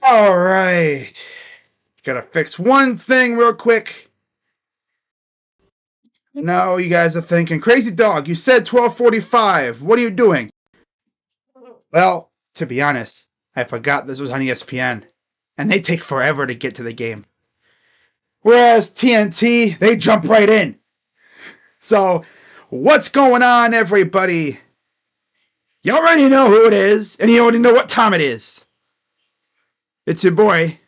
All right. Gotta fix one thing real quick. Now you guys are thinking, crazy dog, you said 12:45. What are you doing? Well, to be honest, I forgot this was on ESPN, and they take forever to get to the game. Whereas TNT, they jump right in. So, what's going on, everybody? You already know who it is, and you already know what time it is. It's your boy,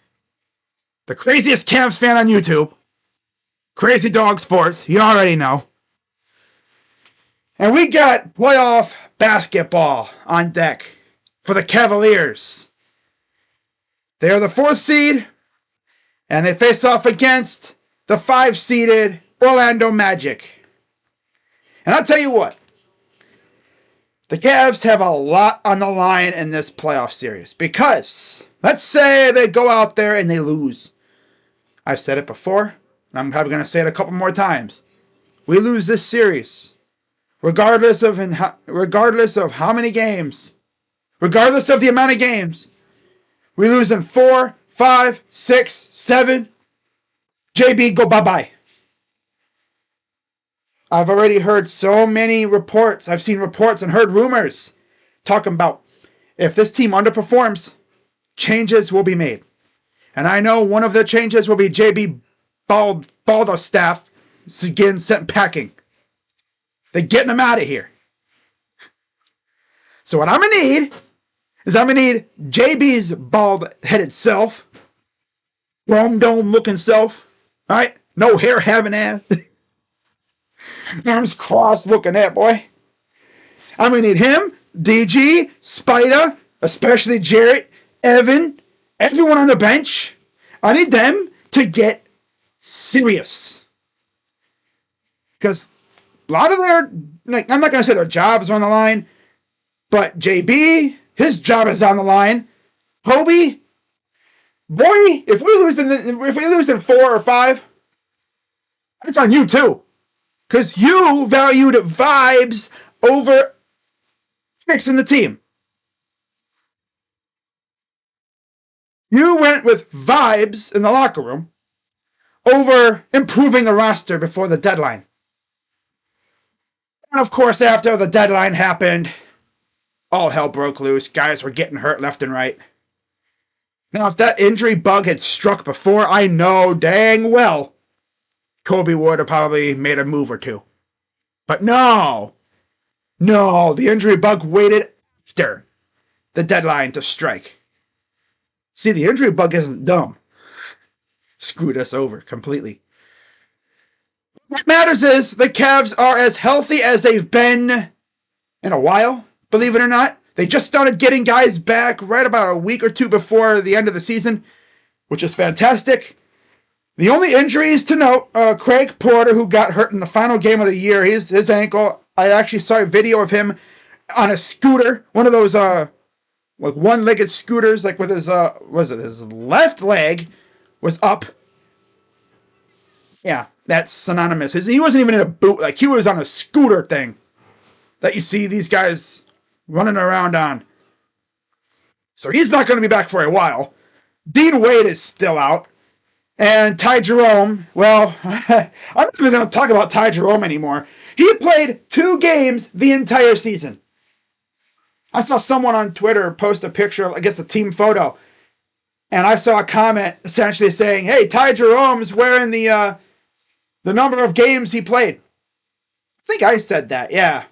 the craziest Cavs fan on YouTube, Crazy Dog Sports. You already know. And we got playoff basketball on deck for the Cavaliers. They are the 4th seed, and they face off against the 5-seeded Orlando Magic. And I'll tell you what, the Cavs have a lot on the line in this playoff series because let's say they go out there and they lose. I've said it before, and I'm probably going to say it a couple more times. We lose this series, regardless of how many games, regardless of the amount of games. We lose in 4, 5, 6, 7. JB, go bye-bye. I've already heard so many reports. I've seen reports and heard rumors talking about if this team underperforms, changes will be made. And I know one of the changes will be JB Baldstaff getting sent packing. They're getting him out of here. So what I'm going to need is JB's bald-headed self, chrome dome looking self, all right? No hair having ass. Arms crossed looking at boy. I'm going to need him, DG, Spider, especially Jarrett, Evan, everyone on the bench. I need them to get serious. Because a lot of their, I'm not going to say their jobs are on the line, but JB, his job is on the line. Kobe, boy, if we lose in 4 or 5, it's on you too. Because you valued vibes over fixing the team. You went with vibes in the locker room over improving the roster before the deadline. And of course, after the deadline happened, all hell broke loose. Guys were getting hurt left and right. Now, if that injury bug had struck before, I know dang well Kobe would have probably made a move or two. But no, the injury bug waited after the deadline to strike. See, the injury bug isn't dumb. Screwed us over completely. What matters is the Cavs are as healthy as they've been in a while, believe it or not. They just started getting guys back right about a week or two before the end of the season, which is fantastic. The only injuries to note, Craig Porter, who got hurt in the final game of the year, his ankle, I actually saw a video of him on a scooter, one of those like one-legged scooters, like with his his left leg was up. Yeah, that's synonymous. He wasn't even in a boot, like he was on a scooter thing that you see these guys running around on. So he's not going to be back for a while. Dean Wade is still out. And Ty Jerome, well, I'm not even going to talk about Ty Jerome anymore. He played 2 games the entire season. I saw someone on Twitter post a picture of, I guess, the team photo. And I saw a comment essentially saying, hey, Ty Jerome's wearing the number of games he played. I think I said that, yeah.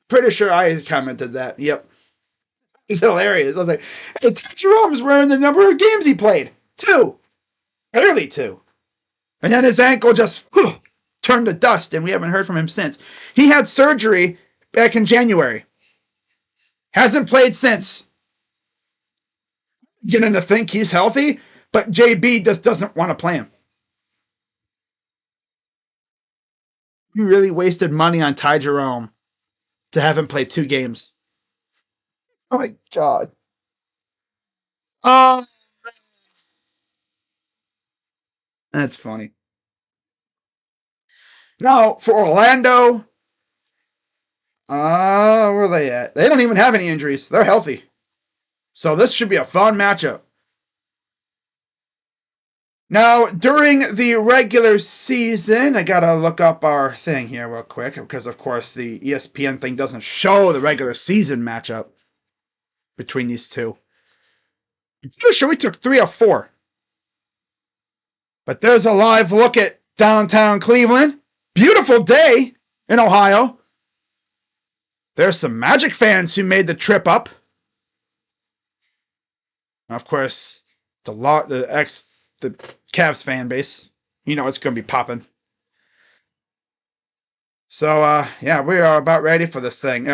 Pretty sure I commented that, yep. It's hilarious. I was like, hey, Ty Jerome's wearing the number of games he played. 2. Barely 2. And then his ankle just turned to dust, and we haven't heard from him since. He had surgery back in January. Hasn't played since. Getting to think he's healthy, but JB just doesn't want to play him. You really wasted money on Ty Jerome to have him play 2 games. Oh my God. Oh, that's funny. Now, for Orlando, Where are they at? They don't even have any injuries. They're healthy. So this should be a fun matchup. Now, during the regular season, I gotta look up our thing here real quick because, of course, the ESPN thing doesn't show the regular season matchup between these two. I'm pretty sure we took 3 of 4. But there's a live look at downtown Cleveland. Beautiful day in Ohio. There's some Magic fans who made the trip up. Of course, the Cavs fan base. You know it's going to be popping. So, yeah, we are about ready for this thing.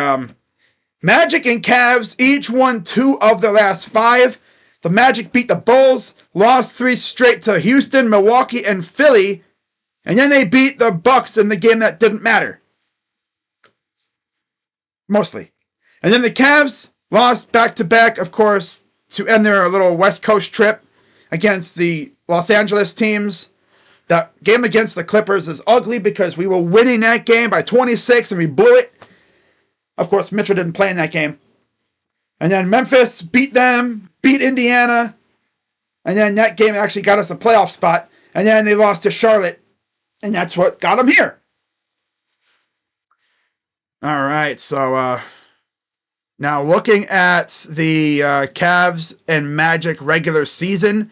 Magic and Cavs each won 2 of their last 5. The Magic beat the Bulls, lost 3 straight to Houston, Milwaukee, and Philly, and then they beat the Bucks in the game that didn't matter. Mostly. And then the Cavs lost back-to-back, of course, to end their little West Coast trip against the Los Angeles teams. That game against the Clippers is ugly because we were winning that game by 26 and we blew it. Of course, Mitchell didn't play in that game. And then Memphis beat them, beat Indiana, and then that game actually got us a playoff spot. And then they lost to Charlotte, and that's what got them here. All right, so now looking at the Cavs and Magic regular season,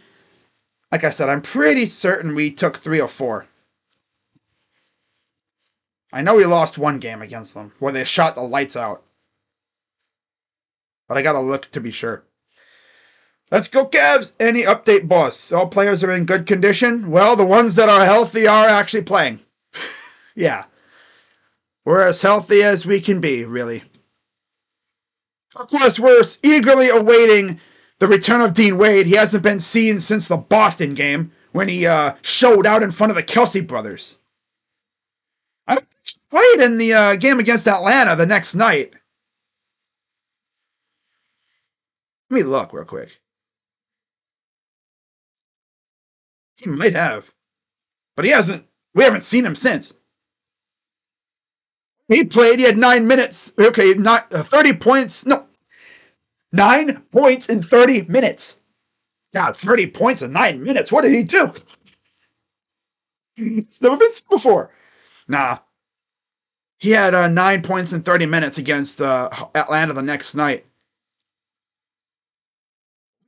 like I said, I'm pretty certain we took 3 or 4. I know we lost 1 game against them where they shot the lights out. But I gotta look to be sure. Let's go, Cavs! Any update, boss? All players are in good condition? Well, the ones that are healthy are actually playing. Yeah. We're as healthy as we can be, really. Of course, we're eagerly awaiting the return of Dean Wade. He hasn't been seen since the Boston game when he showed out in front of the Kelsey brothers. I played in the game against Atlanta the next night. Let me look real quick. He might have. But he hasn't. We haven't seen him since. He played. He had 9 minutes. Okay, not 30 points. No. 9 points in 30 minutes. God, 30 points in 9 minutes. What did he do? It's never been seen before. Nah. He had 9 points in 30 minutes against Atlanta the next night.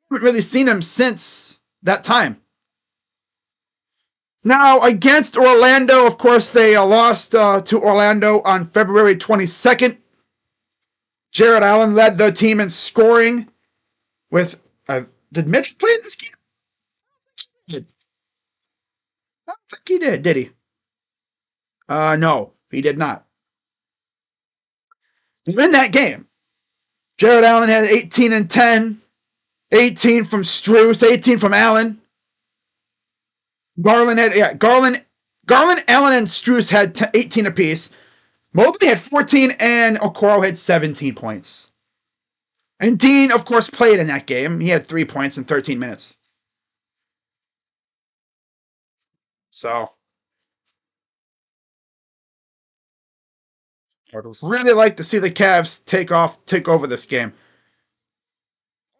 Haven't really seen him since that time. Now, against Orlando, of course, they lost to Orlando on February 22nd. Jared Allen led the team in scoring with... did Mitchell play in this game? I don't think he did he? No, he did not. In that game, Jared Allen had 18 and 10, 18 from Strus, 18 from Allen. Garland, Allen, and Strus had 18 apiece. Mobley had 14, and Okoro had 17 points. And Dean, of course, played in that game. He had 3 points in 13 minutes. So, I would really like to see the Cavs take over this game.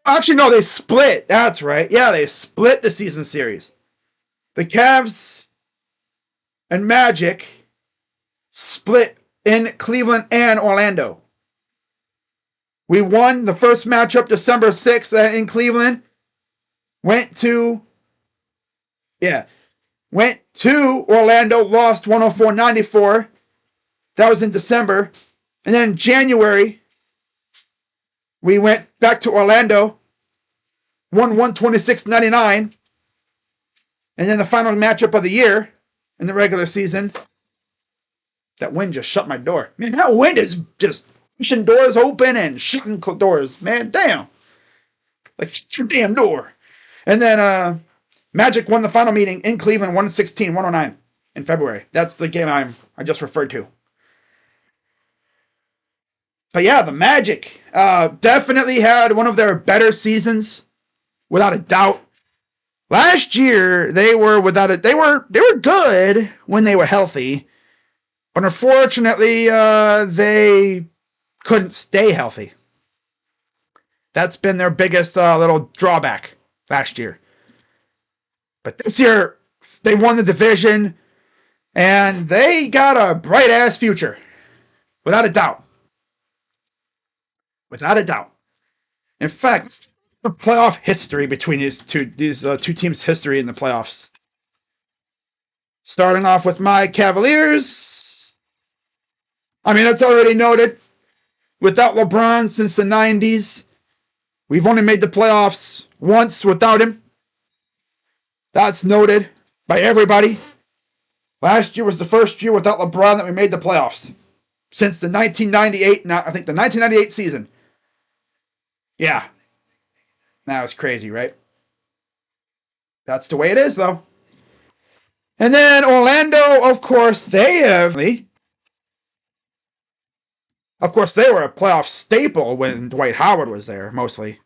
Actually, no, they split. That's right. Yeah, they split the season series. The Cavs and Magic split in Cleveland and Orlando. We won the first matchup December 6th in Cleveland. Went to Orlando, lost 104-94. That was in December. And then January, we went back to Orlando, won 126-99. And then the final matchup of the year in the regular season. That wind just shut my door. Man, that wind is just pushing doors open and shutting doors. Man, damn. Like, shut your damn door. And then Magic won the final meeting in Cleveland, 116-109 in February. That's the game I just referred to. But yeah, the Magic definitely had one of their better seasons, without a doubt. Last year, they were good when they were healthy, but unfortunately, they couldn't stay healthy. That's been their biggest little drawback last year. But this year, they won the division, and they got a bright-ass future. Without a doubt. Without a doubt. In fact, the playoff history between these two teams' history in the playoffs. Starting off with my Cavaliers. I mean, it's already noted. Without LeBron since the 90s, we've only made the playoffs once without him. That's noted by everybody. Last year was the first year without LeBron that we made the playoffs. Since the 1998 season. Yeah. That was crazy, right? That's the way it is, though. And then Orlando, of course, they were a playoff staple when Dwight Howard was there, mostly.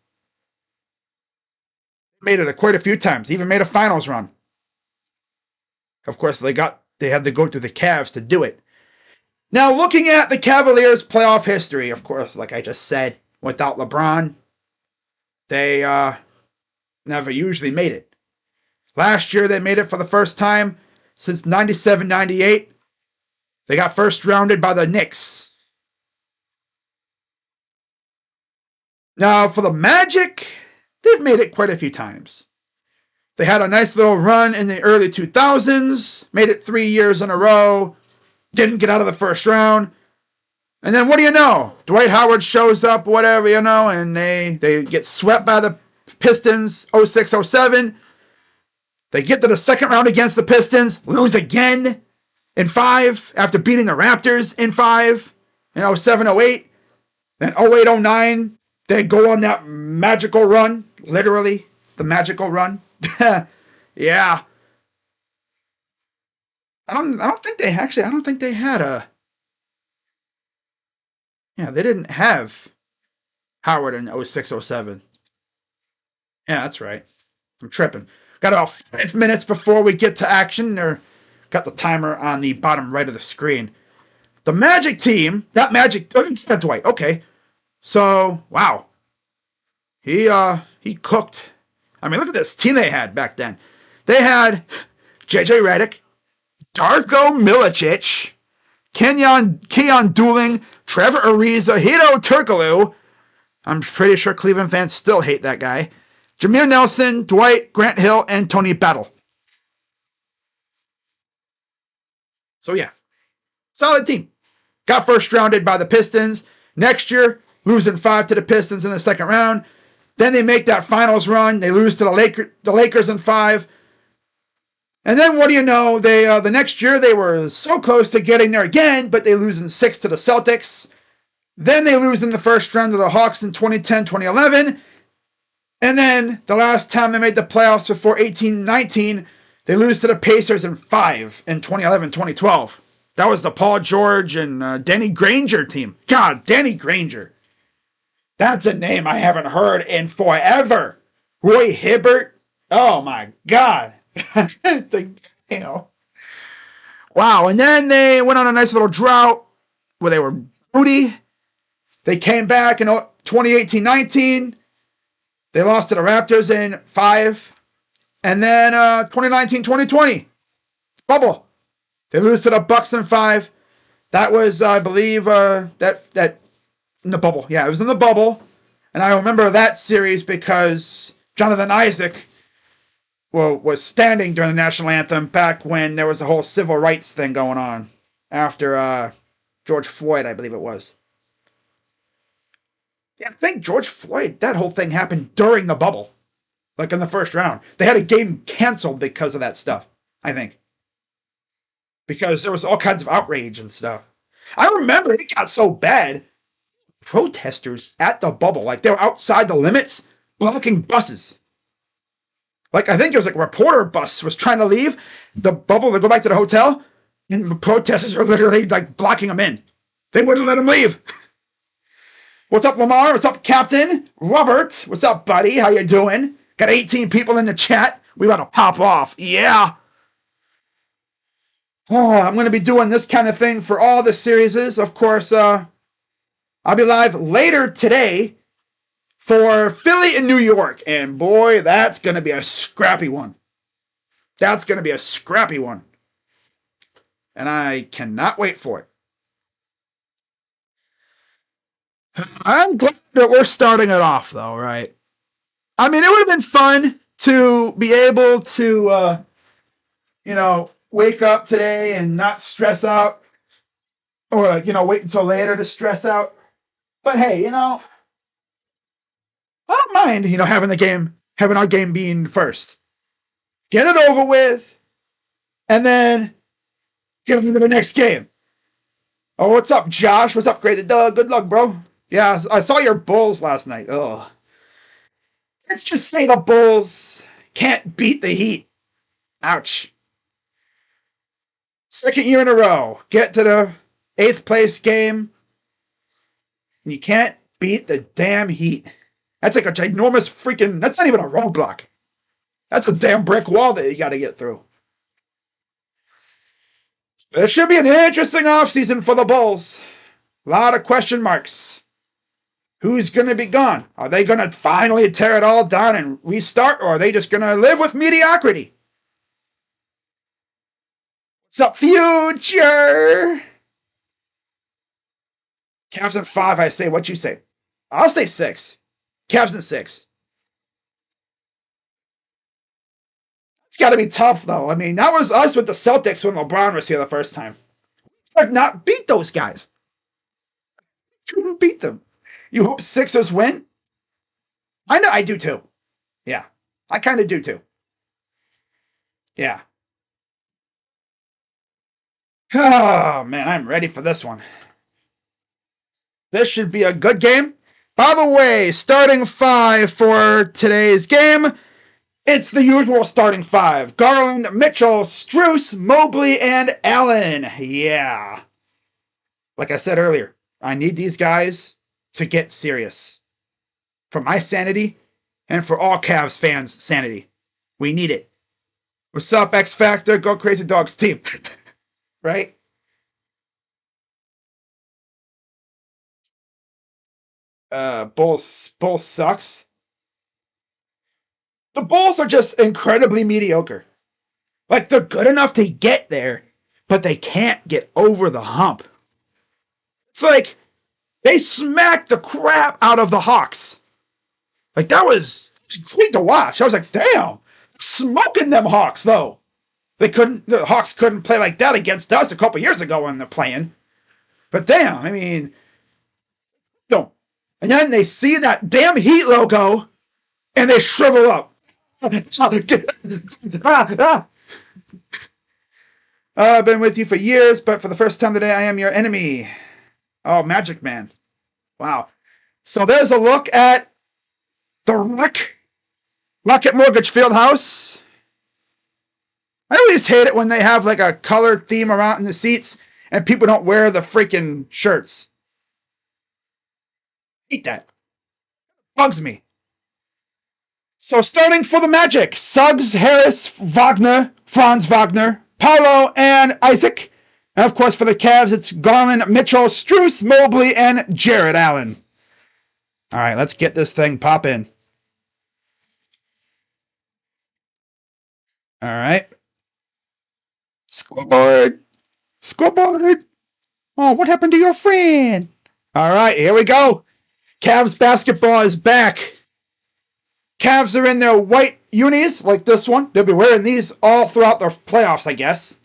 Made it quite a few times, even made a finals run. Of course, they had to go through the Cavs to do it. Now, looking at the Cavaliers' playoff history, of course, like I just said, without LeBron, they never usually made it. Last year, they made it for the first time since 97-98. They got first rounded by the Knicks. Now, for the Magic, they've made it quite a few times. They had a nice little run in the early 2000s, made it 3 years in a row, didn't get out of the first round. And then what do you know? Dwight Howard shows up, whatever, and they get swept by the Pistons 06-07. They get to the second round against the Pistons, lose again in 5 after beating the Raptors in 5 in 07-08. Then 08-09, they go on that magical run, literally the magical run. Yeah. I don't think they had a... Yeah, they didn't have Howard in 06-07. Yeah, that's right. I'm tripping. Got about 5 minutes before we get to action. Got the timer on the bottom right of the screen. The Magic team, that Magic, Dwight, okay. So, wow. He cooked. I mean, look at this team they had back then. They had JJ Redick, Darko Milicic, Keon Dooling, Trevor Ariza, Hedo Turkoglu. I'm pretty sure Cleveland fans still hate that guy. Jameer Nelson, Dwight, Grant Hill, and Tony Battle. So yeah, solid team. Got first rounded by the Pistons. Next year, losing 5 to the Pistons in the second round. Then they make that finals run. They lose to the Lakers in 5. And then what do you know? They the next year they were so close to getting there again, but they lose in 6 to the Celtics. Then they lose in the first round to the Hawks in 2010-2011. And then the last time they made the playoffs before 18-19, they lose to the Pacers in 5 in 2011-2012. That was the Paul George and Danny Granger team. God, Danny Granger. That's a name I haven't heard in forever. Roy Hibbert. Oh my God. Wow. And then they went on a nice little drought where they were booty. They came back in 2018-19. They lost to the Raptors in 5. And then 2019-2020. Bubble. They lose to the Bucks in 5. That was, I believe, that in the bubble. Yeah, it was in the bubble. And I remember that series because Jonathan Isaac was standing during the national anthem back when there was the whole civil rights thing going on after George Floyd, I believe it was. Yeah, I think George Floyd, that whole thing happened during the bubble. Like in the first round. They had a game canceled because of that stuff, I think. Because there was all kinds of outrage and stuff. I remember it got so bad. Protesters at the bubble, like they were outside the limits, blocking buses. Like I think it was like a reporter bus was trying to leave the bubble to go back to the hotel, and the protesters are literally like blocking them in. They wouldn't let them leave. What's up, Lamar? What's up, Captain? Robert, what's up, buddy? How you doing? Got 18 people in the chat. We about to pop off. Yeah. Oh, I'm going to be doing this kind of thing for all the series. Of course, I'll be live later today for Philly and New York. And boy, that's going to be a scrappy one. That's going to be a scrappy one. And I cannot wait for it. I'm glad that we're starting it off, though, right? I mean, it would have been fun to be able to, wake up today and not stress out, or, wait until later to stress out. But hey, I don't mind, having our game being first. Get it over with, and then get into the next game. Oh, what's up, Josh? What's up, Crazy Doug? Good luck, bro. Yeah, I saw your Bulls last night. Ugh. Let's just say the Bulls can't beat the Heat. Ouch. Second year in a row. Get to the 8th place game. And you can't beat the damn Heat. That's like a ginormous freaking... That's not even a roadblock. That's a damn brick wall that you got to get through. It should be an interesting offseason for the Bulls. A lot of question marks. Who's going to be gone? Are they going to finally tear it all down and restart, or are they just going to live with mediocrity? What's up, future? Cavs in 5, I say. What you say? I'll say 6. Cavs in 6. It's got to be tough, though. I mean, that was us with the Celtics when LeBron was here the first time. We could not beat those guys. Couldn't beat them. You hope Sixers win? I know, I do too. Yeah, I kind of do too. Yeah. Oh, man, I'm ready for this one. This should be a good game. By the way, starting 5 for today's game. It's the usual starting 5. Garland, Mitchell, Strus, Mobley, and Allen. Yeah. Like I said earlier, I need these guys to get serious. For my sanity and for all Cavs fans' sanity. We need it. What's up, X Factor? Go Crazy Dogs team. Right? Bulls sucks. The Bulls are just incredibly mediocre. Like, they're good enough to get there, but they can't get over the hump. It's like they smacked the crap out of the Hawks. Like, that was sweet to watch. I was like, damn, smoking them Hawks, though. The Hawks couldn't play like that against us a couple years ago when they're playing. But damn, I mean, don't. And then they see that damn Heat logo, and they shrivel up. I've been with you for years, but for the first time today, I am your enemy. Oh, Magic Man. Wow. So there's a look at the Rocket Mortgage Fieldhouse. I always hate it when they have like a colored theme around in the seats and people don't wear the freaking shirts. Hate that. Bugs me. So starting for the Magic, Suggs, Harris, Wagner, Franz Wagner, Paolo, and Isaac. And of course for the Cavs, it's Garland, Mitchell, Strus, Mobley, and Jared Allen. All right, let's get this thing popping. All right. Scoreboard. Scoreboard. Oh, what happened to your friend? All right, here we go. Cavs basketball is back. Cavs are in their white unis, like this one. They'll be wearing these all throughout their playoffs, I guess.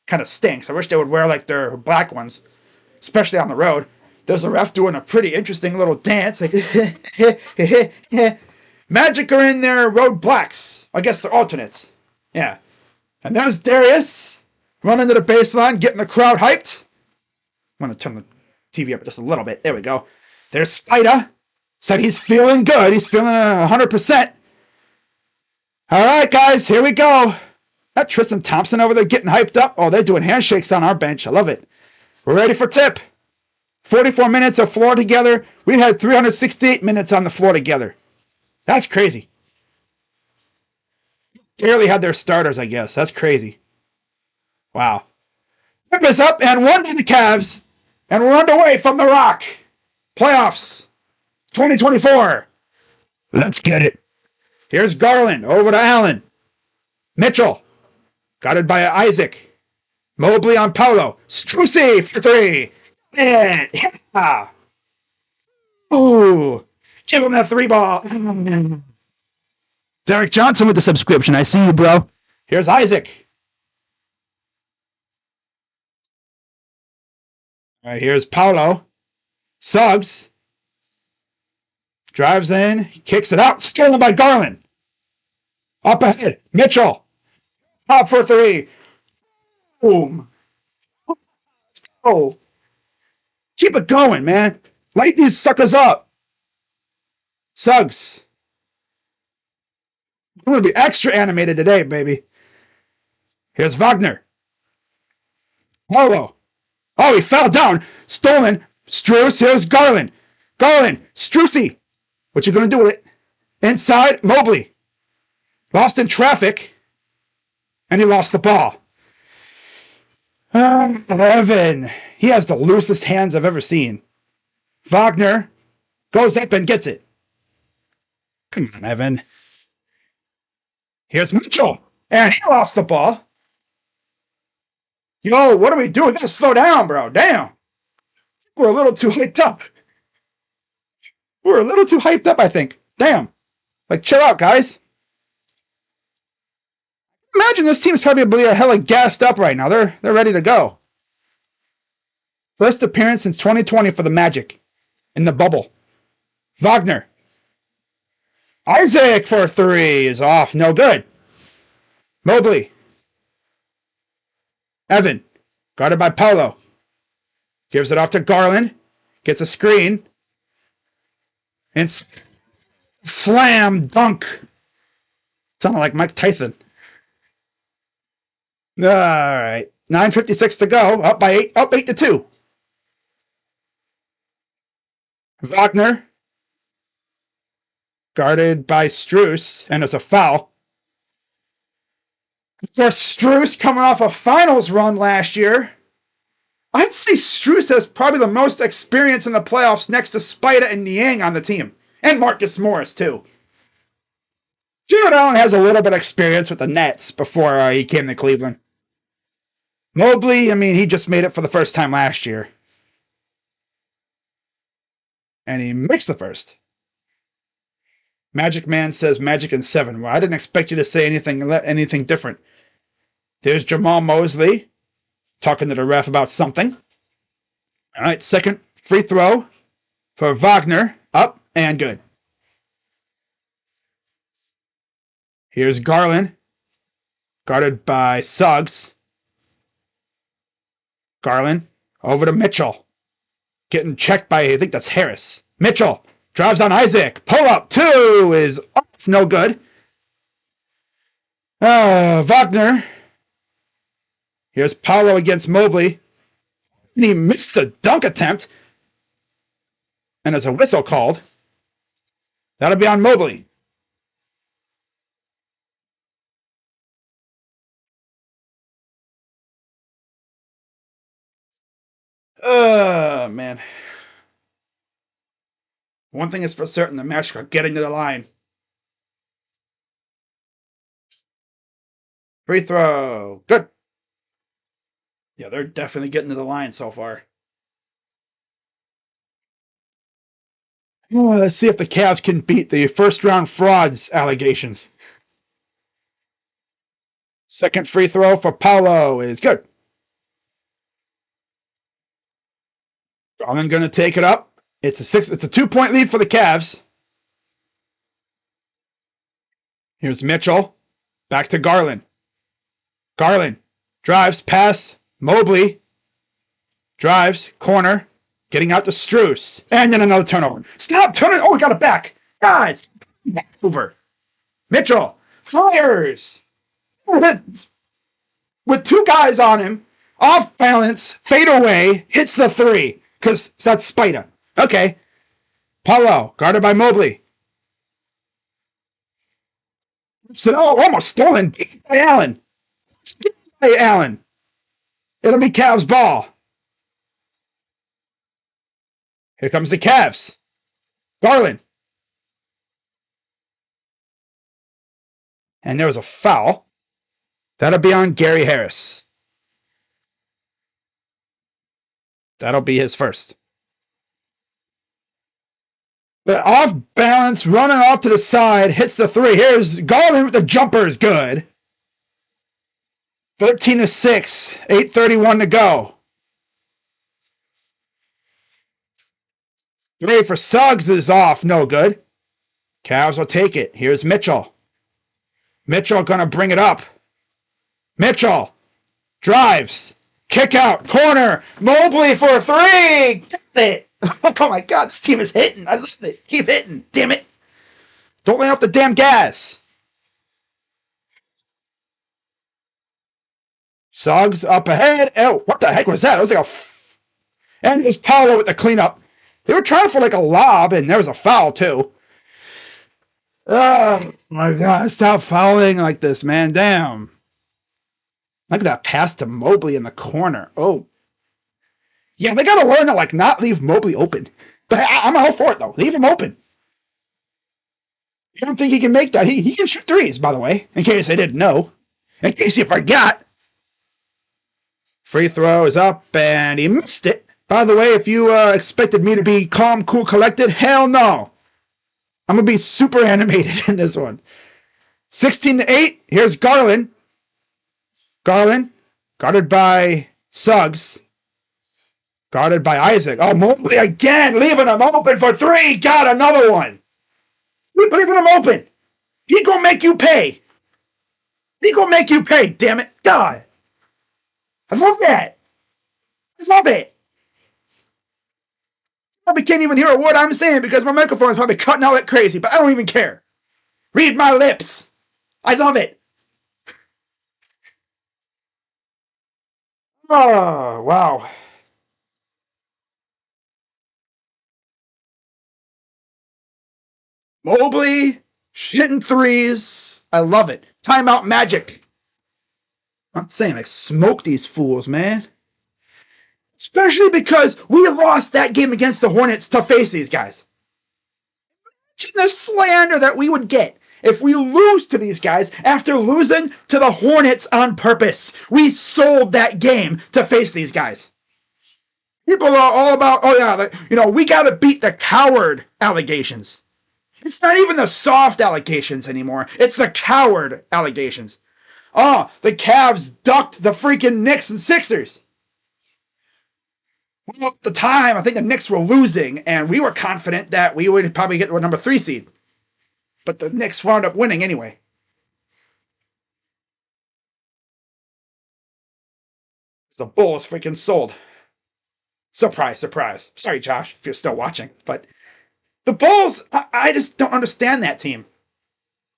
Kind of stinks. I wish they would wear like their black ones, especially on the road. There's a ref doing a pretty interesting little dance. Like, Magic are in their road blacks. I guess they're alternates. Yeah. And there's Darius running to the baseline, getting the crowd hyped. I'm going to turn the TV up just a little bit. There we go. There's Spider. Said he's feeling good. He's feeling 100%. All right, guys, here we go. That Tristan Thompson over there getting hyped up. Oh, they're doing handshakes on our bench. I love it. We're ready for tip. 44 minutes of floor together. We had 368 minutes on the floor together. That's crazy. Barely had their starters, I guess. That's crazy. Wow. Tip is up and one to the Cavs. And we're underway from the Rock. Playoffs 2024. Let's get it. Here's Garland over to Allen. Mitchell. Got it by Isaac. Mobley on Paolo. Strussi for three. And yeah. Ooh. Give him that three ball. Derek Johnson with the subscription. I see you, bro. Here's Isaac. All right, here's Paolo. Suggs. Drives in. Kicks it out. Stolen by Garland. Up ahead. Mitchell. Top for three. Boom. Oh. Keep it going, man. Light these suckers up. Suggs. I'm going to be extra animated today, baby. Here's Wagner. Paolo. Oh, he fell down. Stolen. Strus. Here's Garland. Garland. Strussi. What you going to do with it? Inside. Mobley. Lost in traffic. And he lost the ball. Evan. He has the loosest hands I've ever seen. Wagner goes up and gets it. Come on, Evan. Here's Mitchell. And he lost the ball. Yo, what are we doing? We gotta slow down, bro. Damn. We're a little too hyped up. We're a little too hyped up, I think. Damn. Like, chill out, guys. Imagine this team's probably a hella gassed up right now. They're ready to go. First appearance since 2020 for the Magic in the bubble. Wagner. Isaac for three is off. No good. Mobley. Evan. Guarded by Paolo. Gives it off to Garland. Gets a screen. And slam dunk. Sounded like Mike Tyson. All right. 9:56 to go. Up by 8. Up 8-2. Wagner. Guarded by Strus. And it's a foul. Of course, Strus coming off a finals run last year. I'd say Strus has probably the most experience in the playoffs next to Spida and Niang on the team. And Marcus Morris, too. Jared Allen has a little bit of experience with the Nets before he came to Cleveland. Mobley, I mean, he just made it for the first time last year. And he missed the first. Magic Man says Magic in 7. Well, I didn't expect you to say anything different. There's Jamal Mosley talking to the ref about something. All right, second free throw for Wagner. Up and good. Here's Garland. Guarded by Suggs. Garland over to Mitchell. Getting checked by, I think that's Harris. Mitchell drives on Isaac. Pull up. 2 is off. No good. Wagner. Here's Paolo against Mobley. And he missed the dunk attempt. And there's a whistle called. That'll be on Mobley. Man. One thing is for certain, the Magic are getting to the line. Free throw. Good. Yeah, they're definitely getting to the line so far. Let's see if the Cavs can beat the first-round frauds allegations. Second free throw for Paolo is good. Garland going to take it up. It's a 2-point lead for the Cavs. Here's Mitchell. Back to Garland. Garland drives, pass. Mobley drives, corner, getting out to Strus. And then another turnover. Stop turning. Oh, we got it back. Guys, over. Mitchell fires. With 2 guys on him, off balance, fade away, hits the 3. Because that's Spida. Okay. Paolo, guarded by Mobley. So, almost stolen by Allen. By Allen. It'll be Cavs ball. Here comes the Cavs. Garland. And there was a foul. That'll be on Gary Harris. That'll be his first. But off balance, running off to the side, hits the three. Here's Garland with the jumper is good. 13-6, 8:31 to go. Three for Suggs is off, no good. Cavs will take it. Here's Mitchell. Mitchell gonna bring it up. Mitchell drives, kick out, corner. Mobley for a three. Get it. Oh my God, this team is hitting. I love it. Keep hitting. Damn it. Don't lay off the damn gas. Suggs up ahead. Oh, what the heck was that? It was like and it's Paolo with the cleanup. They were trying for like a lob, and there was a foul too. Oh my God, stop fouling like this, man. Damn. Look at that pass to Mobley in the corner. Oh. Yeah, they got to learn to like not leave Mobley open. But I'm all for it, though. Leave him open. You don't think he can make that? He can shoot threes, by the way, in case I didn't know. In case you forgot. Free throw is up, and he missed it. By the way, if you expected me to be calm, cool, collected, hell no. I'm going to be super animated in this one. 16-8. Here's Garland. Garland, guarded by Suggs. Guarded by Isaac. Oh, Mobley again, leaving him open for three. Got another one. Keep leaving him open. He gonna make you pay. He gonna make you pay, damn it. God. I love that. I love it. I probably can't even hear a word I'm saying because my microphone is probably cutting out like crazy, but I don't even care. Read my lips. I love it. Oh, wow. Mobley hitting threes. I love it. Timeout magic. I'm saying, like, smoke these fools, man. Especially because we lost that game against the Hornets to face these guys. Imagine the slander that we would get if we lose to these guys after losing to the Hornets on purpose. We sold that game to face these guys. People are all about, oh yeah, we got to beat the coward allegations. It's not even the soft allegations anymore. It's the coward allegations. Oh, the Cavs ducked the freaking Knicks and Sixers. Well, at the time, I think the Knicks were losing, and we were confident that we would probably get the number 3 seed. But the Knicks wound up winning anyway. The Bulls freaking sold. Surprise, surprise. Sorry, Josh, if you're still watching, but the Bulls, I just don't understand that team.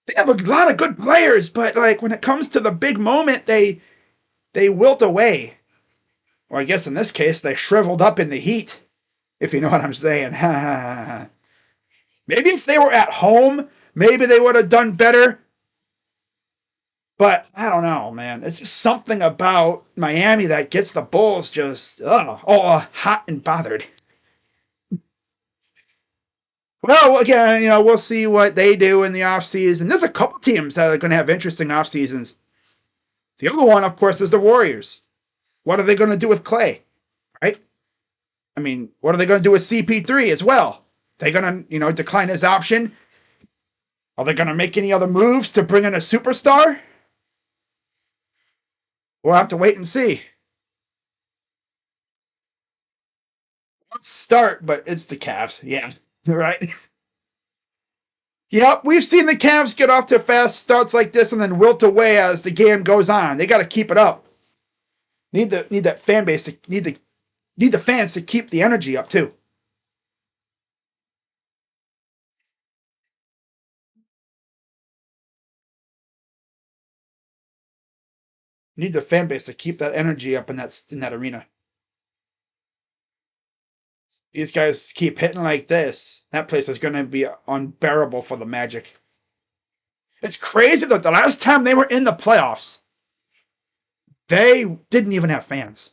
They have a lot of good players, but like when it comes to the big moment, they wilt away. Or I guess in this case, they shriveled up in the heat, if you know what I'm saying. Maybe if they were at home, maybe they would have done better. But I don't know, man. It's just something about Miami that gets the Bulls just all hot and bothered. Well, again, we'll see what they do in the offseason. There's a couple teams that are going to have interesting off seasons. The other one, of course, is the Warriors. What are they going to do with Clay? Right? I mean, what are they going to do with CP3 as well? They going to, decline his option? Are they going to make any other moves to bring in a superstar? We'll have to wait and see. Let's start, but it's the Cavs. Yeah, right? Yep, we've seen the Cavs get off to fast starts like this and then wilt away as the game goes on. They got to keep it up. Need that fan base to need the fans to keep the energy up too. Need the fan base to keep that energy up in that arena. These guys keep hitting like this, that place is going to be unbearable for the Magic. It's crazy that the last time they were in the playoffs, they didn't even have fans.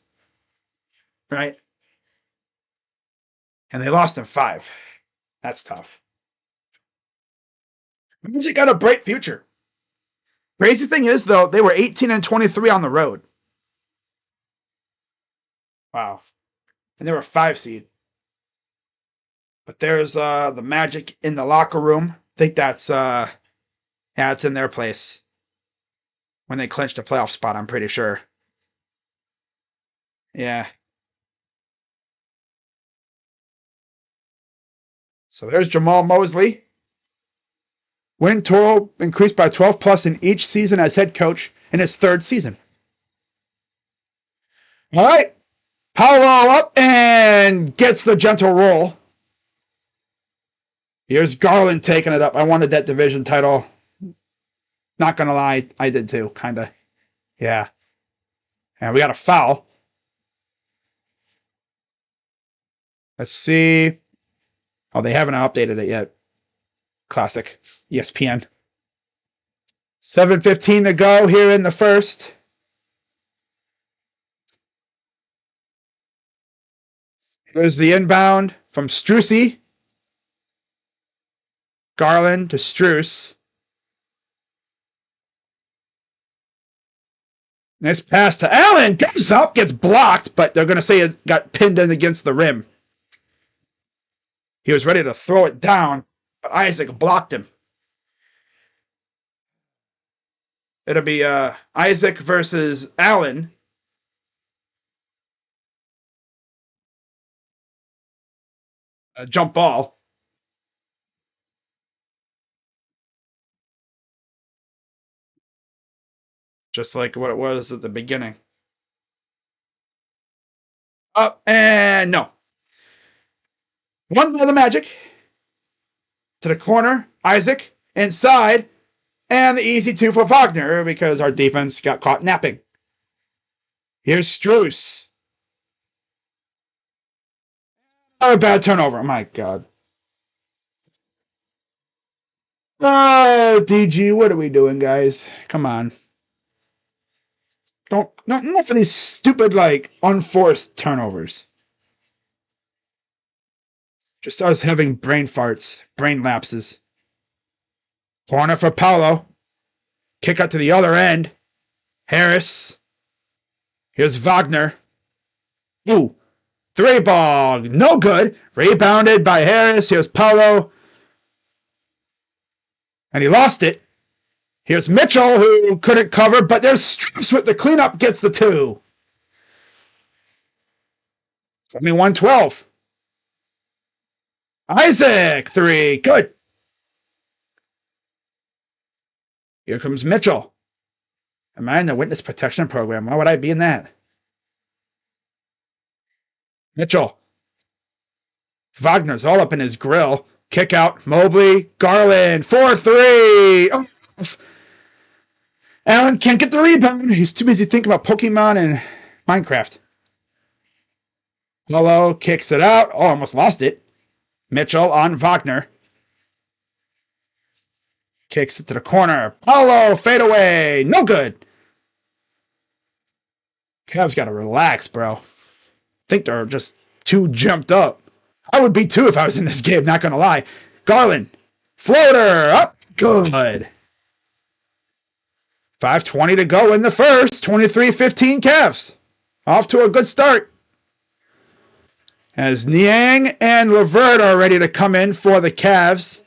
Right? And they lost in 5. That's tough. Magic got a bright future. Crazy thing is, though, they were 18-23 on the road. Wow. And they were a 5 seed. But there's the Magic in the locker room. I think that's it's in their place. When they clinched a playoff spot, I'm pretty sure. Yeah. So there's Jamal Mosley. Win total increased by 12 plus in each season as head coach in his 3rd season. All right. Paolo up and gets the gentle roll. Here's Garland taking it up. I wanted that division title. Not going to lie, I did too, kind of. Yeah. And we got a foul. Let's see. Oh, they haven't updated it yet. Classic. ESPN. 7:15 to go here in the first. There's the inbound from Strussi. Garland to Strus. Nice pass to Allen. Goes up, gets blocked, but they're going to say it got pinned in against the rim. He was ready to throw it down, but Isaac blocked him. It'll be Isaac versus Allen. A jump ball. Just like what it was at the beginning. Up and no. One by the Magic. To the corner. Isaac. Inside. And the easy 2 for Wagner because our defense got caught napping. Here's Strus. Oh, a bad turnover. My God. Oh, DG, what are we doing, guys? Come on. Not for these stupid, like, unforced turnovers. Just us having brain farts, brain lapses. Corner for Paolo. Kick out to the other end. Harris. Here's Wagner. Ooh. 3 ball. No good. Rebounded by Harris. Here's Paolo. And he lost it. Here's Mitchell, who couldn't cover, but there's Strus with the cleanup, gets the 2. 21-12. Isaac, 3. Good. Here comes Mitchell. Am I in the witness protection program? Why would I be in that? Mitchell. Wagner's all up in his grill. Kick out. Mobley. Garland. 4-3. Oh. Allen can't get the rebound. He's too busy thinking about Pokemon and Minecraft. Lolo kicks it out. Oh, almost lost it. Mitchell on Wagner. Kicks it to the corner. Paulo, fade away. No good. Cavs got to relax, bro. I think they're just too jumped up. I would be too if I was in this game, not going to lie. Garland. Floater. Up. Good. 5:20 to go in the first. 23-15 Cavs. Off to a good start. As Niang and LeVert are ready to come in for the Cavs.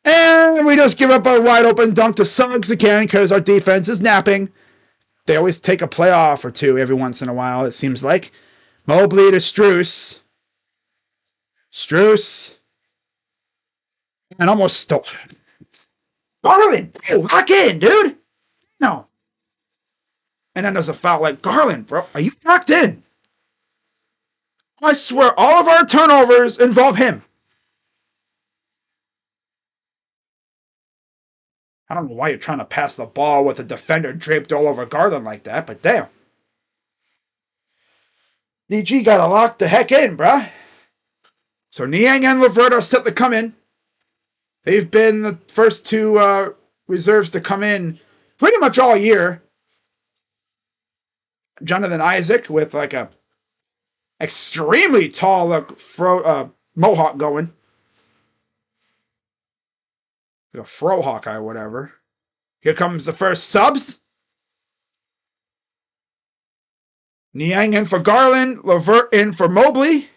And we just give up a wide open dunk to Suggs again because our defense is napping. They always take a playoff or two every once in a while, it seems like. Mobley to Strus. Strus. And almost stole. Garland, lock in, dude. No. And then there's a foul like Garland, bro. Are you locked in? I swear all of our turnovers involve him. I don't know why you're trying to pass the ball with a defender draped all over Garland like that, but damn. DG got to lock the heck in, bruh. So Niang and LeVert are set to come in. They've been the first 2 reserves to come in pretty much all year. Jonathan Isaac with like a Extremely tall mohawk going. A fro Hawkeye, whatever. Here comes the first subs. Niang in for Garland. Levert in for Mobley.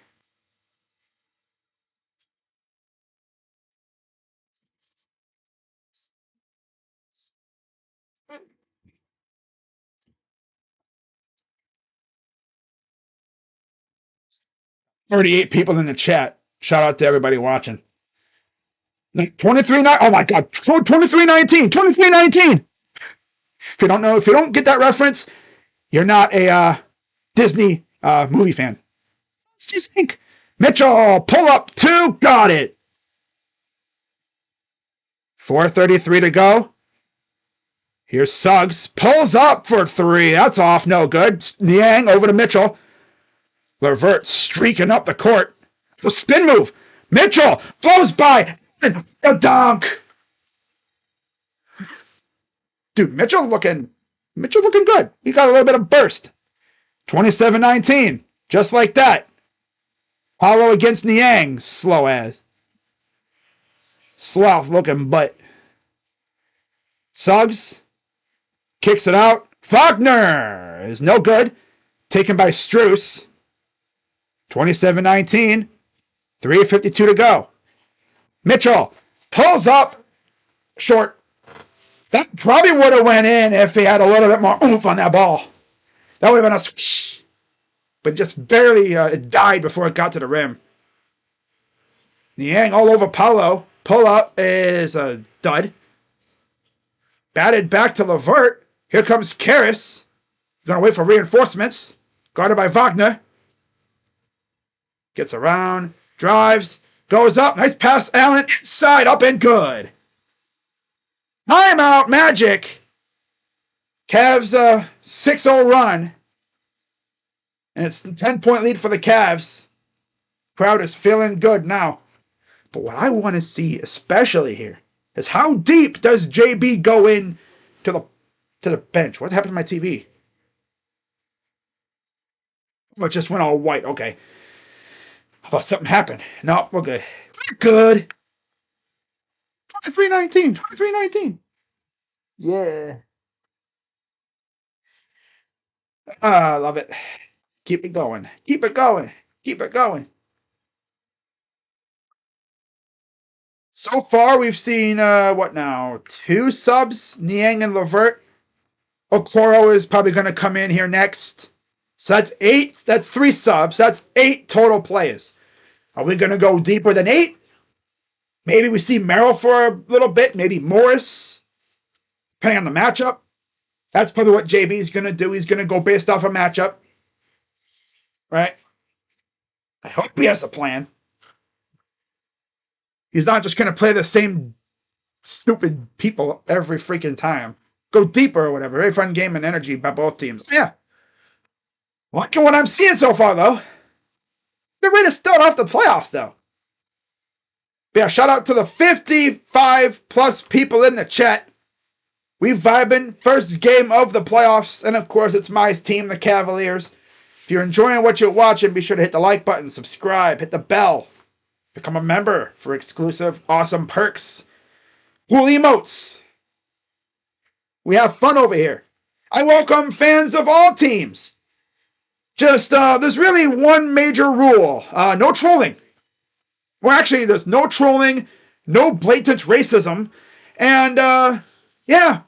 Thirty-eight people in the chat. Shout out to everybody watching. 23 9. Oh my god. 23-19. 23-19. If you don't know, if you don't get that reference, you're not a Disney movie fan. What do you think? Mitchell, pull up 2. Got it. 4:33 to go. Here's Suggs. Pulls up for 3. That's off. No good. Niang over to Mitchell. Levert streaking up the court. The spin move. Mitchell blows by. A dunk. Dude, Mitchell looking good. He got a little bit of burst. 27-19. Just like that. Hollow against Niang. Slow as. Sloth looking butt. Suggs kicks it out. Wagner is no good. Taken by Strus. 27-19. 3:52 to go. Mitchell pulls up. Short. That probably would have went in if he had a little bit more oomph on that ball. That would have been a swish. But just barely it died before it got to the rim. Niang all over Paolo. Pull up is a dud. Batted back to Levert. Here comes Karras. Gonna wait for reinforcements. Guarded by Wagner. Gets around. Drives. Goes up. Nice pass, Allen. Inside. Up and good. Timeout, Magic. Cavs 6-0 run. And it's a 10-point lead for the Cavs. Crowd is feeling good now. But what I want to see, especially here, is how deep does JB go in to the bench? What happened to my TV? Oh, it just went all white. Okay. I thought something happened. No, we're good. We're good. 23-19. 23-19. Yeah. I love it. Keep it going. Keep it going. Keep it going. So far, we've seen, what now? 2 subs, Niang and Levert. Okoro is probably going to come in here next. So that's 8. That's 3 subs. That's 8 total players. Are we going to go deeper than 8? Maybe we see Merrill for a little bit. Maybe Morris. Depending on the matchup. That's probably what JB is going to do. He's going to go based off a matchup. Right? I hope he has a plan. He's not just going to play the same stupid people every freaking time. Go deeper or whatever. Very fun game and energy by both teams. Yeah. Liking what I'm seeing so far, though. Good way to start off the playoffs, though. But yeah, shout out to the 55+ people in the chat. We vibing. First game of the playoffs. And, of course, it's my team, the Cavaliers. If you're enjoying what you're watching, be sure to hit the like button, subscribe, hit the bell. Become a member for exclusive, awesome perks. Cool emotes. We have fun over here. I welcome fans of all teams. Just, there's really one major rule. No trolling. Well, actually, there's no trolling, no blatant racism, and, yeah,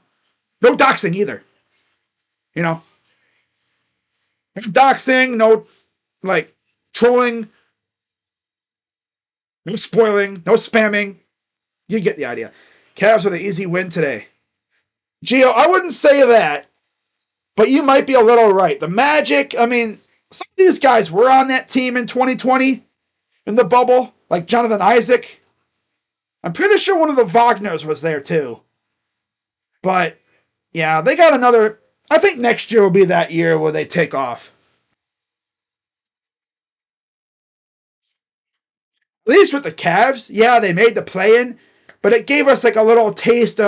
no doxing either. You know? No doxing, no, like, trolling, no spoiling, no spamming. You get the idea. Cavs with an easy win today. Gio, I wouldn't say that, but you might be a little right. The Magic, I mean, some of these guys were on that team in 2020 in the bubble, like Jonathan Isaac. I'm pretty sure one of the Wagners was there too. But, yeah, they got another... I think next year will be that year where they take off. At least with the Cavs, yeah, they made the play-in, but it gave us like a little taste,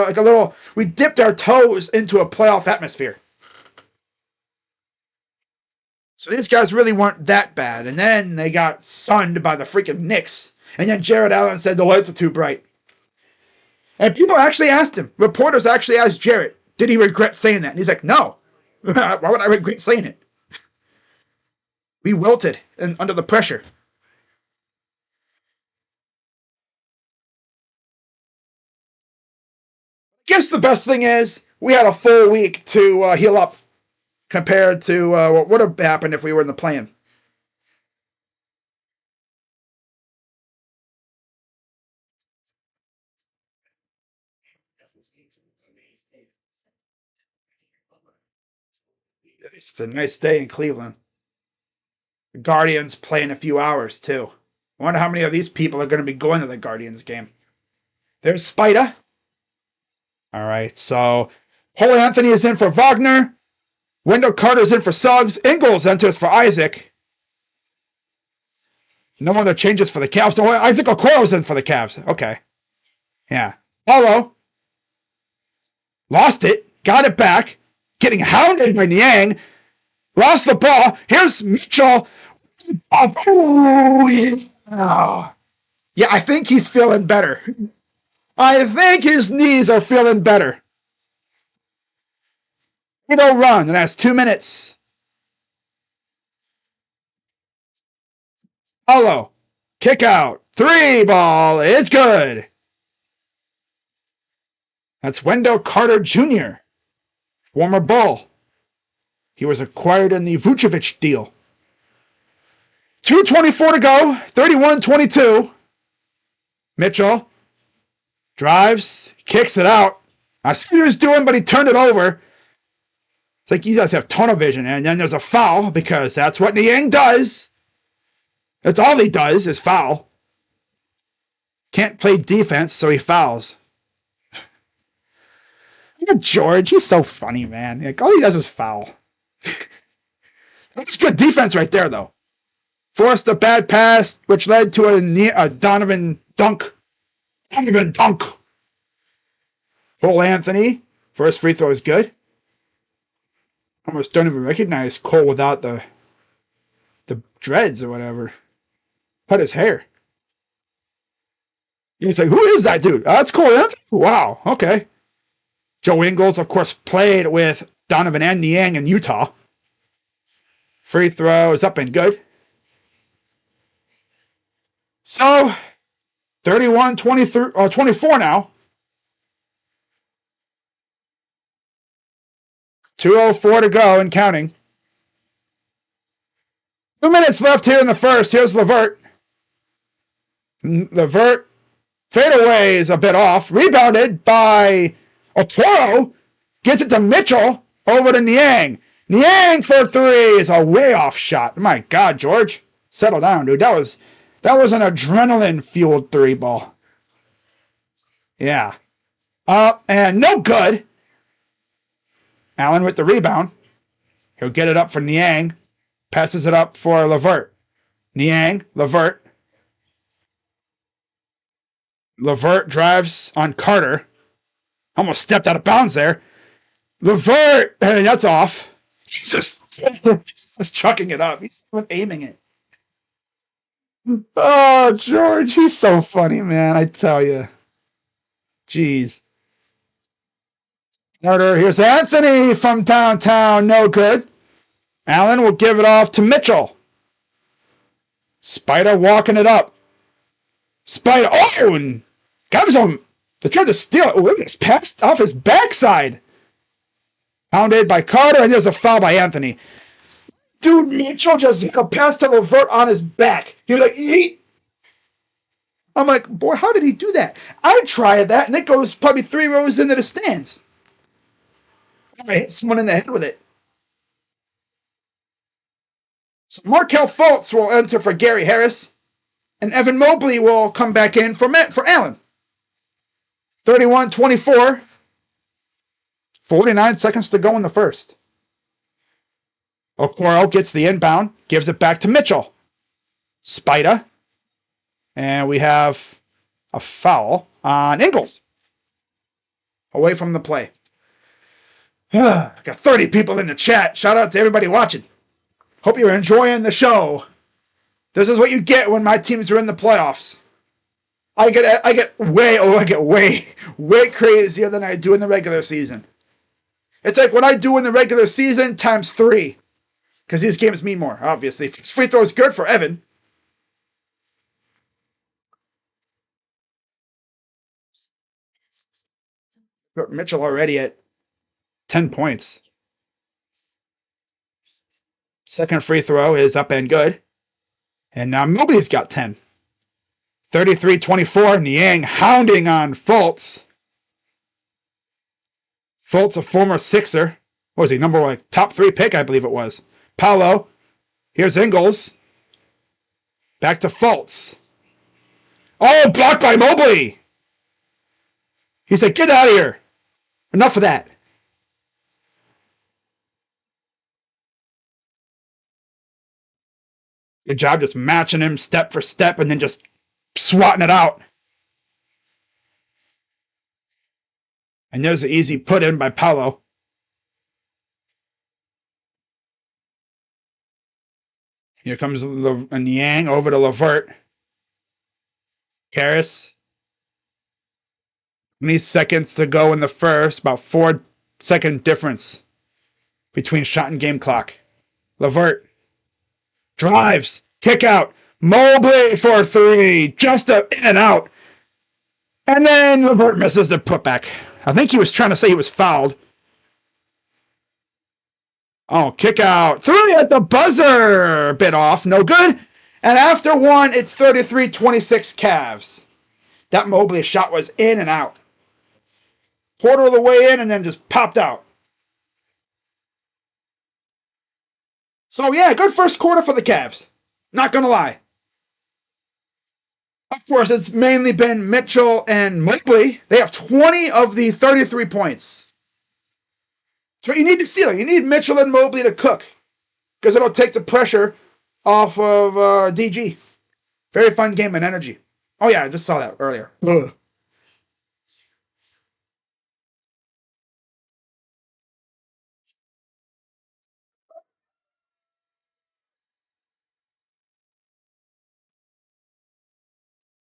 we dipped our toes into a playoff atmosphere. So these guys really weren't that bad. And then they got sunned by the freaking Knicks. And then Jared Allen said the lights are too bright. And people actually asked him. Reporters actually asked Jared, did he regret saying that? And he's like, no. Why would I regret saying it? We wilted under the pressure. I guess the best thing is we had a full week to heal up compared to what would have happened if we were in the play-in. It's a nice day in Cleveland. The Guardians play in a few hours, too. I wonder how many of these people are going to be going to the Guardians game. There's Spider. All right, so Cole Anthony is in for Wagner. Wendell Carter's in for Suggs. Ingles enters for Isaac. No other changes for the Cavs. No, Isaac Okoro's in for the Cavs. Okay. Yeah. Paulo. Lost it. Got it back. Getting hounded by Niang. Lost the ball. Here's Mitchell. Oh, yeah. Yeah, I think he's feeling better. I think his knees are feeling better. It'll run, and that's 2 minutes. Paulo. Kick out. 3 ball is good. That's Wendell Carter Jr., former Bull. He was acquired in the Vucevic deal. 2:24 to go. 31-22. Mitchell drives, kicks it out. I see what he was doing, but he turned it over. It's like you guys have tunnel vision. And then there's a foul because that's what Niang does. That's all he does is foul. Can't play defense, so he fouls. George, he's so funny, man. Like, all he does is foul. That's good defense right there, though. Forced a bad pass, which led to a Donovan dunk. Donovan dunk. Cole Anthony, first free throw is good. Almost don't even recognize Cole without the dreads or whatever. Cut his hair. He's like, who is that dude? Oh, that's Cole Anthony? Wow, okay. Joe Ingles, of course, played with Donovan and Niang in Utah. Free throw is up and good. So, 31-24 now. 2:04 to go and counting. 2 minutes left here in the first. Here's LeVert. LeVert fadeaway is a bit off. Rebounded by Okoro. Gets it to Mitchell. Over to Niang. Niang for 3 is a way off shot. My God, George. Settle down, dude. That was an adrenaline-fueled 3 ball. Yeah. And no good. Allen with the rebound. He'll get it up for Niang. Passes it up for LeVert. Niang, LeVert. LeVert drives on Carter. Almost stepped out of bounds there. LeVert, hey, that's off. He's just chucking it up. He's aiming it. Oh, George, he's so funny, man. I tell you. Jeez. Carter, here's Anthony from downtown. No good. Allen will give it off to Mitchell. Spider walking it up. Spider, oh, and got his own. They tried to steal it. Oh, it's passed off his backside. Pounded by Carter, and there's a foul by Anthony. Dude, Mitchell just passed to LeVert on his back. He was like, yeet. I'm like, boy, how did he do that? I tried that, and it goes probably 3 rows into the stands. I hit someone in the head with it. So Markelle Fultz will enter for Gary Harris, and Evan Mobley will come back in for Allen. 31-24. 49 seconds to go in the first. Okoro gets the inbound, gives it back to Mitchell. Spider. And we have a foul on Ingles. Away from the play. Got 30 people in the chat. Shout out to everybody watching. Hope you're enjoying the show. This is what you get when my teams are in the playoffs. I get way crazier than I do in the regular season. It's like what I do in the regular season times 3. Because these games mean more, obviously. Free throw is good for Evan. Mitchell already at 10 points. Second free throw is up and good. And now Mobley's got 10. 33-24. Niang hounding on Fultz. Fultz, a former Sixer. What was he? Number one, top 3 pick, I believe it was. Paolo. Here's Ingles. Back to Fultz. Oh, blocked by Mobley. He said, get out of here. Enough of that. Good job just matching him step for step and then just swatting it out. And there's an easy put in by Paolo. Here comes Niang over to Levert. Karras. 20 seconds to go in the first. About 4-second difference between shot and game clock. Levert drives. Kick out. Mobley for 3. Just in and out. And then Levert misses the putback. I think he was trying to say he was fouled. Oh, kick out. 3 at the buzzer. Bit off. No good. And after 1, it's 33-26 Cavs. That Mobley shot was in and out. Quarter of the way in and then just popped out. So, yeah, good first quarter for the Cavs. Not going to lie. Of course, it's mainly been Mitchell and Mobley. They have 20 of the 33 points. That's what you need to see. You need Mitchell and Mobley to cook because it'll take the pressure off of DG. Very fun game and energy. Oh, yeah, I just saw that earlier. Ugh.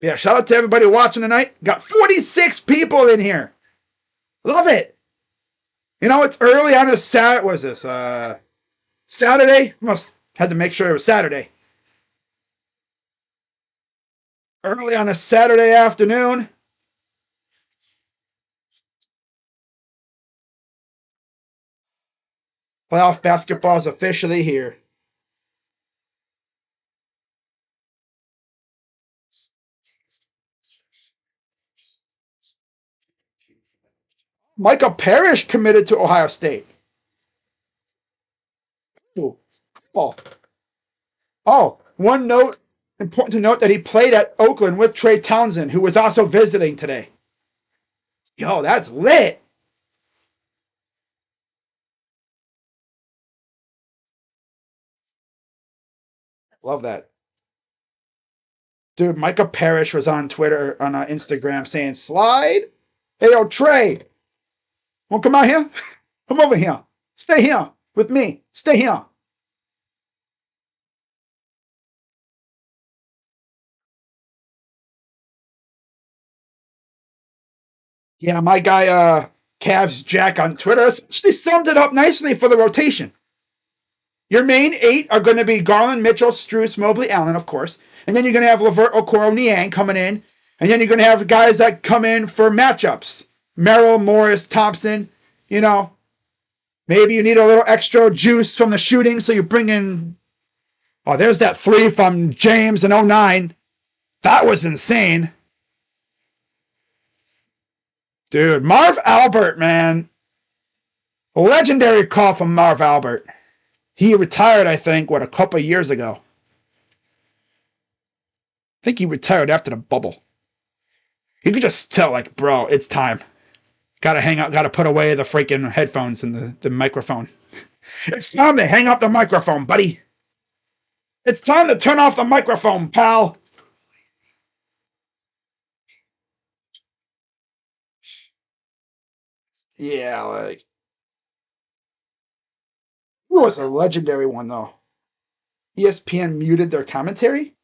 Yeah, shout out to everybody watching tonight. Got 46 people in here. Love it. You know, it's early on a Saturday. What was this? Saturday? Must had to make sure it was Saturday. Early on a Saturday afternoon. Playoff basketball is officially here. Michael Parrish committed to Ohio State. Ooh. Oh, one note, important to note that he played at Oakland with Trey Townsend, who was also visiting today. Yo, that's lit. Love that. Dude, Micah Parrish was on Twitter, on Instagram saying, slide. Hey, yo, Trey. Want to come out here? Come over here. Stay here with me. Stay here. Yeah, my guy, Cavs Jack on Twitter, actually summed it up nicely for the rotation. Your main 8 are going to be Garland, Mitchell, Strus, Mobley, Allen, of course. And then you're going to have Levert, Okoro, Niang coming in. And then you're going to have guys that come in for matchups. Merrill, Morris, Thompson. You know, maybe you need a little extra juice from the shooting, so you bring in... Oh, there's that 3 from James in 09. That was insane. Dude, Marv Albert, man. A legendary call from Marv Albert. He retired, I think, a couple of years ago. I think he retired after the bubble. You could just tell, like, bro, it's time. Gotta hang up, gotta put away the freaking headphones and the microphone. It's time to hang up the microphone, buddy. It's time to turn off the microphone, pal. Yeah, like... It was a legendary one, though. ESPN muted their commentary?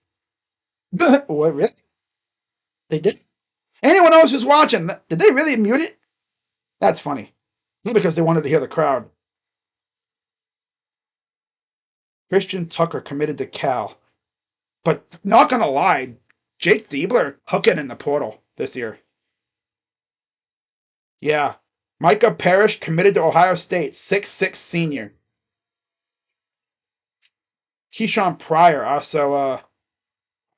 What, really? They did? Anyone else just watching? Did they really mute it? That's funny. Not because they wanted to hear the crowd. Christian Tucker committed to Cal. But not gonna lie, Jake Diebler hooking in the portal this year. Yeah. Micah Parrish committed to Ohio State, 6'6 senior. Keyshawn Pryor also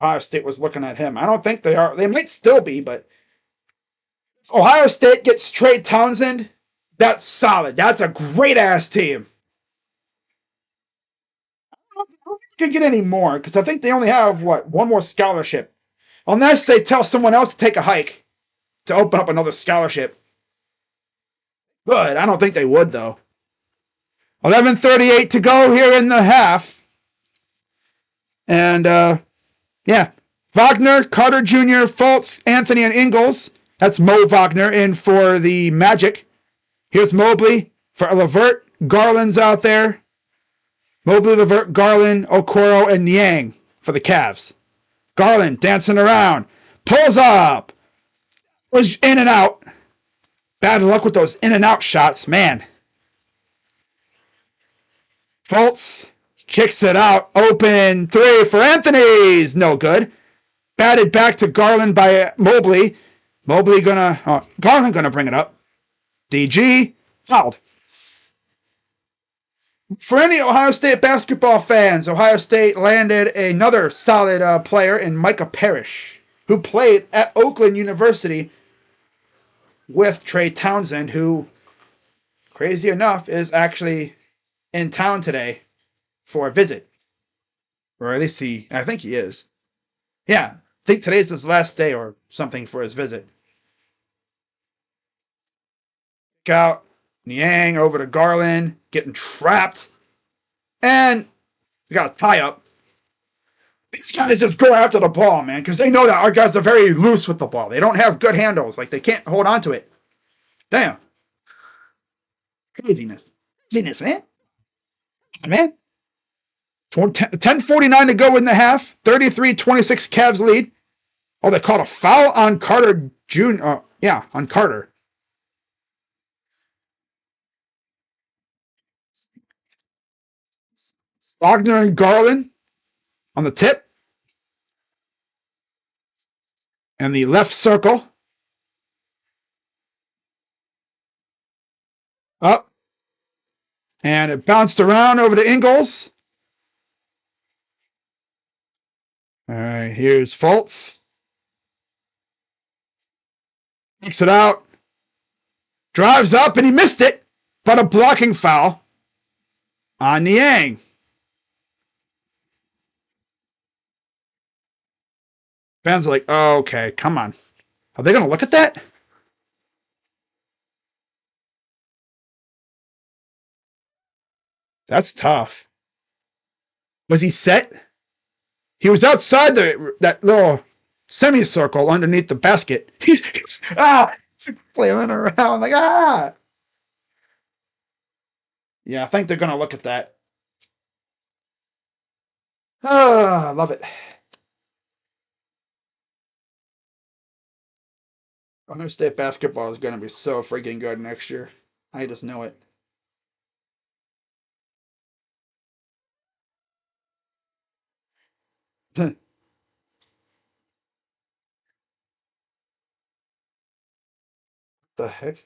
Ohio State was looking at him. I don't think they are. They might still be, but if Ohio State gets Trey Townsend, that's solid. That's a great ass team. I don't think they can get any more because I think they only have one more scholarship, unless they tell someone else to take a hike to open up another scholarship. But I don't think they would though. 11:38 to go here in the half, and yeah, Wagner, Carter Jr., Fultz, Anthony, and Ingles. That's Mo Wagner in for the Magic. Here's Mobley for Levert. Garland's out there. Mobley, Levert, Garland, Okoro, and Niang for the Cavs. Garland dancing around. Pulls up. Was in and out. Bad luck with those in and out shots, man. Fultz kicks it out. Open three for Anthony's. No good. Batted back to Garland by Mobley. Garland gonna bring it up. DG fouled. For any Ohio State basketball fans, Ohio State landed another solid player in Micah Parrish, who played at Oakland University with Trey Townsend, who, crazy enough, is actually in town today for a visit. Or at least I think he is. Yeah, I think today's his last day or something for his visit. Out Niang over to Garland, getting trapped. And we got a tie up. These guys just go after the ball, man, because they know that our guys are very loose with the ball. They don't have good handles. Like, they can't hold on to it. Damn. Craziness. Craziness, man. Man. 10:49 to go in the half. 33-26 Cavs lead. Oh, they called a foul on Carter Jr. Yeah, on Carter. Wagner and Garland on the tip. And the left circle. Up. And it bounced around over to Ingles. All right, here's Fultz. Takes it out. Drives up and he missed it. But a blocking foul on Niang. Fans are like, oh, okay, come on. Are they going to look at that? That's tough. Was he set? He was outside that little semicircle underneath the basket. He's flailing around like, ah. Yeah, I think they're going to look at that. Ah, I love it. Ohio State basketball is going to be so freaking good next year. I just know it. The heck?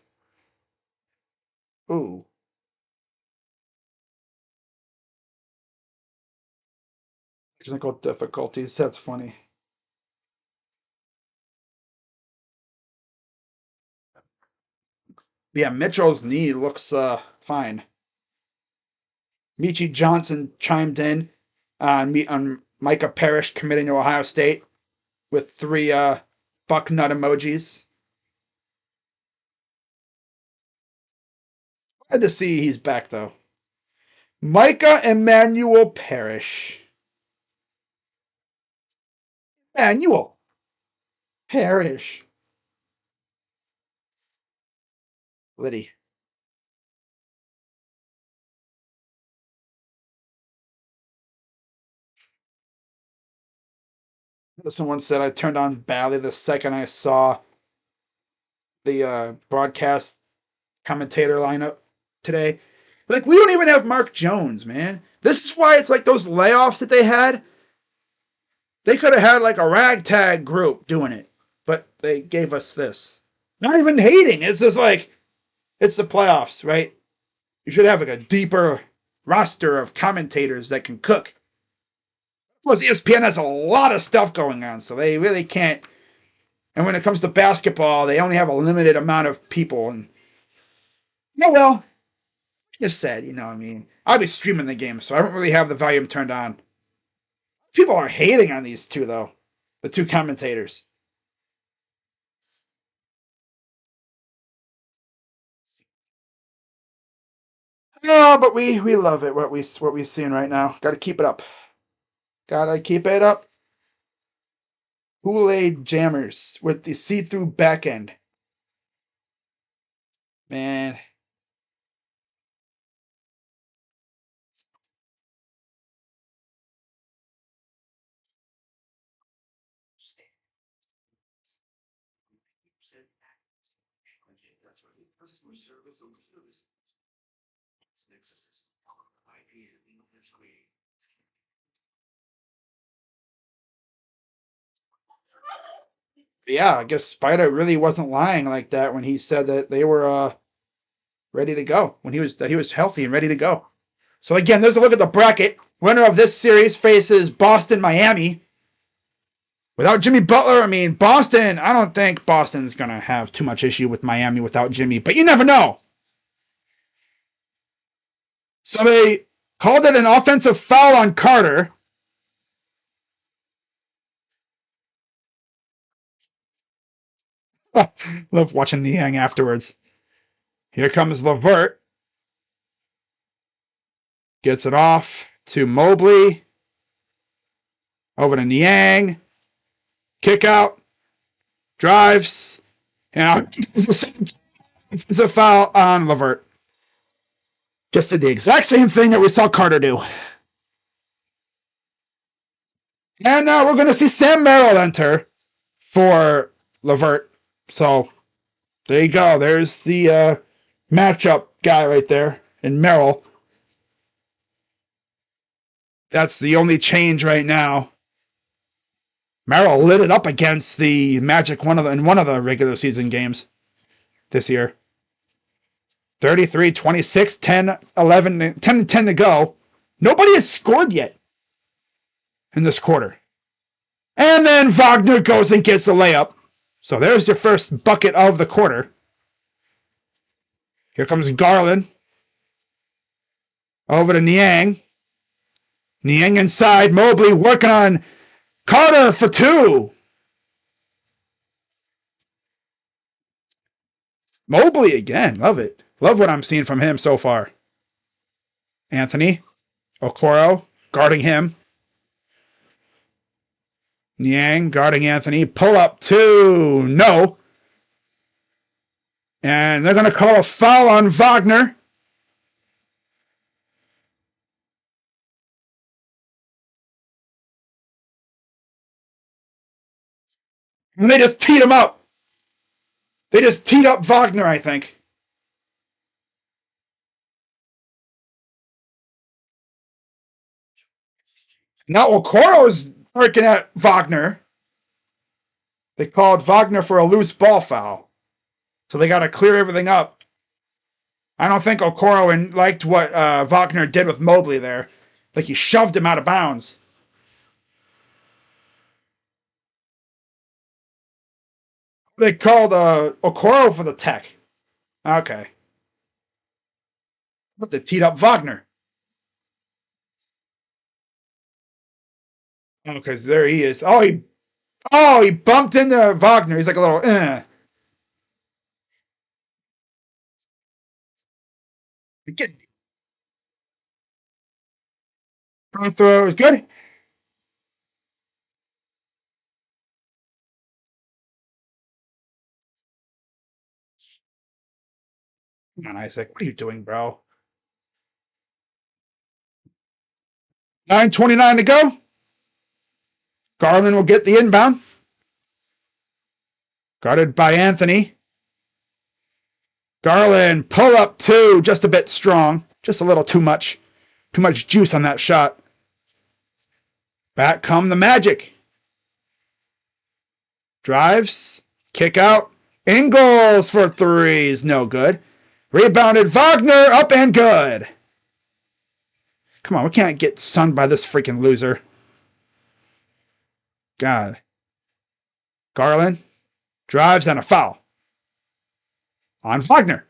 Ooh. Technical difficulties. That's funny. Yeah, Mitchell's knee looks fine. Michi Johnson chimed in on Micah Parrish committing to Ohio State with three buck nut emojis. Glad to see he's back though. Micah Emmanuel Parrish. Emmanuel Parrish. Liddy. Someone said I turned on Bally the second I saw the broadcast commentator lineup today. Like, we don't even have Mark Jones, man. This is why it's like those layoffs that they had. They could have had like a ragtag group doing it, but they gave us this. Not even hating. It's just like, it's the playoffs, right? You should have like a deeper roster of commentators that can cook. Of course, ESPN has a lot of stuff going on, so they really can't. And when it comes to basketball, they only have a limited amount of people. And no, well, just said, you know, I mean, I'll be streaming the game, so I don't really have the volume turned on. People are hating on these two, though, the two commentators. No, but we love it. What we seeing right now. Got to keep it up. Gotta keep it up. Kool-Aid jammers with the see-through back end. Man, yeah, I guess Spider really wasn't lying like that when he said that they were ready to go, when he was healthy and ready to go. So again, there's a look at the bracket. Winner of this series faces Boston, Miami. Without Jimmy Butler, I mean, Boston, I don't think Boston's going to have too much issue with Miami without Jimmy, but you never know. So they called it an offensive foul on Carter. Love watching Niang afterwards. Here comes LeVert. Gets it off to Mobley. Over to Niang. Kick out. Drives. And it's a foul on LeVert. Just did the exact same thing that we saw Carter do. And now we're going to see Sam Merrill enter for LeVert. So there you go. There's the matchup guy right there in Merrill. That's the only change right now. Merrill lit it up against the Magic in one of the regular season games this year. 33, 26, 10, 11, 10, 10 to go. Nobody has scored yet in this quarter. And then Wagner goes and gets the layup. So there's your first bucket of the quarter. Here comes Garland. Over to Niang. Niang inside. Mobley working on Carter for two. Mobley again. Love it. Love what I'm seeing from him so far. Anthony. Okoro guarding him. Niang guarding Anthony. Pull up two. No. And they're going to call a foul on Wagner. And they just teed him up. They just teed up Wagner, I think. Now Okoro's working at Wagner. They called Wagner for a loose ball foul. So they got to clear everything up. I don't think Okoro liked what Wagner did with Mobley there. Like he shoved him out of bounds. They called Okoro for the tech. Okay. But they teed up Wagner. Oh, because there he is. Oh, he bumped into Wagner. He's like a little, Get front throw is good. Come on, Isaac. What are you doing, bro? 9:29 to go. Garland will get the inbound. Guarded by Anthony. Garland, pull up two, just a bit strong. Just a little too much. Too much juice on that shot. Back come the Magic. Drives. Kick out. Ingles for threes. No good. Rebounded. Wagner up and good. Come on, we can't get sunned by this freaking loser. God. Garland. Drives and a foul. On Wagner.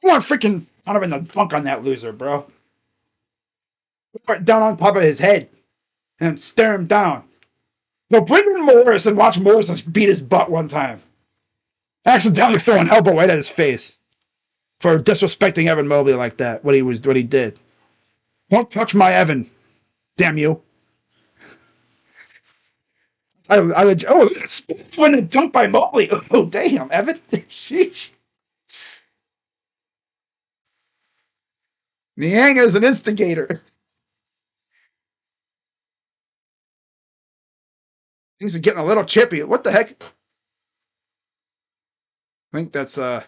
I want freaking not even a dunk on that loser, bro. Right down on top of his head and stare him down. No, bring in Morris and watch Morris beat his butt one time. Accidentally throw an elbow right at his face for disrespecting Evan Mobley like that. What he did. Don't touch my Evan. Damn you. It's when a dunk by Mobley. Oh, damn, Evan. Sheesh. Niang is an instigator. Things are getting a little chippy. What the heck? I think that's that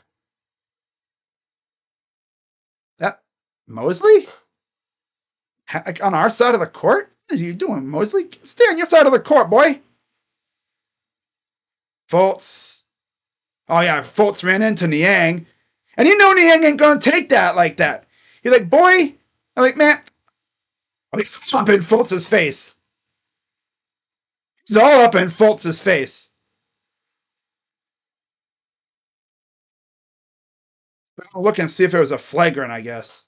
Mosley? Like on our side of the court? What are you doing, Mosley? Stay on your side of the court, boy. Fultz. Oh yeah, Fultz ran into Niang. And you know Niang ain't gonna take that like that. He's like, boy. I'm like, man. Oh, he's up in Fultz's face. He's all up in Fultz's face. But I'll look and see if it was a flagrant, I guess.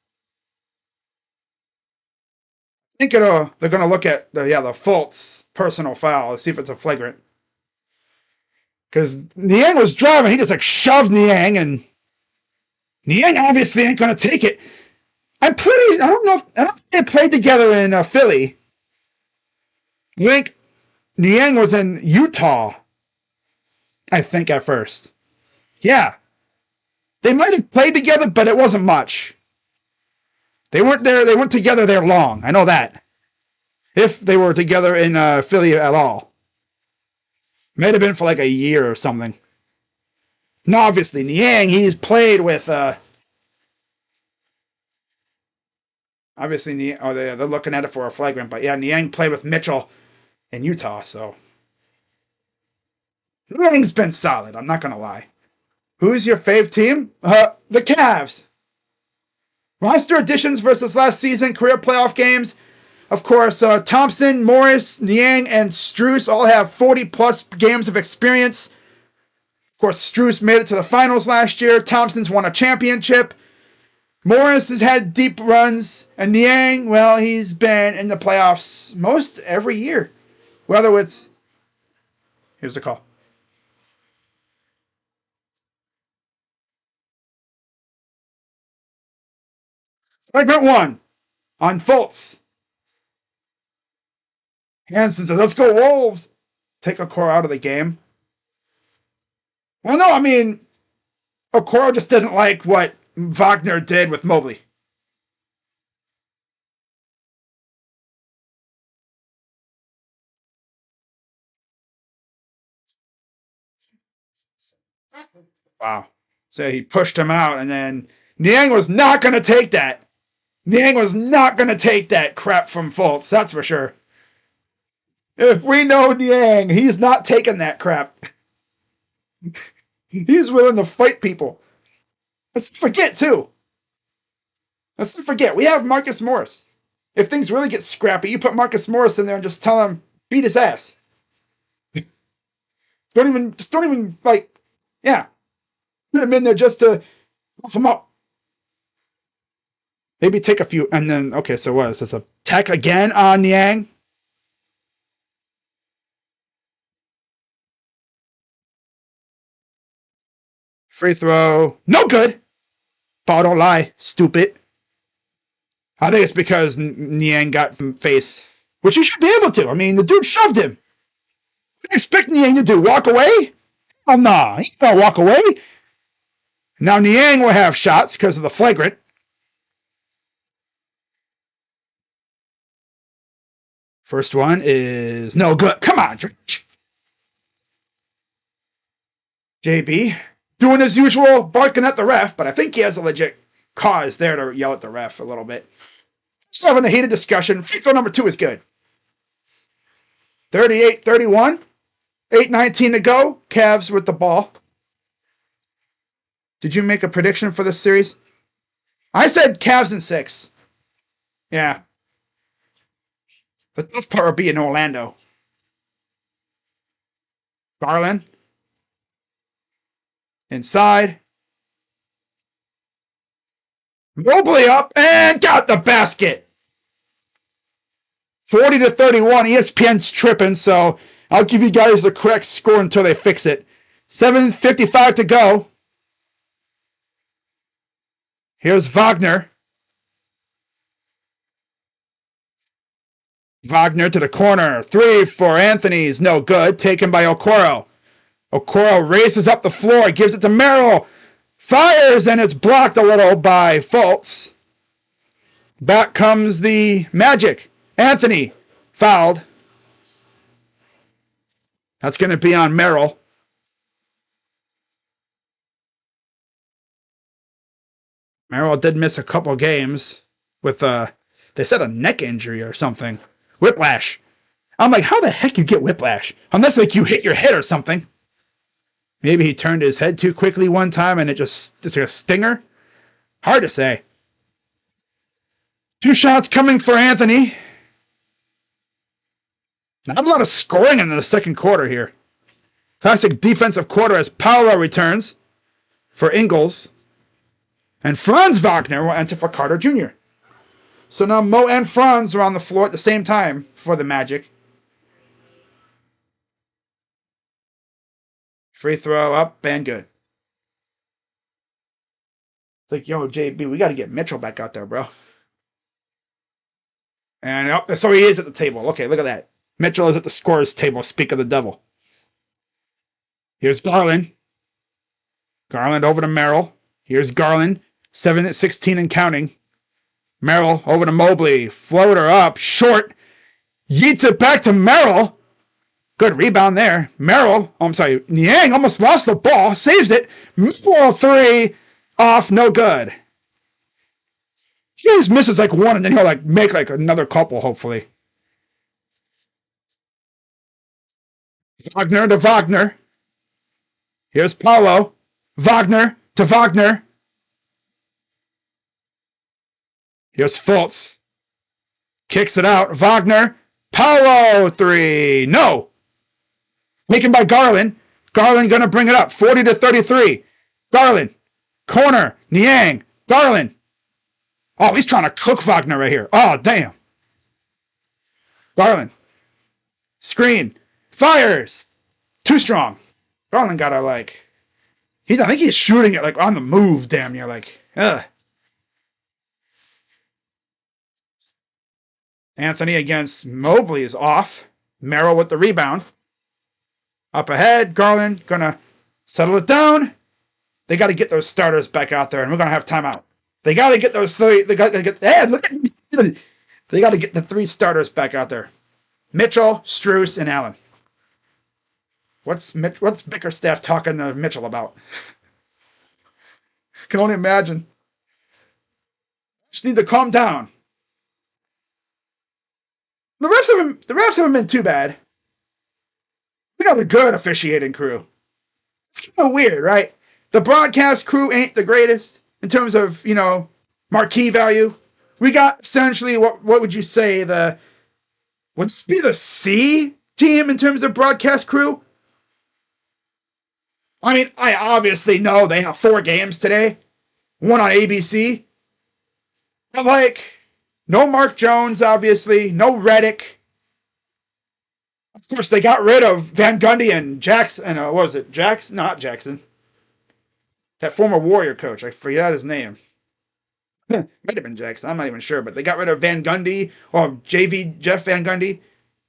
I think they're going to look at the Fultz personal foul, see if it's a flagrant. Because Niang was driving, he just like shoved Niang, and Niang obviously ain't going to take it. I don't think they played together in Philly. I think Niang was in Utah, I think, at first. Yeah. They might have played together, but it wasn't much. They weren't together there long. I know that. If they were together in Philly at all. Might have been for like a year or something. No, obviously, Niang, he's played with... obviously, they're looking at it for a flagrant, but yeah, Niang played with Mitchell in Utah, so... Niang's been solid, I'm not going to lie. Who's your fave team? The Cavs. Roster additions versus last season, career playoff games. Of course, Thompson, Morris, Niang, and Strus all have 40-plus games of experience. Of course, Strus made it to the finals last year. Thompson's won a championship. Morris has had deep runs. And Niang, well, he's been in the playoffs most every year. Whether it's... Here's the call. Flagrant one on Fultz. Hansen says, let's go Wolves. Take Okoro out of the game. Well, no, I mean, Okoro just doesn't like what Wagner did with Mobley. Wow. So he pushed him out, and then Niang was not going to take that. Niang was not going to take that crap from Fultz, that's for sure. If we know Niang, he's not taking that crap. He's willing to fight people. Let's forget, too. Let's not forget, we have Marcus Morris. If things really get scrappy, you put Marcus Morris in there and just tell him, beat his ass. Don't even, like, yeah. Put him in there just to buff him up. Maybe take a few, and then, okay, so what? Is this a tech again on Niang? Free throw. No good. Ball don't lie. Stupid. I think it's because Niang got face, which he should be able to. I mean, the dude shoved him. What do you expect Niang to do? Walk away? Oh, nah. He can't walk away. Now Niang will have shots because of the flagrant. First one is no good. Come on, Dredge. JB doing his usual, barking at the ref, but I think he has a legit cause there to yell at the ref a little bit. Still having a heated discussion. Free throw number 2 is good. 38-31. 8:19 to go. Cavs with the ball. Did you make a prediction for this series? I said Cavs in 6. Yeah. The tough part would be in Orlando. Garland. Inside. Mobley up and got the basket. 40-31. ESPN's tripping, so I'll give you guys the correct score until they fix it. 7:55 to go. Here's Wagner. Wagner to the corner. 3 for Anthony's. No good. Taken by Okoro. Okoro races up the floor. Gives it to Merrill. Fires, and it's blocked a little by Fultz. Back comes the Magic. Anthony fouled. That's going to be on Merrill. Merrill did miss a couple games with, they said a neck injury or something. Whiplash. I'm like, how the heck you get whiplash? Unless like you hit your head or something. Maybe he turned his head too quickly one time and it's like a stinger. Hard to say. 2 shots coming for Anthony. Not a lot of scoring in the second quarter here. Classic defensive quarter as Paolo returns for Ingles. And Franz Wagner will enter for Carter Jr. So now Mo and Franz are on the floor at the same time for the Magic. Free throw up and good. It's like, yo, JB, we got to get Mitchell back out there, bro. And oh, so he is at the table. Okay, look at that. Mitchell is at the scorer's table. Speak of the devil. Here's Garland. Garland over to Merrill. Here's Garland. 7-16 and counting. Merrill over to Mobley. Floater up. Short. Yeets it back to Merrill. Good rebound there. Merrill. Oh, I'm sorry. Niang almost lost the ball. Saves it. Ball 3. Off. No good. He just misses like one, and then he'll like make like another couple, hopefully. Wagner to Wagner. Here's Paolo. Wagner to Wagner. Here's Fultz. Kicks it out. Wagner. Paolo 3. No. Taken by Garland. Garland going to bring it up. 40-33. Garland. Corner. Niang. Garland. Oh, he's trying to cook Wagner right here. Oh, damn. Garland. Screen. Fires. Too strong. Garland got to like... I think he's shooting it like on the move, damn near. Like, ugh. Anthony against Mobley is off. Merrill with the rebound. Up ahead. Garland going to settle it down. They got to get those starters back out there, and we're going to have timeout. They got to get those 3. They got to get. Hey, look at. They got to get the 3 starters back out there. Mitchell, Strus, and Allen. What's Bickerstaff talking to Mitchell about? Can only imagine. Just need to calm down. The refs haven't been too bad. We got a good officiating crew. It's kind of weird, right? The broadcast crew ain't the greatest in terms of, marquee value. We got essentially what would you say would this be the C team in terms of broadcast crew? I mean, I obviously know they have 4 games today. 1 on ABC. But like, no Mark Jones, obviously. No Reddick. Of course, they got rid of Van Gundy and Jackson. What was it? Jackson? Not Jackson. That former Warrior coach. I forgot his name. Might have been Jackson. I'm not even sure. But they got rid of Van Gundy. Or JV Jeff Van Gundy.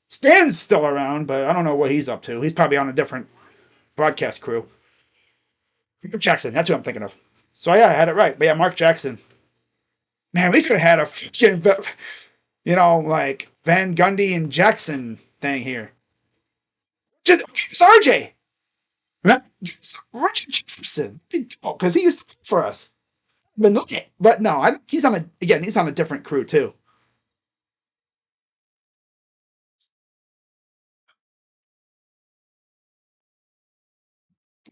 Stan's still around, but I don't know what he's up to. He's probably on a different broadcast crew. Jackson. That's who I'm thinking of. So yeah, I had it right. But yeah, Mark Jackson. Man, we could have had like Van Gundy and Jackson thing here. It's RJ. Richard Jefferson. Because he used to play for us. But no, he's on a different crew too.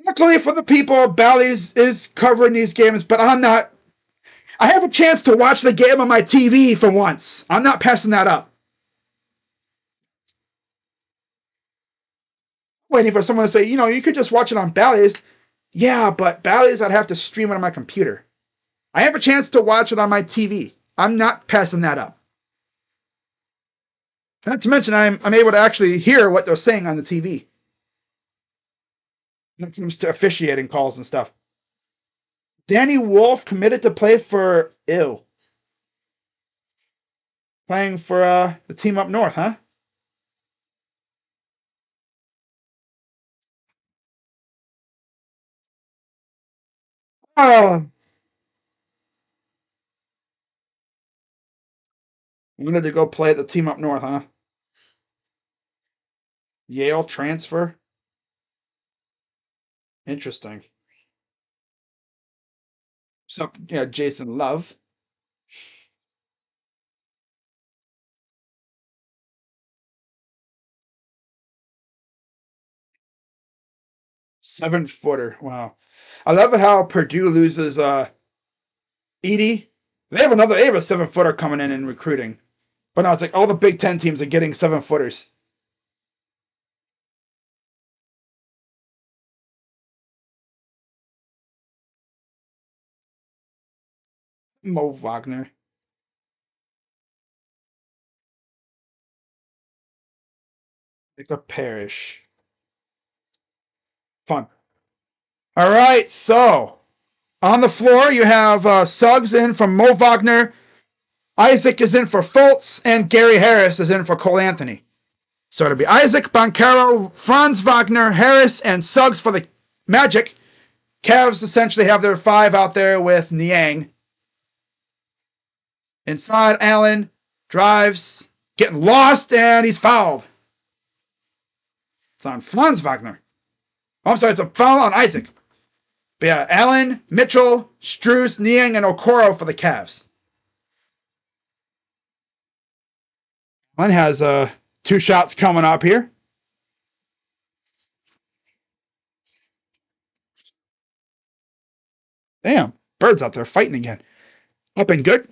Luckily for the people, Bally's is covering these games, but I'm not. I have a chance to watch the game on my TV for once. I'm not passing that up. Waiting for someone to say, you could just watch it on Bally's. Yeah, but Bally's, I'd have to stream it on my computer. I have a chance to watch it on my TV. I'm not passing that up. Not to mention, I'm able to actually hear what they're saying on the TV. When it comes to officiating calls and stuff. Danny Wolf committed to play for playing for the team up north, huh? Oh, wanted to go play at the team up north, huh? Yale transfer. Interesting. So, yeah, Jason Love. 7-footer. Wow. I love it how Purdue loses Edie. They have a 7-footer coming in recruiting. But now it's like all the Big Ten teams are getting 7-footers. Mo Wagner. Jacob Parrish. Fun. All right, so on the floor you have Suggs in from Mo Wagner, Isaac is in for Fultz, and Gary Harris is in for Cole Anthony. So it'll be Isaac, Boncaro, Franz Wagner, Harris, and Suggs for the Magic. Cavs essentially have their 5 out there with Niang. Inside, Allen drives, getting lost, and he's fouled. It's on Franz Wagner. Oh, I'm sorry, it's a foul on Isaac. But yeah, Allen, Mitchell, Strus, Niang, and Okoro for the Cavs. One has 2 shots coming up here. Damn, Bird's out there fighting again. Up and good.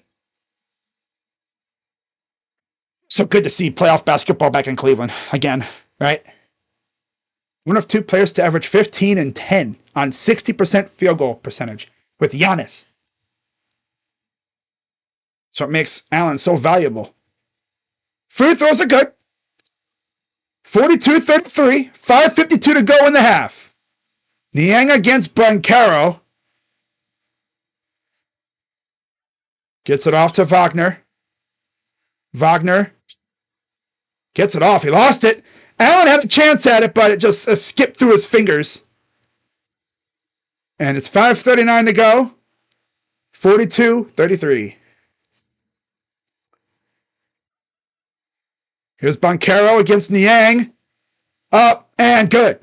So good to see playoff basketball back in Cleveland again, right? One of 2 players to average 15 and 10 on 60% field goal percentage with Giannis. So it makes Allen so valuable. Free throws are good. 42-33, 5:52 to go in the half. Niang against Boncaro. Gets it off to Wagner. Wagner gets it off. He lost it. Allen had a chance at it, but it just skipped through his fingers. And it's 5:39 to go. 42-33. Here's Boncaro against Niang. Up and good.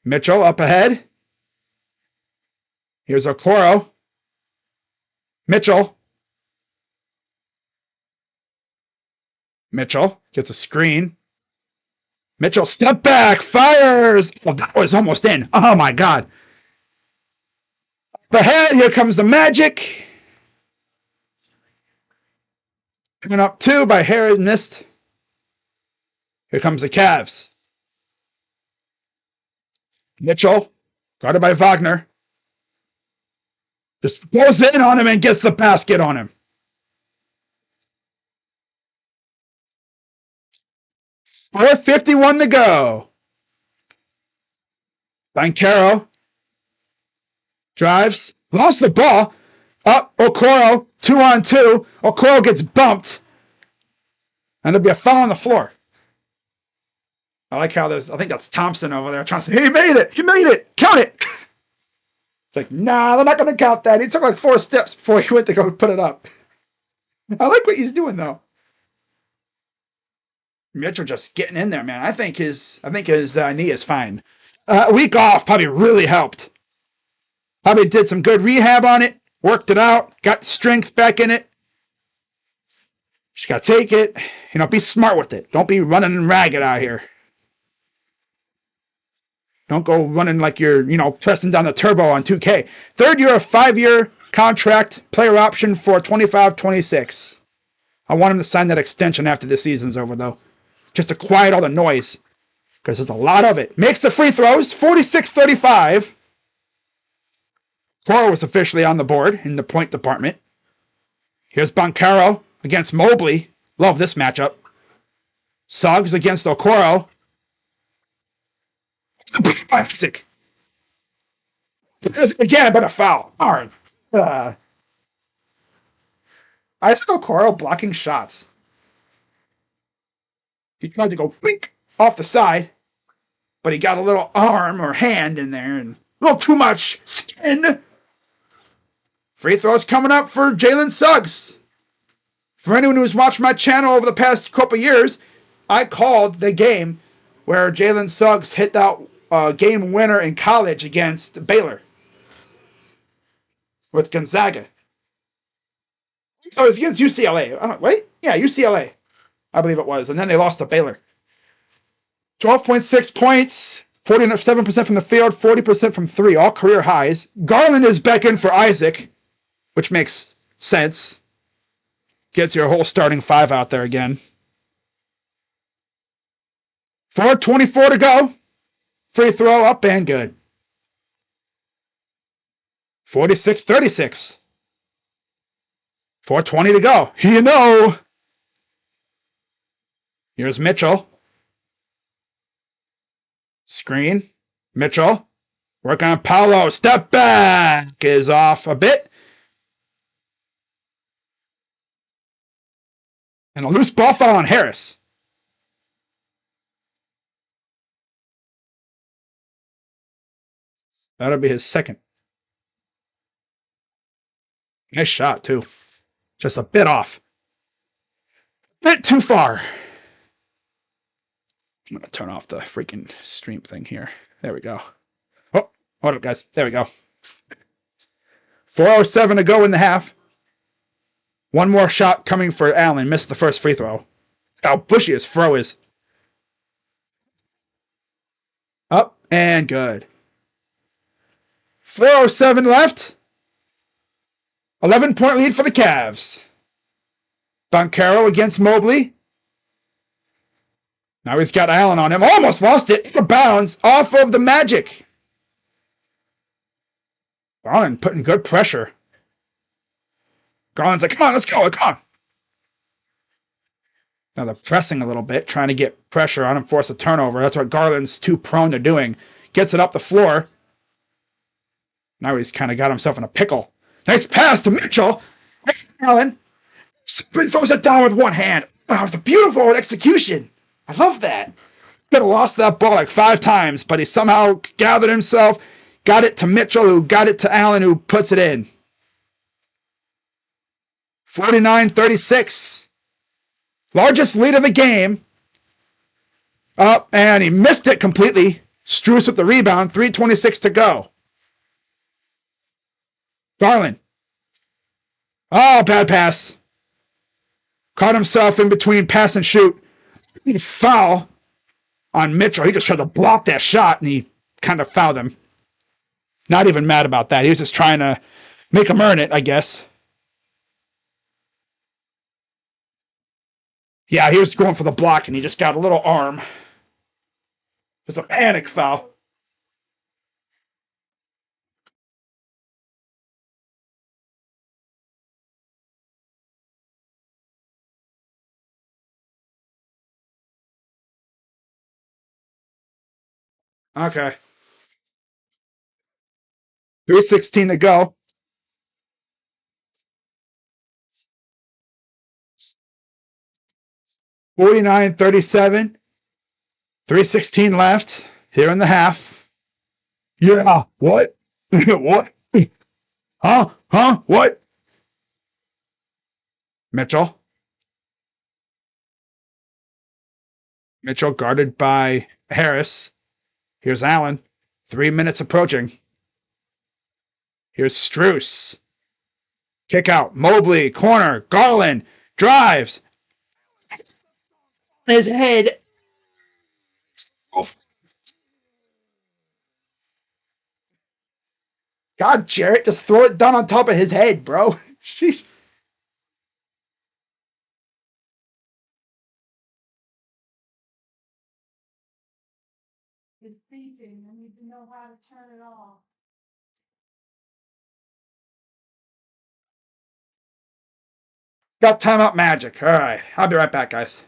Mitchell up ahead. Here's Okoro. Mitchell. Mitchell gets a screen. Mitchell step back, fires. Oh, that was almost in. Oh my God. Up ahead, here comes the Magic. Coming up 2 by Harris, missed. Here comes the Cavs. Mitchell, guarded by Wagner. Just goes in on him and gets the basket on him. 4:51 to go. Boncaro drives, lost the ball. Up, Okoro, 2-on-2. Okoro gets bumped. And there'll be a foul on the floor. I like how I think that's Thompson over there trying to say, he made it, count it. It's like, nah, they're not going to count that. He took like 4 steps before he went to go put it up. I like what he's doing though. Mitchell just getting in there, man. I think his knee is fine. A week off probably really helped. Probably did some good rehab on it, worked it out, got strength back in it. Just gotta take it, be smart with it. Don't be running ragged out here. Don't go running like you're, pressing down the turbo on 2K. Third year of 5-year contract, player option for 25-26. I want him to sign that extension after the season's over, though. Just to quiet all the noise. Because there's a lot of it. Makes the free throws, 46-35. Coro was officially on the board in the point department. Here's Boncaro against Mobley. Love this matchup. Suggs against Okoro. Isaac. Again, but a foul. Darn. Isaac Okoro blocking shots. He tried to go blink off the side, but he got a little arm or hand in there and a little too much skin. Free throws coming up for Jalen Suggs. For anyone who's watched my channel over the past couple years, I called the game where Jalen Suggs hit that game winner in college against Baylor with Gonzaga. So it was against UCLA. Wait? Yeah, UCLA. I believe it was. And then they lost to Baylor. 12.6 points, 47% from the field, 40% from three, all career highs. Garland is back in for Isaac, which makes sense. Gets your whole starting five out there again. 4:24 to go. Free throw up and good. 46-36. 4:20 to go. Here's Mitchell. Screen. Mitchell. Work on Paolo. Step back is off a bit. And a loose ball foul on Harris. That'll be his second. Nice shot, too. Just a bit off. Bit too far. I'm going to turn off the freaking stream thing here. There we go. Oh, hold up, guys. There we go. 4:07 to go in the half. One more shot coming for Allen. Missed the first free throw. How bushy his throw is. Up and good. 4:07 left. 11-point lead for the Cavs. Boncaro against Mobley. Now he's got Allen on him. Almost lost it. Out of bounds off of the Magic. Garland putting good pressure. Garland's like, come on, let's go. Come on. Now they're pressing a little bit, trying to get pressure on him, force a turnover. That's what Garland's too prone to doing. Gets it up the floor. Now he's kind of got himself in a pickle. Nice pass to Mitchell. Allen throws it down with one hand. Wow, it's a beautiful execution. I love that. Could have lost that ball like 5 times, but he somehow gathered himself, got it to Mitchell, who got it to Allen, who puts it in. 49-36. Largest lead of the game. Up, and he missed it completely. Strus with the rebound. 3:26 to go. Garland. Oh, bad pass. Caught himself in between pass and shoot. Foul on Mitchell. He just tried to block that shot, and he kind of fouled him. Not even mad about that. He was just trying to make him earn it, I guess. Yeah, he was going for the block, and he just got a little arm. It was a panic foul. Okay. 3:16 to go. 49-37. 3:16 left. Here in the half. Yeah. What? What? Huh? What? Mitchell. Mitchell guarded by Harris. Here's Allen. 3 minutes approaching. Here's Struess. Kick out. Mobley. Corner. Garland. Drives. His head. God, Jarrett, just throw it down on top of his head, bro. Sheesh. It's beeping. I need to know how to turn it off. Got timeout magic. All right. I'll be right back, guys.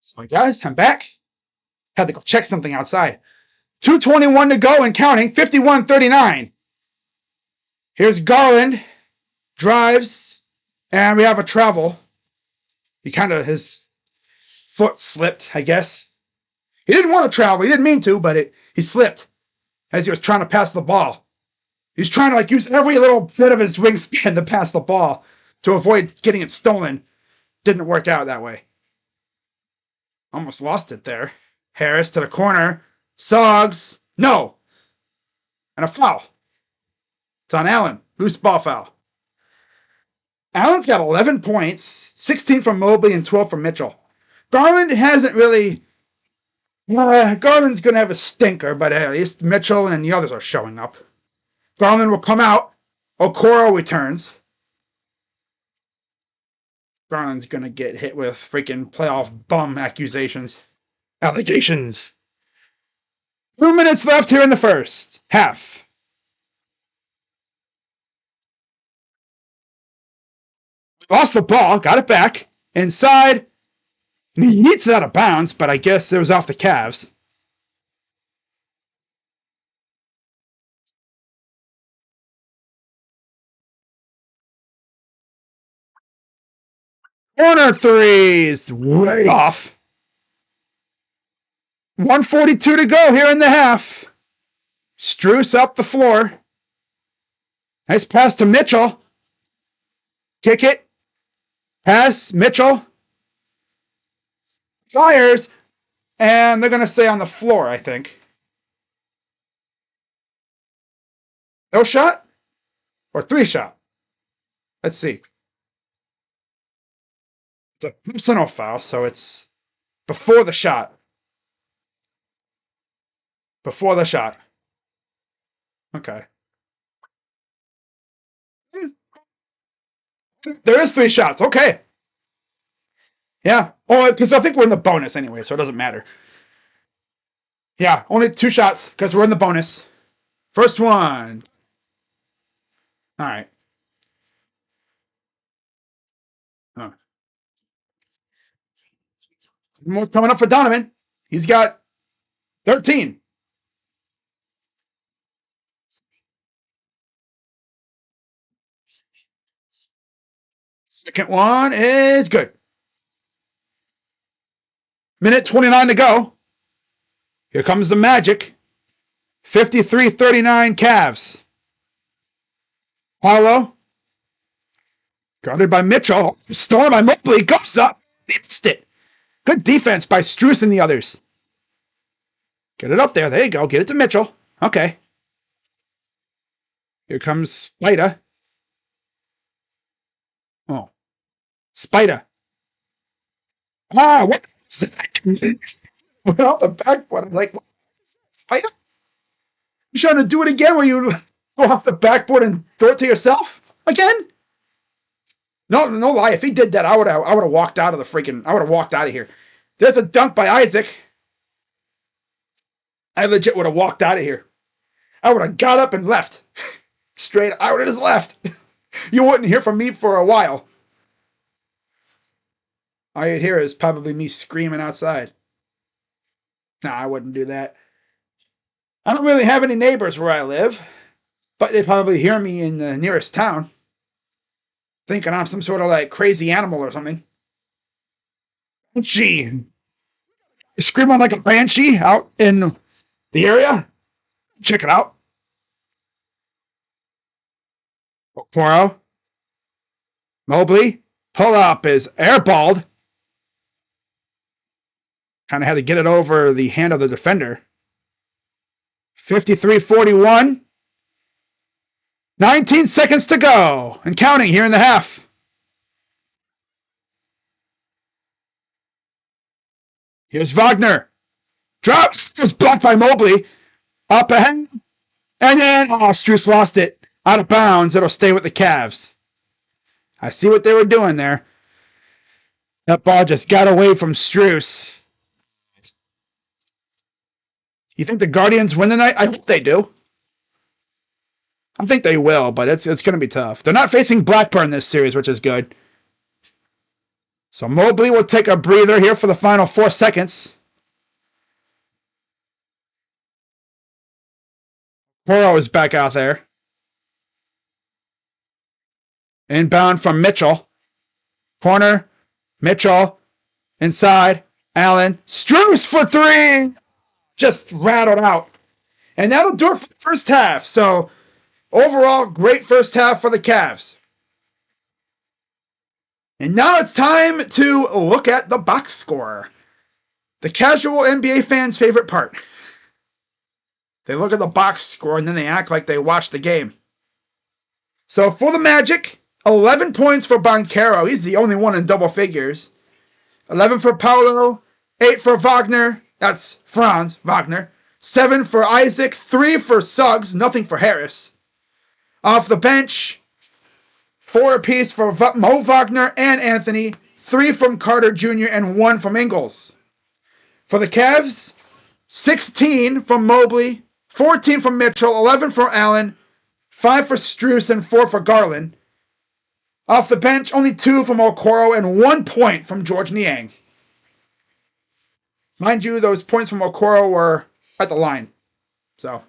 So, guys, I'm back. Had to go check something outside. 2:21 to go and counting. 51-39. Here's Garland. Drives. And we have a travel. His foot slipped, I guess. He didn't want to travel. He didn't mean to, but he slipped as he was trying to pass the ball. He was trying to use every little bit of his wingspan to pass the ball to avoid getting it stolen. Didn't work out that way. Almost lost it there. Harris to the corner. Suggs. No. And a foul. It's on Allen. Loose ball foul. Allen's got 11 points, 16 from Mobley and 12 from Mitchell. Garland hasn't really. Garland's going to have a stinker, but at least Mitchell and the others are showing up. Garland will come out. Okoro returns. Garland's going to get hit with freaking playoff bum allegations. 2 minutes left here in the first half. Lost the ball, got it back. Inside. And he hits it out of bounds, but I guess it was off the Cavs. Corner threes. Way off. 1:42 to go here in the half. Struess up the floor. Nice pass to Mitchell. Kick it. Pass. Mitchell. Fires. And they're going to stay on the floor, I think. No shot? Or 3 shot? Let's see. It's a personal foul, so it's before the shot. Before the shot. Okay. There is 3 shots. Okay. Yeah. Oh, because I think we're in the bonus anyway, so it doesn't matter. Yeah, only 2 shots because we're in the bonus. First one. All right. Oh. More coming up for Donovan. He's got 13. Second one is good. Minute 29 to go. Here comes the Magic. 53-39 Cavs. Paulo. Guarded by Mitchell. Stolen by Mobley. Goes up. Missed it. Good defense by Strus and the others. Get it up there. There you go. Get it to Mitchell. Okay. Here comes Spider. Oh. Spider. Ah, what is that? Went off the backboard. I'm like, what is that, Spider? You trying to do it again where you go off the backboard and throw it to yourself again? No lie. If he did that, I would have walked out of the freaking. I would have walked out of here. There's a dunk by Isaac. I legit would have walked out of here. I would have got up and left. Straight. I would have just left. You wouldn't hear from me for a while. All you'd hear is probably me screaming outside. Nah, I wouldn't do that. I don't really have any neighbors where I live, but they probably hear me in the nearest town, thinking I'm some sort of like crazy animal or something. Gee, screaming like a banshee out in the area. Check it out. Okoro. Mobley. Pull up is airballed. Kind of had to get it over the hand of the defender. 53-41. 19 seconds to go. And counting here in the half. Here's Wagner. Drop. It's blocked by Mobley. Up ahead. And then, Strus lost it. Out of bounds. It'll stay with the Cavs. I see what they were doing there. That ball just got away from Strus. You think the Guardians win tonight? I hope they do. I think they will, but it's going to be tough. They're not facing Blackburn this series, which is good. So Mobley will take a breather here for the final 4 seconds. Poro is back out there. Inbound from Mitchell. Corner. Mitchell. Inside. Allen. Strus for three. Just rattled out. And that'll do it for the first half. So, overall, great first half for the Cavs. And now it's time to look at the box score. The casual NBA fan's favorite part. They look at the box score and then they act like they watched the game. So, for the Magic, 11 points for Banchero. He's the only one in double figures. 11 for Paolo. 8 for Wagner. That's Franz Wagner. 7 for Isaacs. 3 for Suggs. Nothing for Harris. Off the bench, 4 apiece for Mo Wagner and Anthony. 3 from Carter Jr. and 1 from Ingles. For the Cavs, 16 from Mobley. 14 from Mitchell. 11 for Allen. 5 for Strus and 4 for Garland. Off the bench, only 2 from Okoro and 1 point from George Niang. Mind you, those points from Okoro were at the line. So,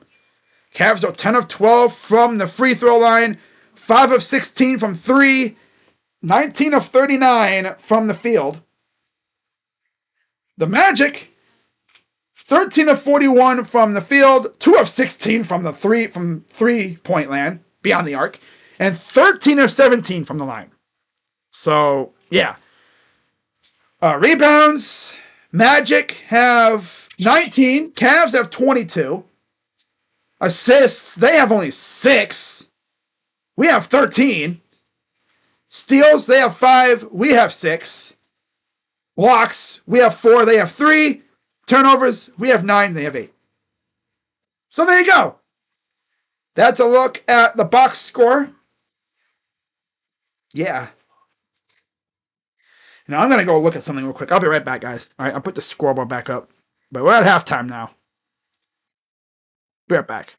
Cavs are 10 of 12 from the free throw line, 5 of 16 from 3, 19 of 39 from the field. The Magic, 13 of 41 from the field, 2 of 16 from the three-point land, beyond the arc, and 13 of 17 from the line. So, yeah. Rebounds, Magic have 19. Cavs have 22. Assists, they have only 6. We have 13. Steals, they have 5. We have 6. Blocks, we have 4. They have 3. Turnovers, we have 9. They have 8. So there you go. That's a look at the box score. Yeah. Now I'm going to go look at something real quick. I'll be right back, guys. All right, I'll put the scoreboard back up. But we're at halftime now. Be right back.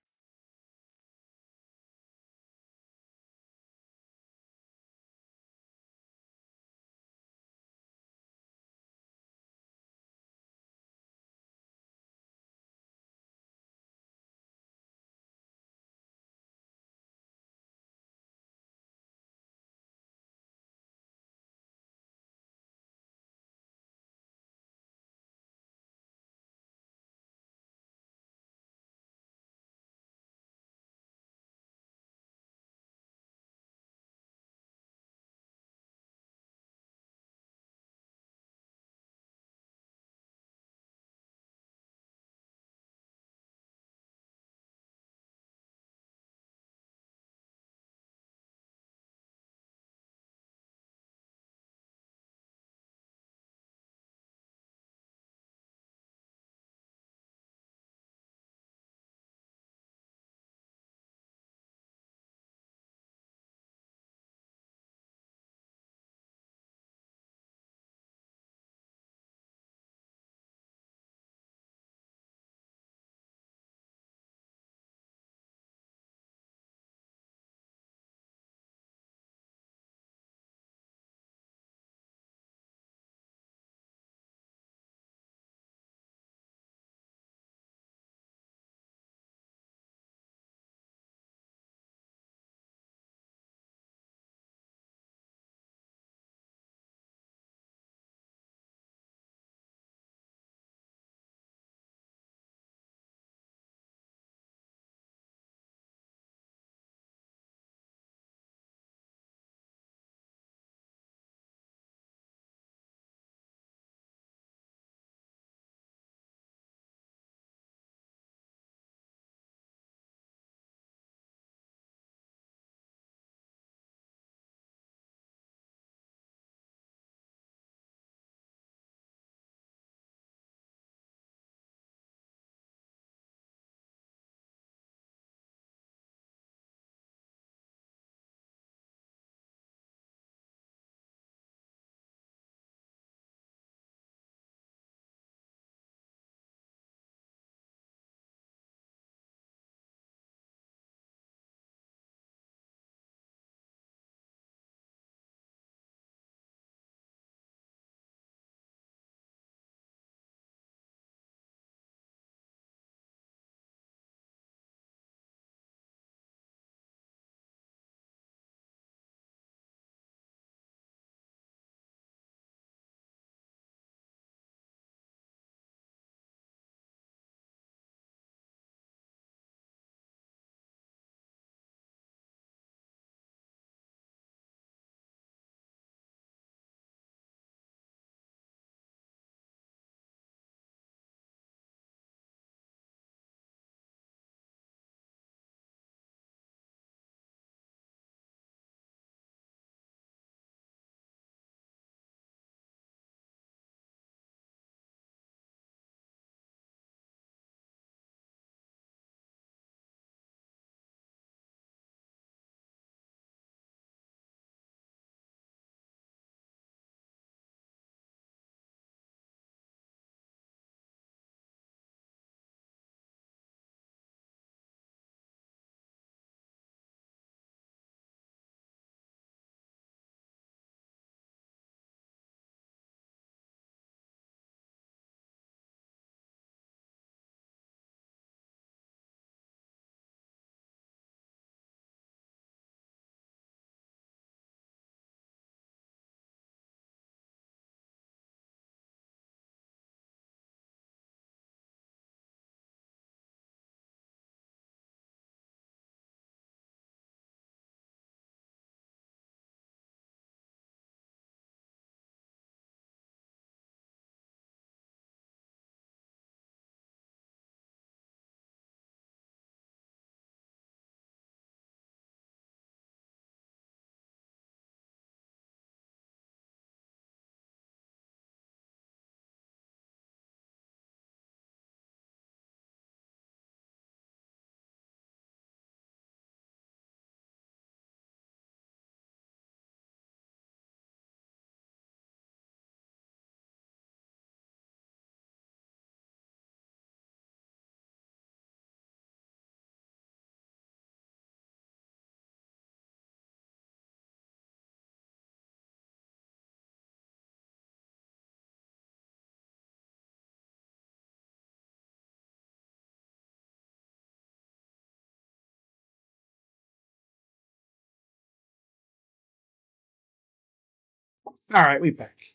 All right, we back.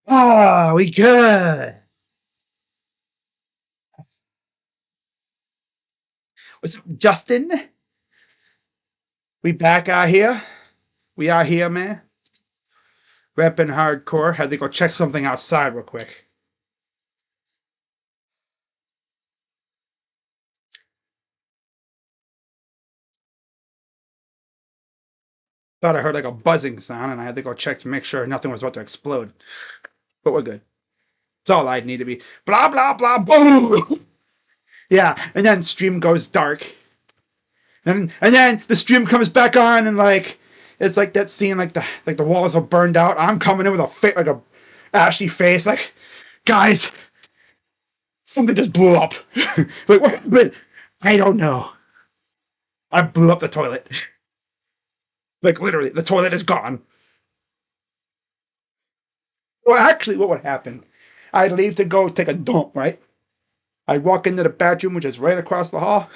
Ah, we good. What's up, Justin? We back out here. We are here, man. Repping hardcore. Had to go check something outside real quick. Thought I heard like a buzzing sound, and I had to go check to make sure nothing was about to explode. But we're good. It's all I need to be. Blah blah blah boom. Yeah, and then stream goes dark, and then the stream comes back on, and like it's like that scene, like the walls are burned out. I'm coming in with like a ashy face, like guys, something just blew up. Like what? But I don't know. I blew up the toilet. Like literally, the toilet is gone. Well, actually, what would happen? I'd leave to go take a dump, right? I'd walk into the bathroom, which is right across the hall.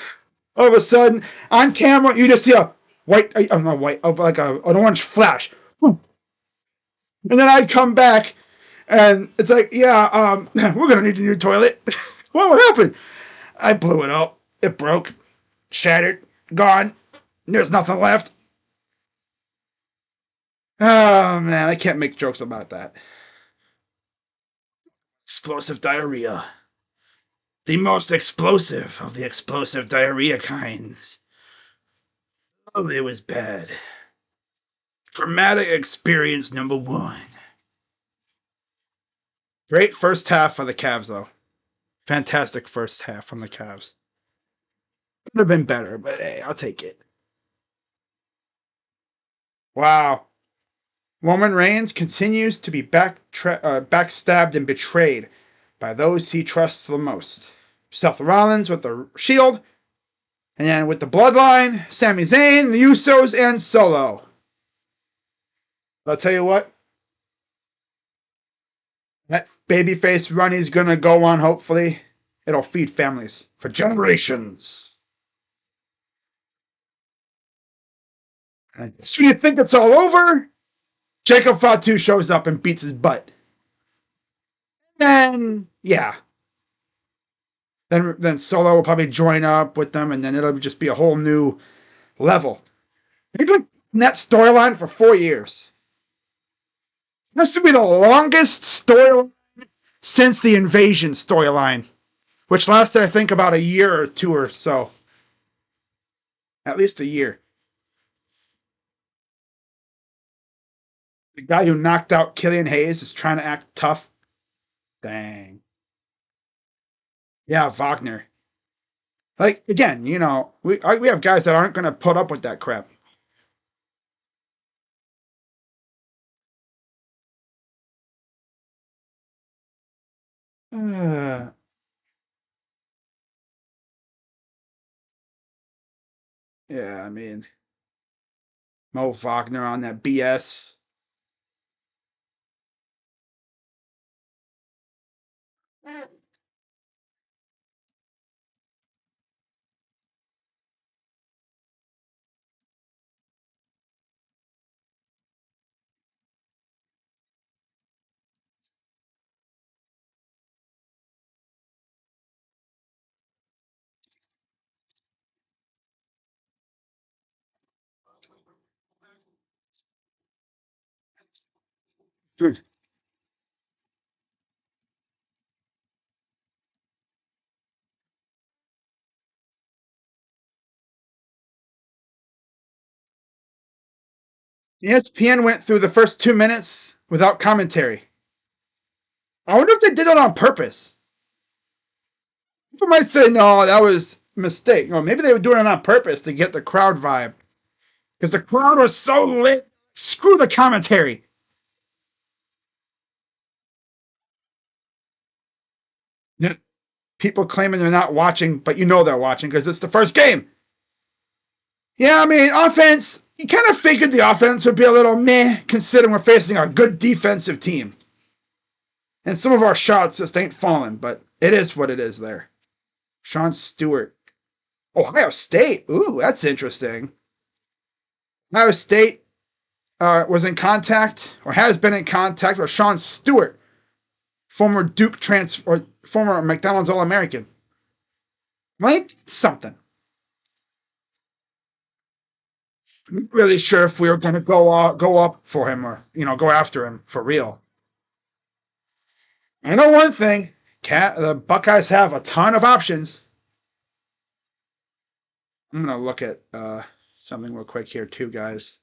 All of a sudden, on camera, you just see a white, I'm not white, like an orange flash. And then I'd come back, and it's like, yeah, we're gonna need a new toilet. What happened? I blew it up. It broke, shattered, gone. There's nothing left. Oh man, I can't make jokes about that. Explosive diarrhea. The most explosive of the explosive diarrhea kinds. Oh, it was bad. Traumatic experience number one. Great first half for the Cavs, though. Fantastic first half from the Cavs. Could have been better, but hey, I'll take it. Wow. Roman Reigns continues to be backstabbed and betrayed by those he trusts the most. Seth Rollins with the Shield, and then with the Bloodline, Sami Zayn, the Usos, and Solo. I'll tell you what, that babyface run he's gonna go on, hopefully, it'll feed families for generations. And just when you think it's all over, Jacob Fatu shows up and beats his butt. And yeah. Then Solo will probably join up with them, and then it'll just be a whole new level. They've been in that storyline for 4 years. This to be the longest storyline since the Invasion storyline, which lasted, I think, about a year or two or so. At least a year. The guy who knocked out Killian Hayes is trying to act tough. Dang. Yeah, Wagner. Like, again, you know, we have guys that aren't going to put up with that crap. Uh, yeah, I mean, Mo Wagner on that BS. Dude, ESPN went through the first 2 minutes without commentary. I wonder if they did it on purpose. People might say, no, that was a mistake. Or maybe they were doing it on purpose to get the crowd vibe. Because the crowd was so lit. Screw the commentary. People claiming they're not watching, but you know they're watching because it's the first game. Yeah, I mean, offense, you kind of figured the offense would be a little meh, considering we're facing a good defensive team. And some of our shots just ain't falling, but it is what it is there. Sean Stewart. Ohio State. Ooh, that's interesting. Ohio State was in contact or has been in contact with Sean Stewart, former Duke or former McDonald's All-American. Like something. I'm really sure if we were going to go up for him or go after him for real. I know one thing: the Buckeyes have a ton of options. I'm going to look at something real quick here too, guys.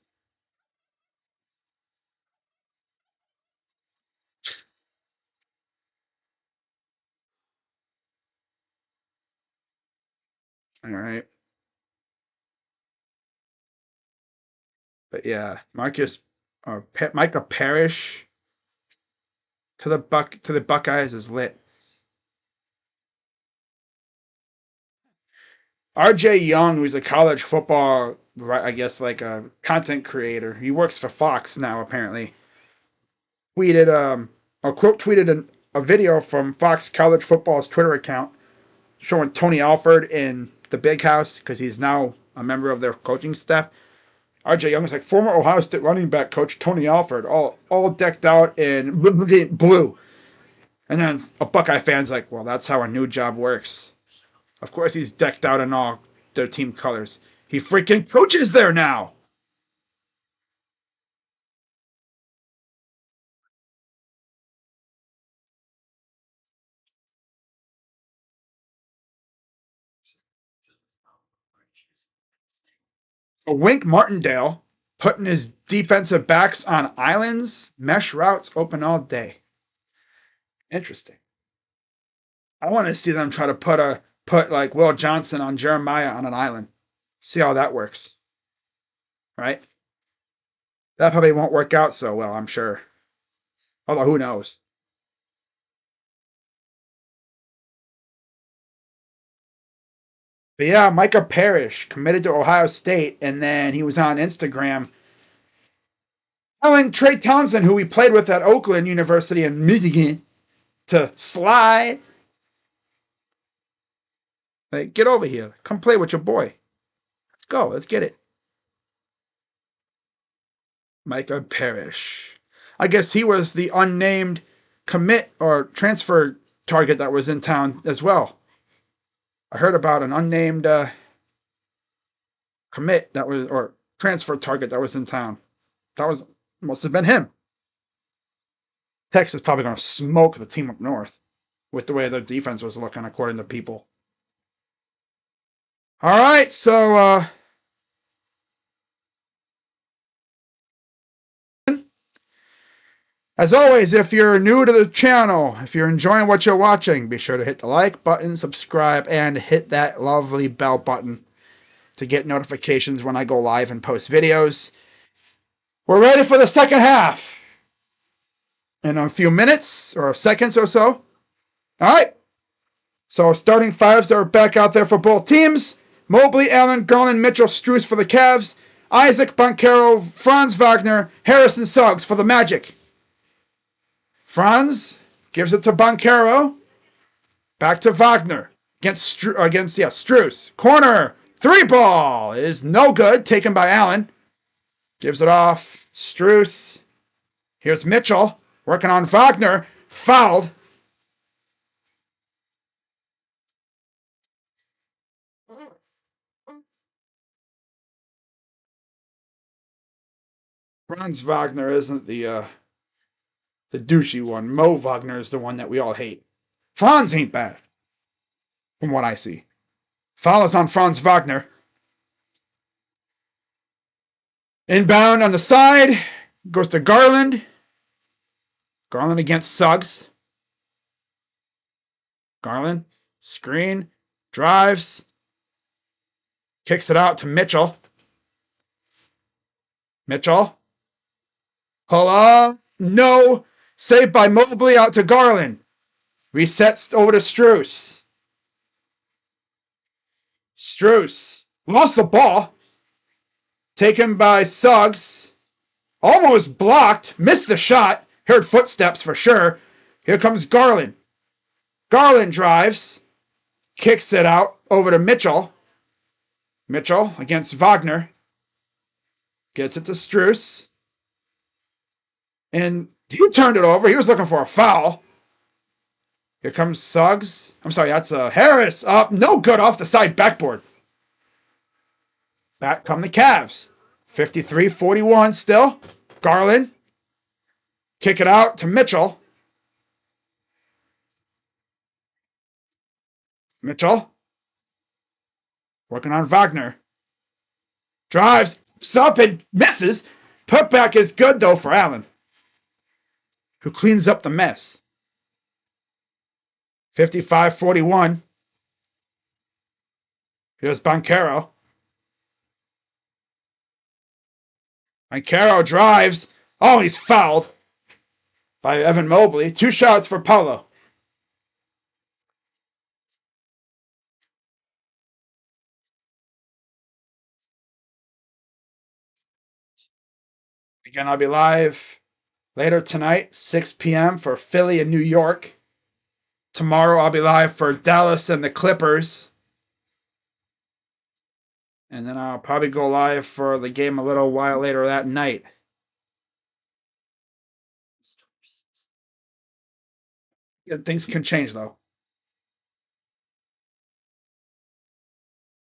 All right. But yeah, Micah Parrish to the Buckeyes is lit. RJ Young, who's a college football, I guess like a content creator. He works for Fox now apparently. Tweeted or quote tweeted a video from Fox College Football's Twitter account showing Tony Alford in the big house because he's now a member of their coaching staff. RJ Young is like former Ohio State running back coach Tony Alford, all decked out in blue. And then a Buckeye fan's like, well, that's how a new job works. Of course he's decked out in all their team colors. He freaking coaches there now. A Wink Martindale putting his defensive backs on islands, mesh routes open all day. Interesting. I want to see them try to put like Will Johnson on Jeremiah on an island. See how that works. Right? That probably won't work out so well, I'm sure. Although who knows? But yeah, Micah Parrish committed to Ohio State, and then he was on Instagram telling Trey Townsend, who we played with at Oakland University in Michigan, to slide. Like, get over here. Come play with your boy. Let's go. Let's get it. Micah Parrish. I guess he was the unnamed commit or transfer target that was in town as well. I heard about an unnamed commit that was or transfer target that was in town. That must have been him. Texas probably going to smoke the team up north with the way their defense was looking, according to people. All right, so as always, if you're new to the channel, if you're enjoying what you're watching, be sure to hit the like button, subscribe, and hit that lovely bell button to get notifications when I go live and post videos. We're ready for the second half in a few minutes or seconds or so. All right. So starting fives are back out there for both teams. Mobley, Allen, Garland, Mitchell, Strus for the Cavs. Isaac, Banchero, Franz Wagner, Harrison, Suggs for the Magic. Franz gives it to Banchero. Back to Wagner against Strus. Corner. 3-ball is no good. Taken by Allen. Gives it off. Strus. Here's Mitchell. Working on Wagner. Fouled. Franz Wagner isn't the douchey one. Mo Wagner is the one that we all hate. Franz ain't bad, from what I see. Foul is on Franz Wagner. Inbound on the side. Goes to Garland. Garland against Suggs. Garland. Screen. Drives. Kicks it out to Mitchell. Mitchell. Pull up. No. Saved by Mobley out to Garland. Resets over to Strus. Strus. Lost the ball. Taken by Suggs. Almost blocked. Missed the shot. Heard footsteps for sure. Here comes Garland. Garland drives. Kicks it out over to Mitchell. Mitchell against Wagner. Gets it to Strus. And he turned it over. He was looking for a foul. Here comes Suggs. I'm sorry, that's Harris. Up, no good off the side backboard. Back come the Cavs. 53-41 still. Garland. Kick it out to Mitchell. Mitchell. Working on Wagner. Drives. Up and misses. Putback is good, though, for Allen, who cleans up the mess. 55-41. Here's Banchero. Banchero drives. Oh, he's fouled by Evan Mobley. 2 shots for Paulo. Again, I'll be live later tonight, 6 p.m. for Philly and New York. Tomorrow I'll be live for Dallas and the Clippers. And then I'll probably go live for the game a little while later that night. Yeah, things can change, though.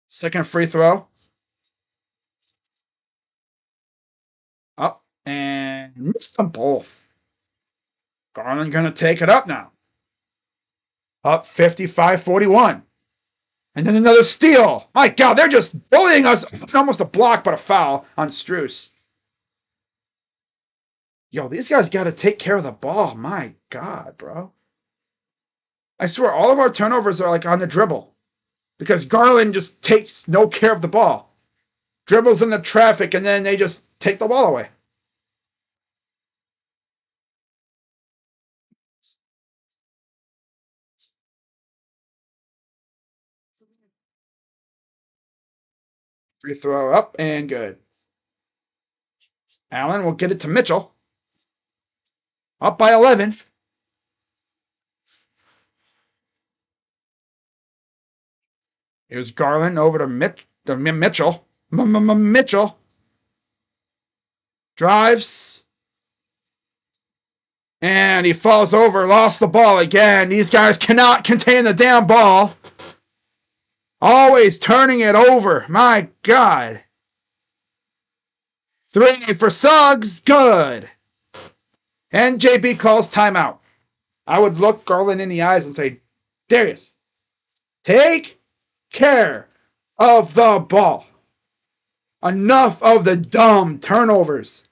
Second free throw. Up and missed them both. Garland going to take it up now. Up 55-41. And then another steal. My God, they're just bullying us. Almost a block, but a foul on Strus. Yo, these guys got to take care of the ball. My God, bro. I swear, all of our turnovers are like on the dribble. Because Garland just takes no care of the ball. Dribbles in the traffic, and then they just take the ball away. Free throw up and good. Allen will get it to Mitchell. Up by 11. Here's Garland over to Mitchell. Mitchell. Drives. And he falls over. Lost the ball again. These guys cannot contain the damn ball. Always turning it over. My God. 3 for Suggs. Good. And JB calls timeout. I would look Garland in the eyes and say, Darius, take care of the ball. Enough of the dumb turnovers.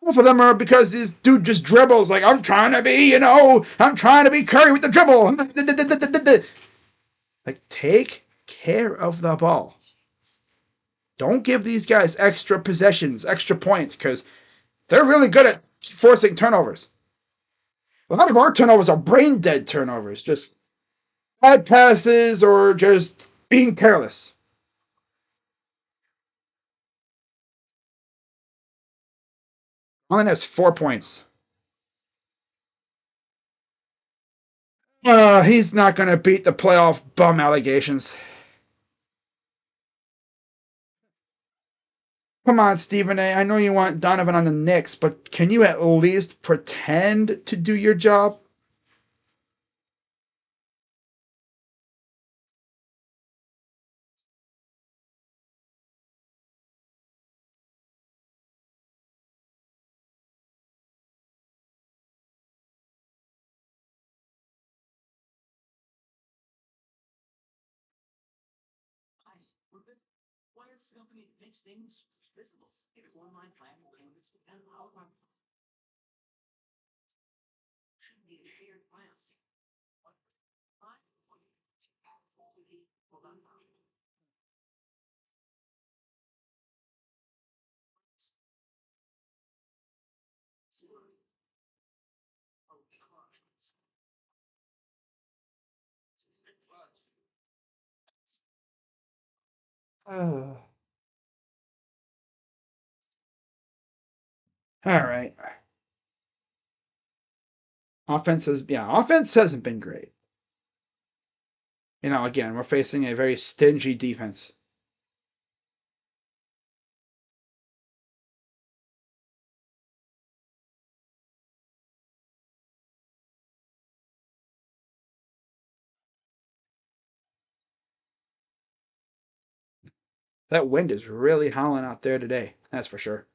Half of them are because this dude just dribbles like, I'm trying to be, I'm trying to be Curry with the dribble. Like, take care of the ball. Don't give these guys extra possessions, extra points, because they're really good at forcing turnovers. A lot of our turnovers are brain dead turnovers, just bad passes or just being careless. Allen has 4 points. He's not going to beat the playoff bum allegations. Come on, Stephen A. I know you want Donovan on the Knicks, but can you at least pretend to do your job? All right. Offense hasn't been great. Again, we're facing a very stingy defense. That wind is really howling out there today. That's for sure.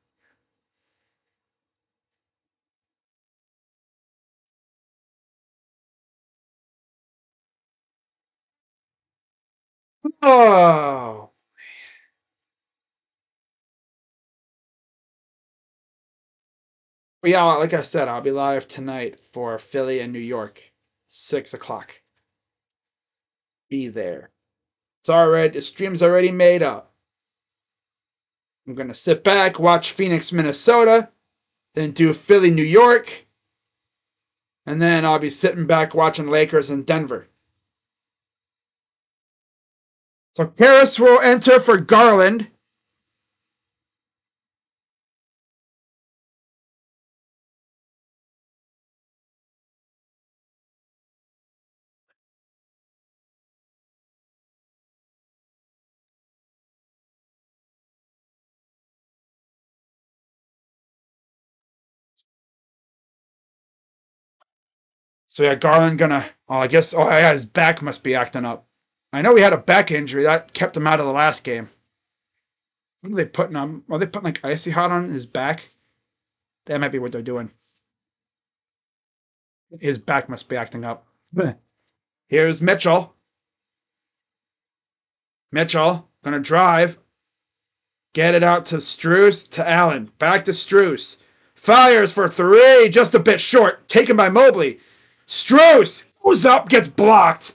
Oh. But yeah, like I said, I'll be live tonight for Philly and New York. 6 o'clock. Be there. It's already, the stream's already made up. I'm going to sit back, watch Phoenix, Minnesota, then do Philly, New York, and then I'll be sitting back watching Lakers in Denver. So Paris will enter for Garland. So yeah, Garland gonna. Oh, I guess. Oh yeah, his back must be acting up. I know he had a back injury that kept him out of the last game. What are they putting on? Are they putting like icy hot on his back? That might be what they're doing. His back must be acting up. Here's Mitchell. Mitchell gonna drive. Get it out to Strus, to Allen. Back to Strus. Fires for three, just a bit short. Taken by Mobley. Strus goes up, gets blocked.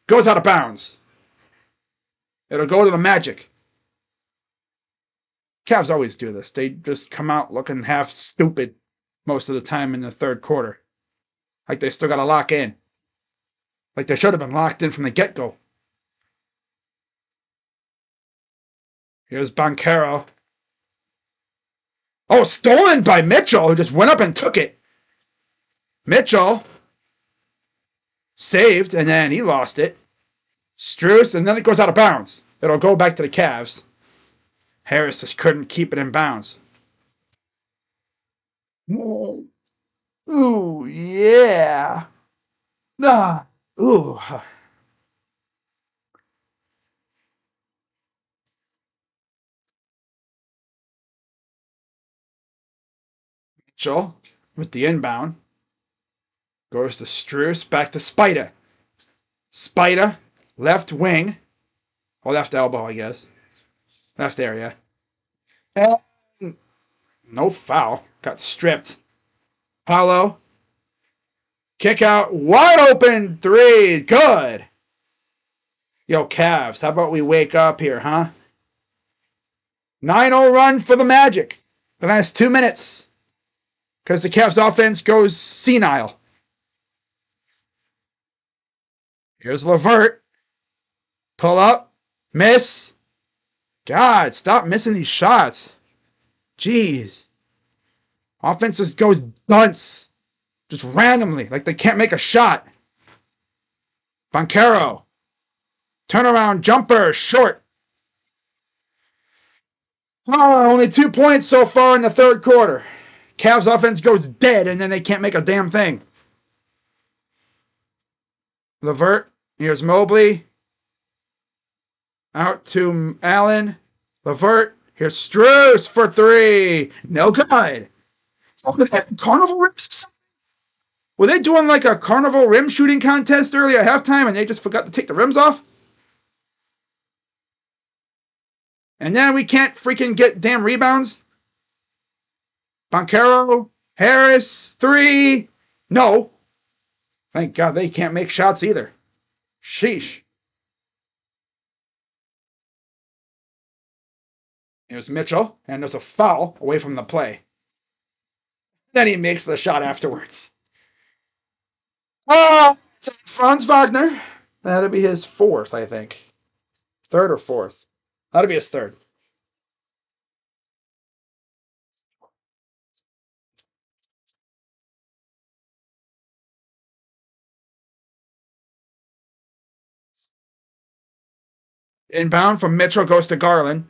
Goes out of bounds. It'll go to the Magic. Cavs always do this. They just come out looking half stupid most of the time in the third quarter. Like they still got to lock in. Like they should have been locked in from the get-go. Here's Banchero. Oh, stolen by Mitchell, who just went up and took it. Mitchell saved, and then he lost it. Strus, and then it goes out of bounds. It'll go back to the Cavs. Harris just couldn't keep it in bounds. Ooh, yeah. Ah, ooh. Mitchell with the inbound. Goes to Strus, back to Spida. Spida, left wing. Or left elbow, I guess. Left area. And no foul. Got stripped. Paulo. Kick out. Wide open three. Good. Yo, Cavs, how about we wake up here, huh? 9-0 run for the Magic. The last 2 minutes. Because the Cavs offense goes senile. Here's LeVert. Pull up. Miss. God, stop missing these shots. Jeez. Offense just goes dunce. Just randomly. Like they can't make a shot. Banchero. Turnaround jumper. Short. Oh, only 2 points so far in the third quarter. Cavs offense goes dead and then they can't make a damn thing. LeVert. Here's Mobley. Out to Allen. LeVert. Here's Strus for three. No good. Carnival rims? Were they doing like a carnival rim shooting contest early at halftime and they just forgot to take the rims off? And then we can't freaking get damn rebounds? Banchero. Harris. Three. No. Thank God they can't make shots either. Sheesh. Here's Mitchell, and there's a foul away from the play. Then he makes the shot afterwards. Oh, it's Franz Wagner. That'll be his fourth, I think. Third or fourth. That'll be his third. Inbound from Mitchell goes to Garland.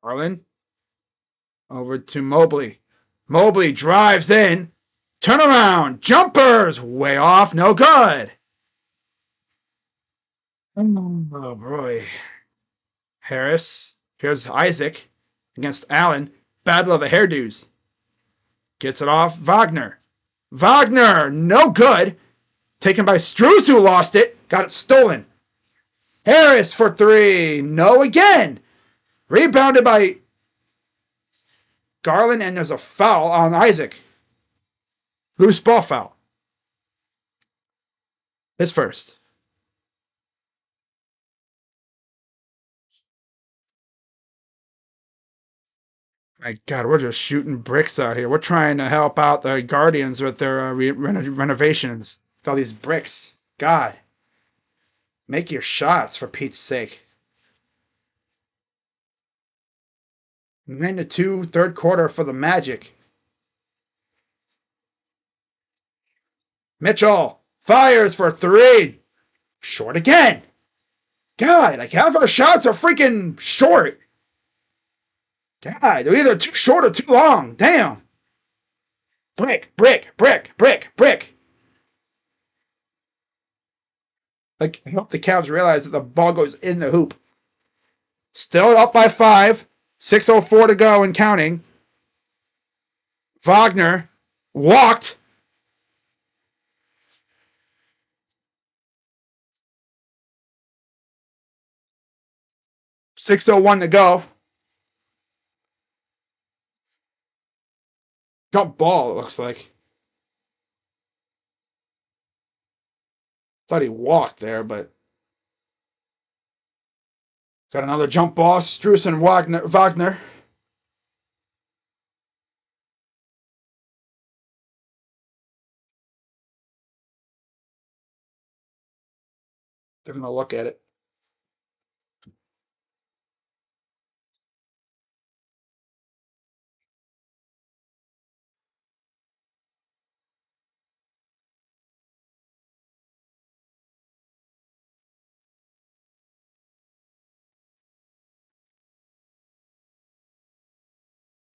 Garland. Over to Mobley. Mobley drives in. Turnaround. Jumpers. Way off. No good. Oh boy. Harris. Here's Isaac against Allen. Battle of the hairdos. Gets it off. Wagner. Wagner! No good. Taken by Struz, who lost it. Got it stolen. Harris for three. No again. Rebounded by Garland, and there's a foul on Isaac. Loose ball foul. His first. My God, we're just shooting bricks out here. We're trying to help out the Guardians with their renovations. With all these bricks. God. Make your shots, for Pete's sake. 9-2, third quarter for the Magic. Mitchell fires for three. Short again. God, like half our shots are freaking short. God, they're either too short or too long. Damn. Brick, brick, brick, brick, brick. Like, I hope the Cavs realize that the ball goes in the hoop. Still up by 5. 6:04 to go and counting. Wagner walked. .601 to go. Jump ball, it looks like. Thought he walked there, but got another jump ball. Struz and Wagner. They're going to look at it.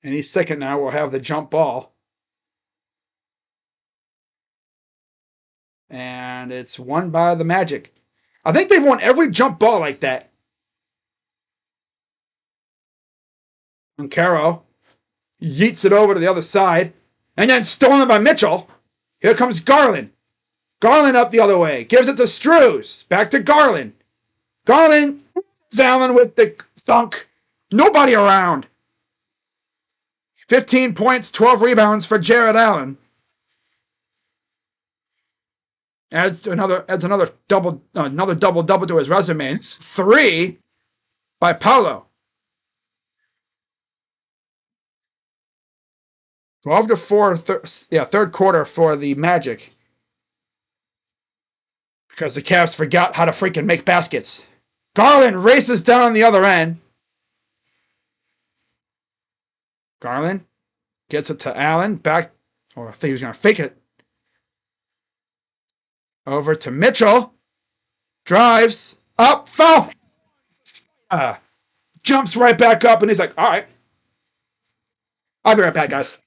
Any second now, we'll have the jump ball. And it's won by the Magic. I think they've won every jump ball like that. And Caro yeets it over to the other side. And then stolen by Mitchell. Here comes Garland. Garland up the other way. Gives it to Struz. Back to Garland. Garland. Allen with the dunk. Nobody around. 15 points, 12 rebounds for Jared Allen. Adds another double to his resume. It's 3 by Paolo. 12-4, third quarter for the Magic. Because the Cavs forgot how to freaking make baskets. Garland races down the other end. Garland gets it to Allen. Back. Or I think he was going to fake it. Over to Mitchell. Drives. Up. Foul. Jumps right back up, and he's like, all right. I'll be right back, guys.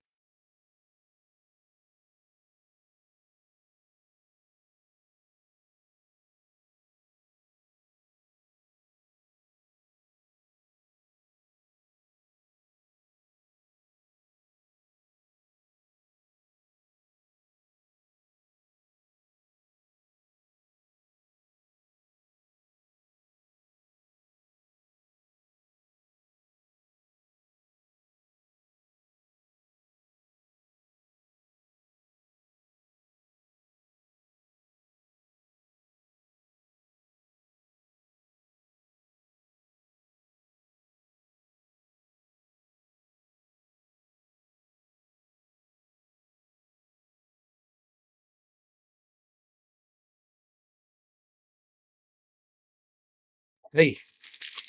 They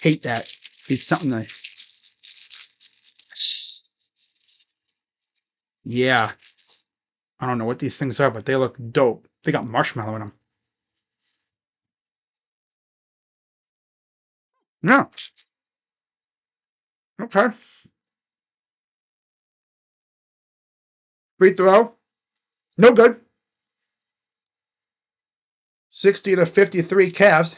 hate that. It's something that. Yeah. I don't know what these things are, but they look dope. They got marshmallow in them. No. Okay. Free throw. No good. 60-53 Cavs.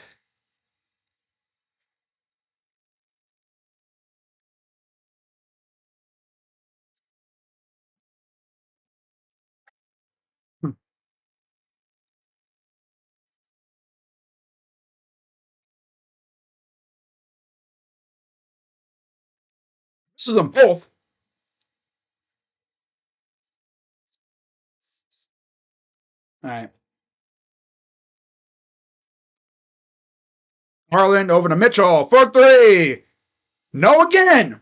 This is them both. All right. Harlan over to Mitchell for three. No again.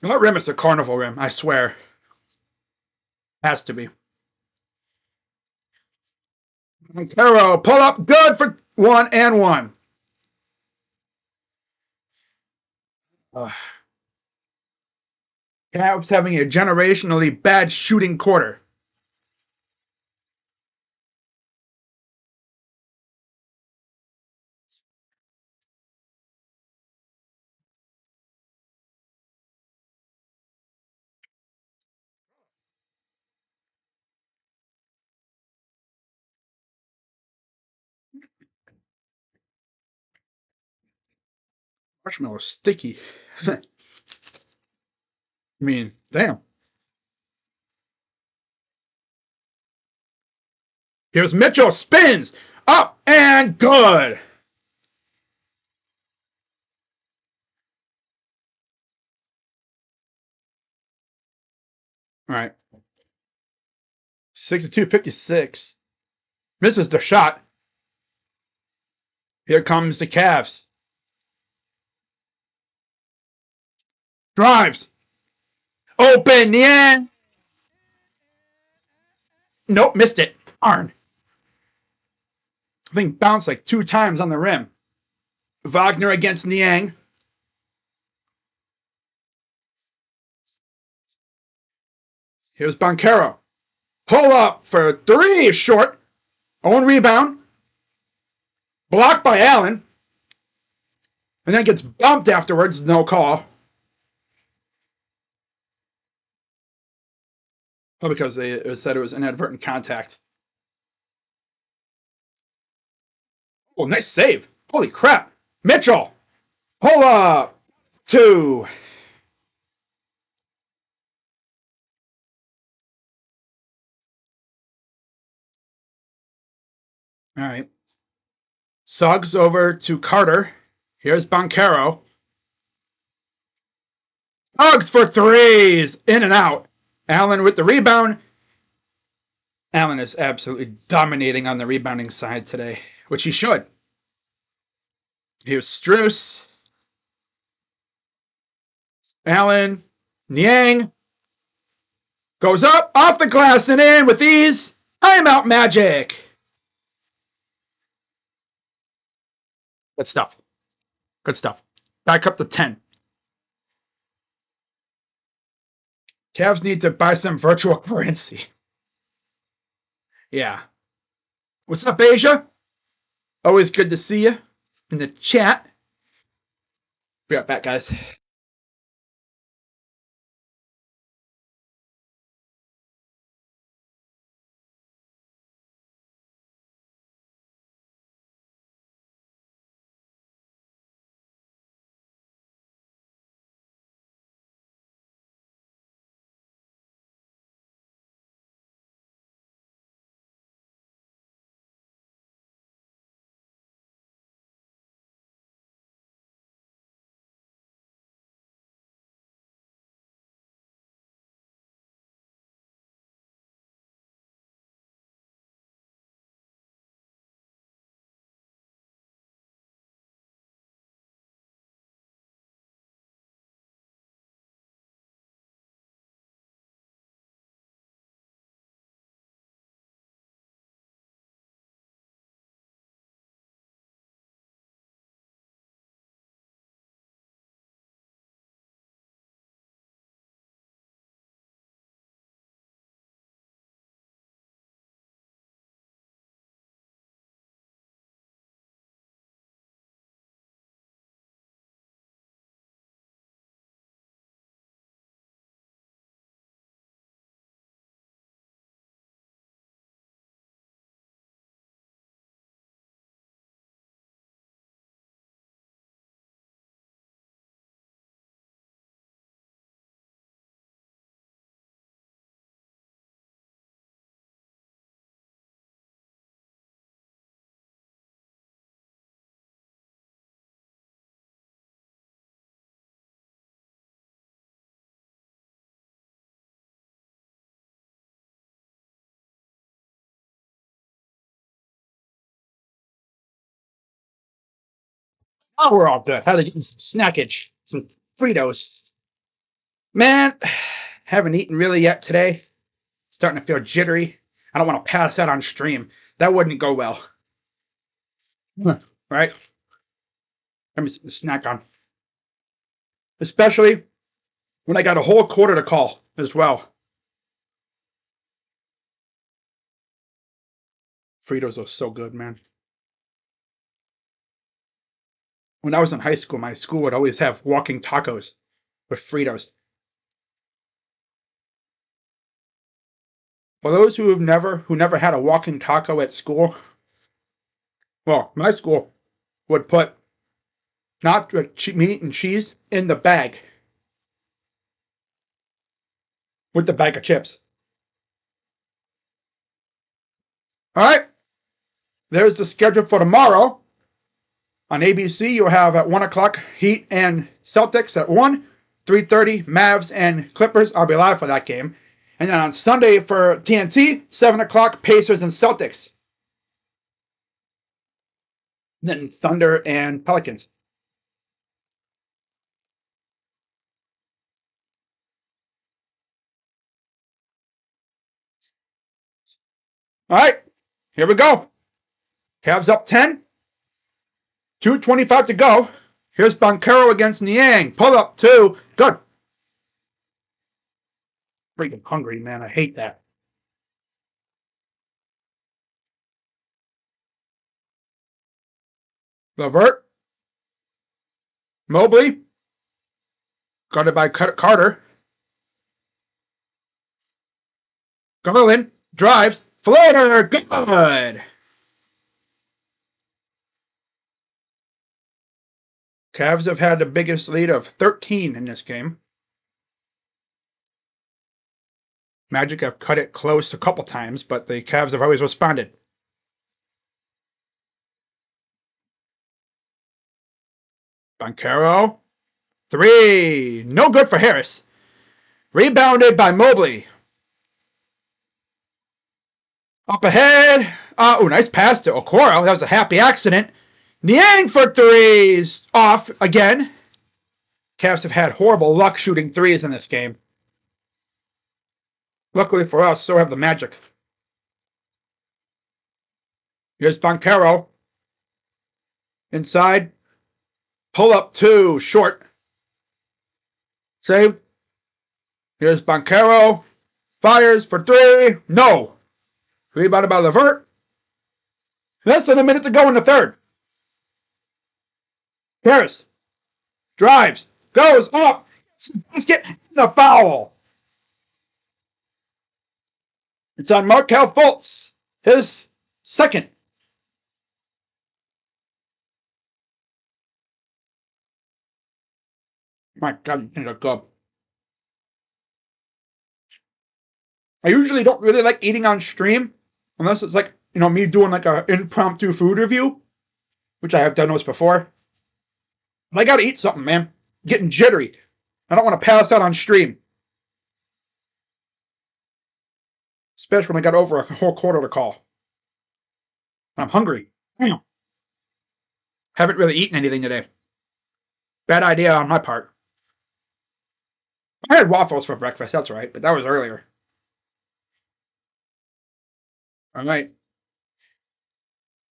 What rim is the carnival rim? I swear. Has to be. Caro, pull up, good for 1-1. Cavs having a generationally bad shooting quarter. Marshmallow sticky. I mean, damn. Here's Mitchell, spins, up and good. All right. 62-56. Misses the shot. Here comes the Cavs. Drives. Open, yeah. Nope, missed it. Darn. I think bounced like 2 times on the rim. Wagner against Niang. Here's Banchero. Pull up for 3, short. Own rebound. Blocked by Allen. And then gets bumped afterwards. No call. Well, because they said it was inadvertent contact. Oh, nice save. Holy crap. Mitchell. Pull up. 2. All right. Suggs over to Carter. Here's Banchero. Suggs for 3s. In and out. Allen with the rebound. Allen is absolutely dominating on the rebounding side today, which he should. Here's Strus. Allen. Niang. Goes up, off the glass, and in with ease. Timeout magic. Good stuff. Good stuff. Back up to 10. Cavs need to buy some virtual currency. Yeah. What's up, Asia? Always good to see you in the chat. Be right back, guys. Oh, we're all good. Had to get some snackage, some Fritos. Man, haven't eaten really yet today. Starting to feel jittery. I don't want to pass out on stream. That wouldn't go well. Right? Let me snack on. Especially when I got a whole quarter to call as well. Fritos are so good, man. When I was in high school, my school would always have walking tacos with Fritos. For those who never had a walking taco at school, well, my school would put not meat and cheese in the bag with the bag of chips. All right, there's the schedule for tomorrow. On ABC, you'll have at 1 o'clock Heat and Celtics at 1, 3:30 Mavs and Clippers. I'll be live for that game. And then on Sunday for TNT, 7 o'clock Pacers and Celtics. And then Thunder and Pelicans. All right, here we go. Cavs up 10. 2:25 to go. Here's Banchero against Niang. Pull up 2. Good. Freaking hungry, man. I hate that. Levert. Mobley. Guarded by Carter. Garland. Drives. Floater. Good. Cavs have had the biggest lead of 13 in this game. Magic have cut it close a couple times, but the Cavs have always responded. Banchero. 3. No good for Harris. Rebounded by Mobley. Up ahead. Nice pass to Okoro. That was a happy accident. Niang for 3s. Off again. Cavs have had horrible luck shooting 3s in this game. Luckily for us, so have the Magic. Here's Banchero. Inside. Pull up 2. Short. Save. Here's Banchero. Fires for 3. No. Rebounded by Levert. Less than a minute to go in the third. Harris. Drives. Goes up. Basket. The foul. It's on Markelle Fultz. His second. My God, you need a go. I usually don't really like eating on stream unless it's like, me doing like an impromptu food review, which I have done those before. But I gotta eat something, man. I'm getting jittery. I don't want to pass out on stream. Especially when I got over a whole quarter to call. I'm hungry. Haven't really eaten anything today. Bad idea on my part. I had waffles for breakfast, that's right, but that was earlier. All right.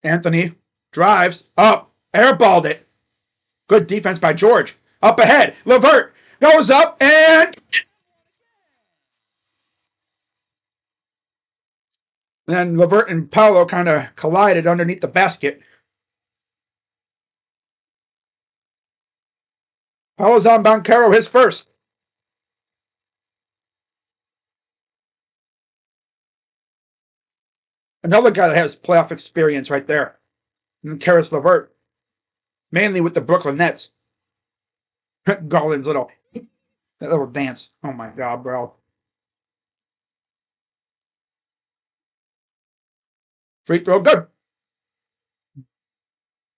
Anthony drives up, airballed it. Good defense by George. Up ahead, Levert goes up and then Levert and Paolo kind of collided underneath the basket. Paolo's on Banchero, his first. Another guy that has playoff experience right there. And Karis Levert. Mainly with the Brooklyn Nets. Garland's that little dance. Oh my God, bro. Free throw, good.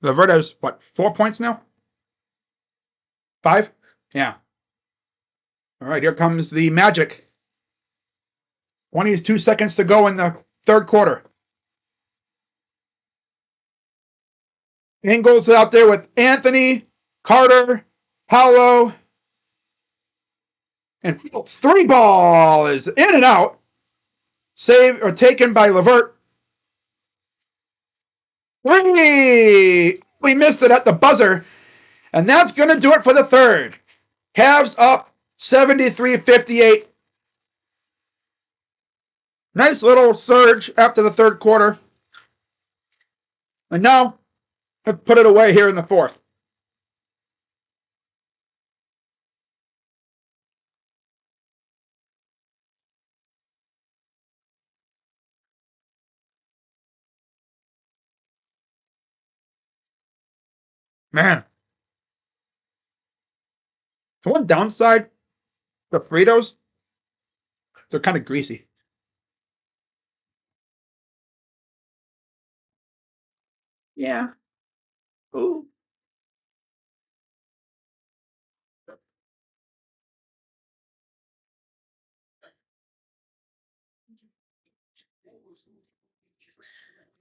Levert has, 4 points now? 5? Yeah. All right, here comes the Magic. 22 seconds to go in the third quarter. Ingles out there with Anthony, Carter, Paolo, and Fields. 3 ball is in and out. Saved or taken by Levert. 3! We missed it at the buzzer. And that's going to do it for the third. Cavs up 73-58. Nice little surge after the third quarter. And now, let's put it away here in the fourth. Man. The one downside, the Fritos, they're kind of greasy. Yeah. Ooh.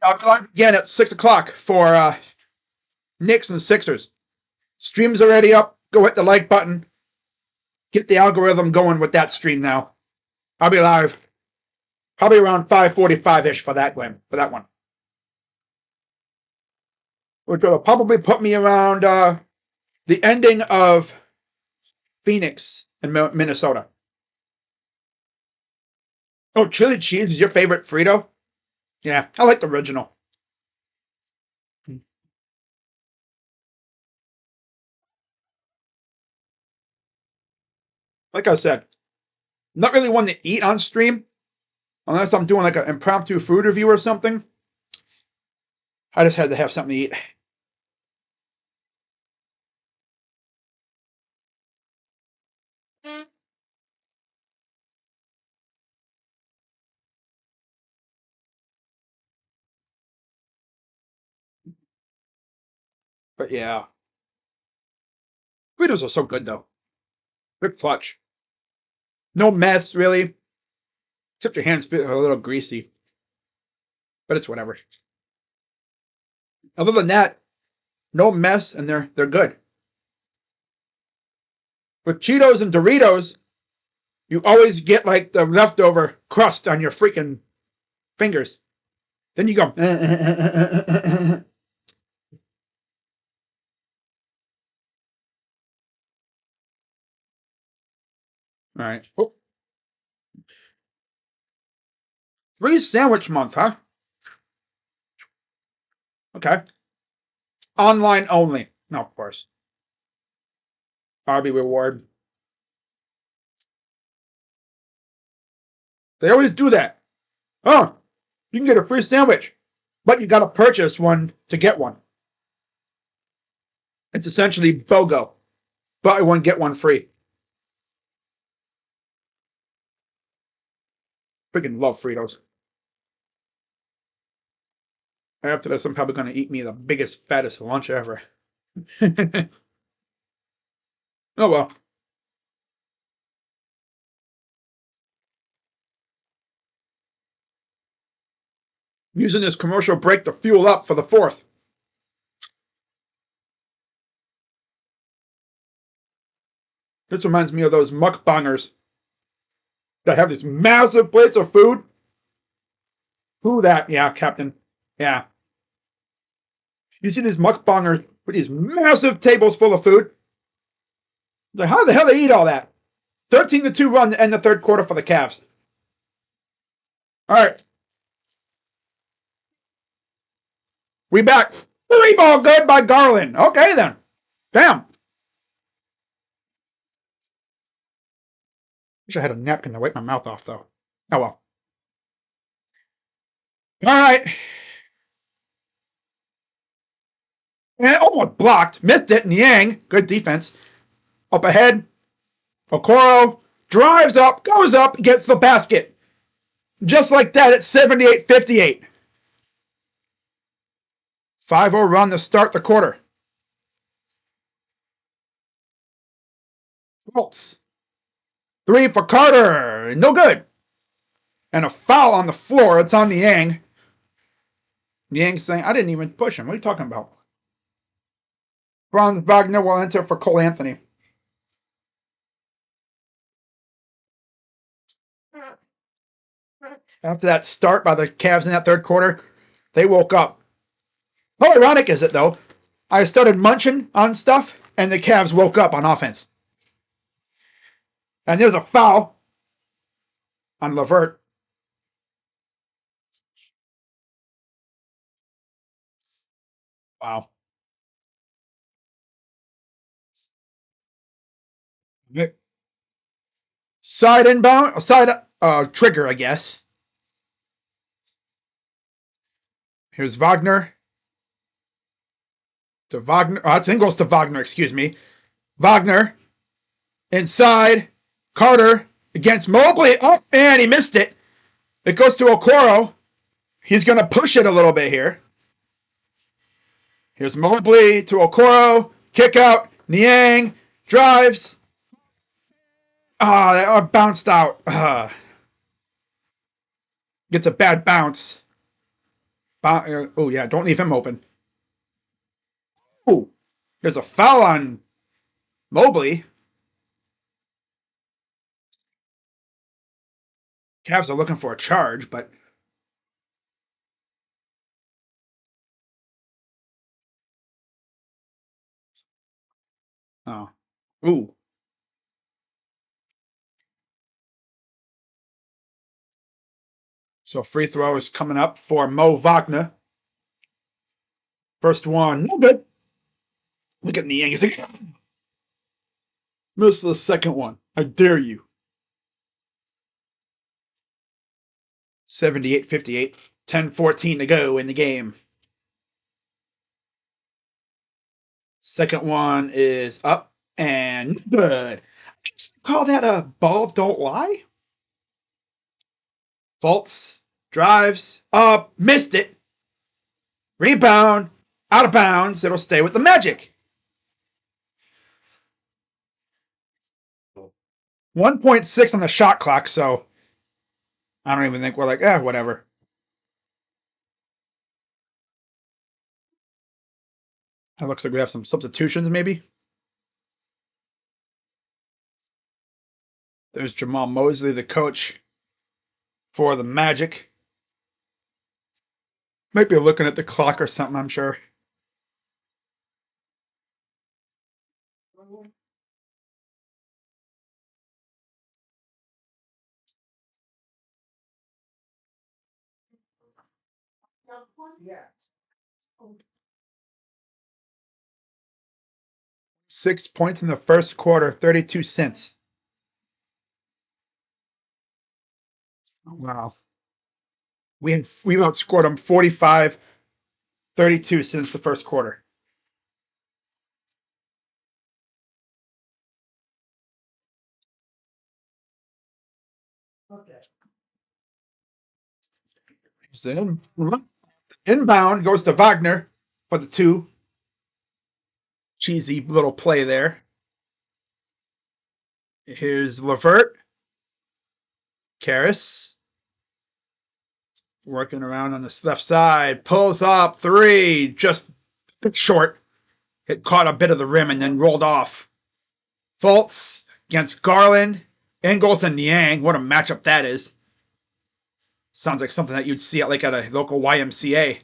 I'll be live again at 6 o'clock for Knicks and Sixers. Stream's already up. Go hit the like button. Get the algorithm going with that stream now. I'll be live probably around 5:45-ish for that one. Which will probably put me around the ending of Phoenix and Minnesota. Oh, chili cheese is your favorite Frito? Yeah, I like the original. Like I said, not really one to eat on stream unless I'm doing like an impromptu food review or something. I just had to have something to eat. But yeah, Fritos are so good though. They're clutch. No mess really, except your hands feel a little greasy. But it's whatever. Other than that, no mess, and they're good. With Cheetos and Doritos, you always get like the leftover crust on your freaking fingers. Then you go. All right. Oh. Free sandwich month, huh? Okay. Online only. No, of course. Arby reward. They always do that. Oh, you can get a free sandwich, but you got to purchase one to get one. It's essentially BOGO. Buy one, get one free. Freaking love Fritos. After this, I'm probably going to eat me the biggest, fattest lunch ever. Oh well. Using this commercial break to fuel up for the fourth. This reminds me of those mukbangers that have these massive plates of food. Who that? Yeah, Captain. Yeah. You see these mukbangers with these massive tables full of food? Like, how the hell they eat all that? 13-2 run to end the third quarter for the Cavs. All right. We back. 3-ball good by Garland. Okay, then. Damn. Wish I had a napkin to wipe my mouth off, though. Oh, well. All right. And almost blocked. Missed it. Niang. Good defense. Up ahead. Okoro drives up, goes up, gets the basket. Just like that, it's 78-58. 5-0 run to start the quarter. False. 3 for Carter. No good. And a foul on the floor. It's on Niang. Niang saying, I didn't even push him. What are you talking about? Franz Wagner will enter for Cole Anthony. After that start by the Cavs in that third quarter, they woke up. How ironic is it, though? I started munching on stuff, and the Cavs woke up on offense. And there's a foul on LeVert. Wow. Side inbound, side trigger, I guess. Here's Wagner. To Wagner. Oh, that's Ingles to Wagner, excuse me. Wagner. Inside. Carter against Mobley. Oh, and he missed it. It goes to Okoro. He's going to push it a little bit here. Here's Mobley to Okoro. Kick out. Niang drives. That bounced out. Gets a bad bounce. Oh, yeah, don't leave him open. Oh, there's a foul on Mobley. Cavs are looking for a charge, but oh, ooh. So free throw is coming up for Mo Wagner. First one, no good. Look at Niang. He's like, miss the second one. I dare you. 78-58. 10-14 to go in the game. Second one is up and good. Call that a ball don't lie? Fultz drives up, missed it. Rebound, out of bounds. It'll stay with the Magic. 1.6 on the shot clock, so I don't even think we're like, whatever. It looks like we have some substitutions, maybe. There's Jamal Mosley, the coach for the Magic. Might be looking at the clock or something, I'm sure. Yeah. 6 points in the first quarter, 32 cents. Wow. We've outscored them 45-32 since the first quarter. Okay. Inbound goes to Wagner for the two. Cheesy little play there. Here's LeVert. Karras. Working around on the left side. Pulls up. Three. Just short. It caught a bit of the rim and then rolled off. Fultz against Garland. Ingles and Niang. What a matchup that is. Sounds like something that you'd see at a local YMCA.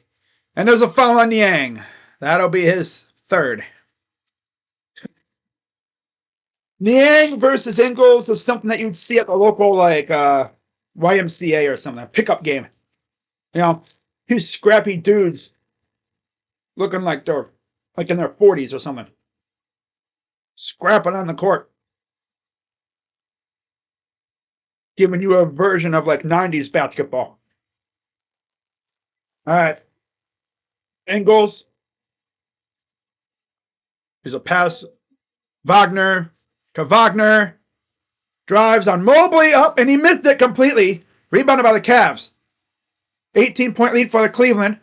And there's a foul on Niang. That'll be his third. Niang versus Ingles is something that you'd see at the local YMCA or something, a pickup game. You know, two scrappy dudes looking like they're in their 40s or something. Scrapping on the court. Giving you a version of 90s basketball. All right. Ingles. Here's a pass. Wagner to Wagner. Drives on Mobley up, and he missed it completely. Rebounded by the Cavs. 18-point lead for the Cleveland.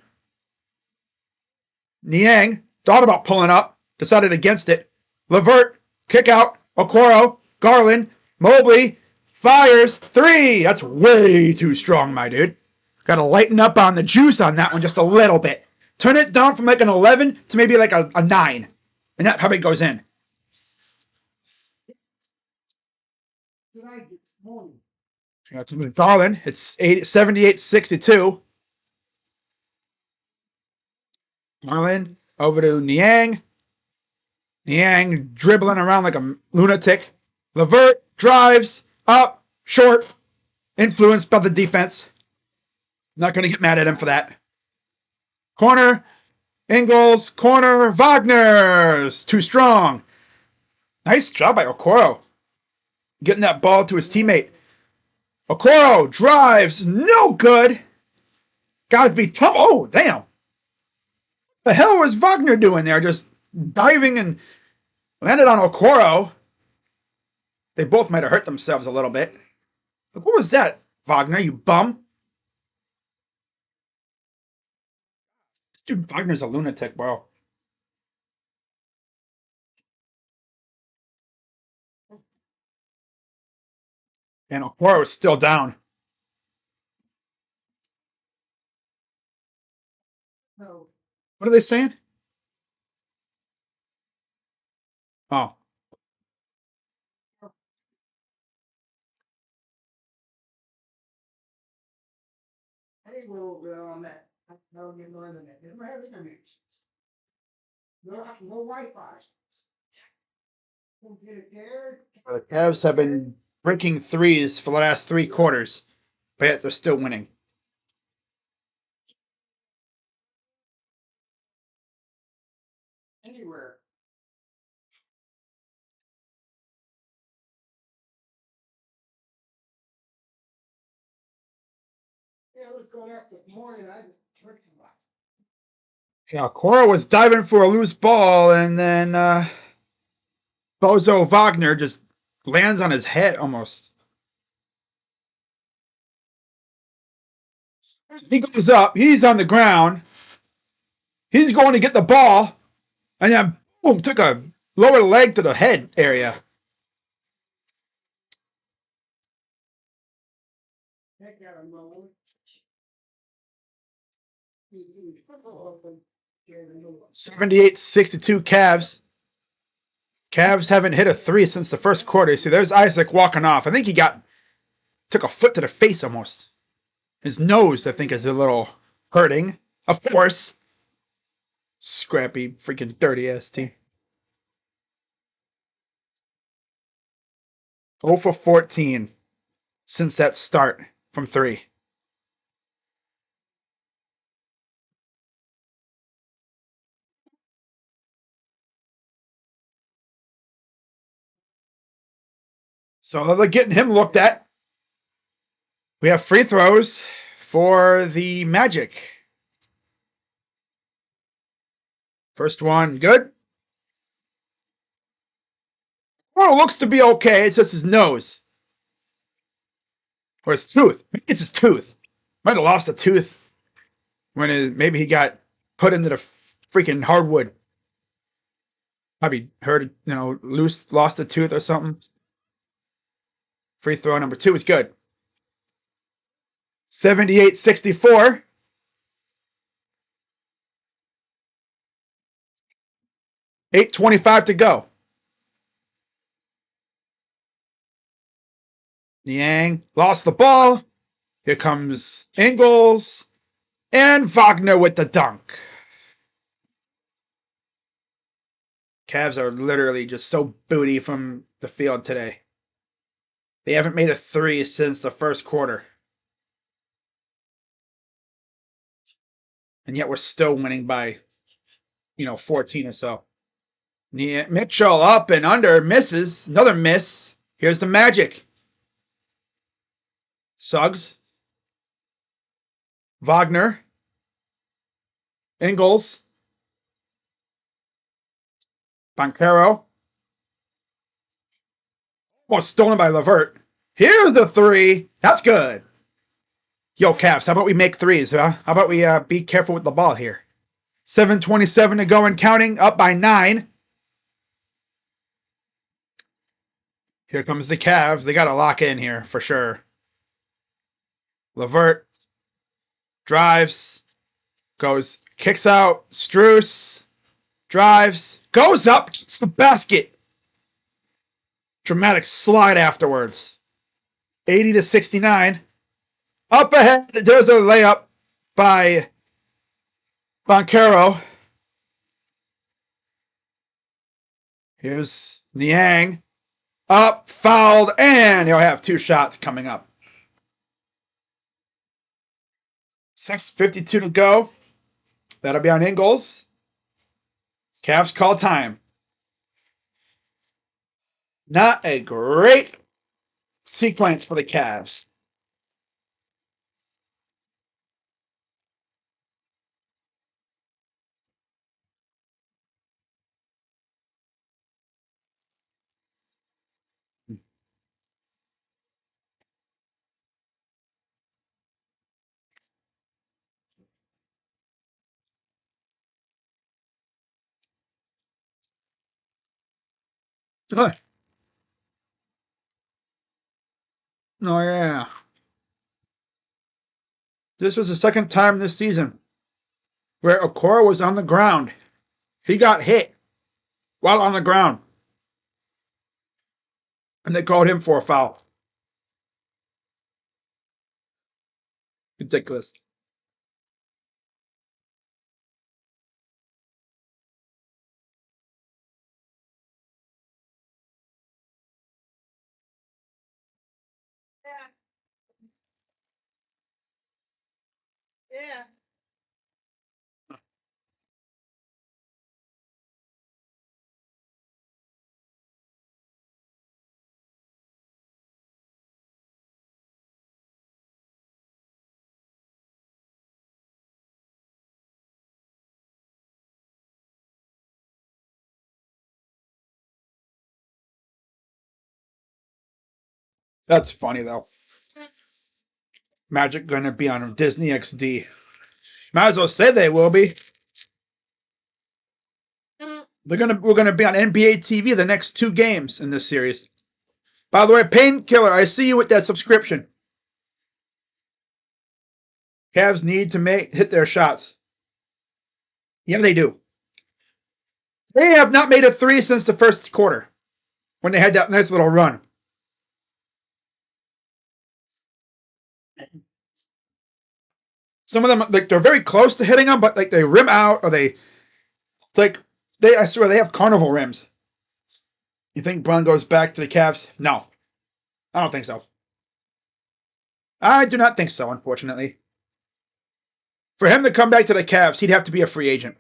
Niang thought about pulling up. Decided against it. LeVert. Kick out. Okoro. Garland. Mobley. Fires. Three. That's way too strong, my dude. Got to lighten up on the juice on that one just a little bit. Turn it down from an 11 to maybe a 9. And that probably goes in. Darlin, it's 78-62. Darlin over to Niang. Niang dribbling around like a lunatic. Levert drives up, short, influenced by the defense. Not going to get mad at him for that. Corner, Ingles, corner, Wagner's too strong. Nice job by Okoro. Getting that ball to his teammate. Okoro drives, no good. Gotta be tough. Oh, damn. The hell was Wagner doing there? Just diving and landed on Okoro. They both might have hurt themselves a little bit. Look, what was that, Wagner, you bum? This dude Wagner's a lunatic, bro. And Okoro is still down. What are they saying? Oh. The Cavs have been breaking threes for the last 3 quarters, but yet they're still winning. Anywhere. Yeah, let's go after morning. Yeah, Cora was diving for a loose ball, and then Bozo Wagner just lands on his head almost. He goes up. He's on the ground. He's going to get the ball, and then boom, took a lower leg to the head area. $78-62 Cavs. Cavs haven't hit a 3 since the first quarter. See, there's Isaac walking off. I think he took a foot to the face almost. His nose, I think, is a little hurting. Of course. Scrappy, freaking dirty ass team. 0 for 14 since that start from 3. So they're getting him looked at. We have free throws for the Magic. First one, good. Well, it looks to be okay. It's just his nose. Or his tooth. Maybe it's his tooth. Might have lost a tooth when maybe he got put into the freaking hardwood. Probably heard, lost a tooth or something. Free throw number 2 is good. 78-64. 8:25 to go. Niang lost the ball. Here comes Ingles. And Wagner with the dunk. Cavs are literally just so booty from the field today. They haven't made a 3 since the first quarter. And yet we're still winning by, 14 or so. Mitchell up and under, misses. Another miss. Here's the Magic. Suggs. Wagner. Ingles. Banchero. Almost stolen by Levert. Here's the 3. That's good. Yo, Cavs, how about we make 3s, huh? How about we be careful with the ball here? 7:27 to go and counting, up by 9. Here comes the Cavs. They got to lock in here for sure. Levert drives, kicks out. Strus Drives. Goes up. It's the basket. Dramatic slide afterwards. 80-69. Up ahead. There's a layup by Boncaro. Here's Niang. Up, fouled, and he'll have 2 shots coming up. 6:52 to go. That'll be on Ingles. Cavs call time. Not a great sequence for the Cavs. Oh, yeah. This was the second time this season where Okoro was on the ground. He got hit while on the ground. And they called him for a foul. Ridiculous. Yeah. That's funny, though. Magic going to be on Disney XD. Might as well say they will be. We're gonna be on NBA TV the next 2 games in this series. By the way, Painkiller, I see you with that subscription. Cavs need to hit their shots. Yeah, they do. They have not made a 3 since the first quarter, when they had that nice little run. Some of them, like, they're very close to hitting them, but like they rim out, or it's like I swear they have carnival rims. You think Brun goes back to the Cavs? No, I don't think so. I do not think so, unfortunately. For him to come back to the Cavs, he'd have to be a free agent.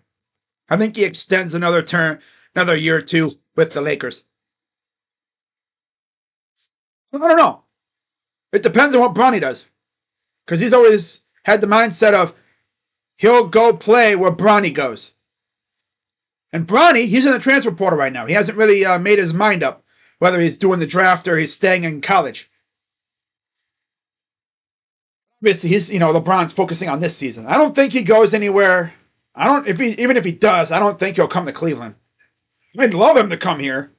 I think he extends another year or 2 with the Lakers. I don't know. It depends on what Bronny does. Because he's always had the mindset of he'll go play where Bronny goes. And Bronny, he's in the transfer portal right now. He hasn't really made his mind up whether he's doing the draft or he's staying in college. Obviously, LeBron's focusing on this season. I don't think he goes anywhere. Even if he does, I don't think he'll come to Cleveland. I'd love him to come here.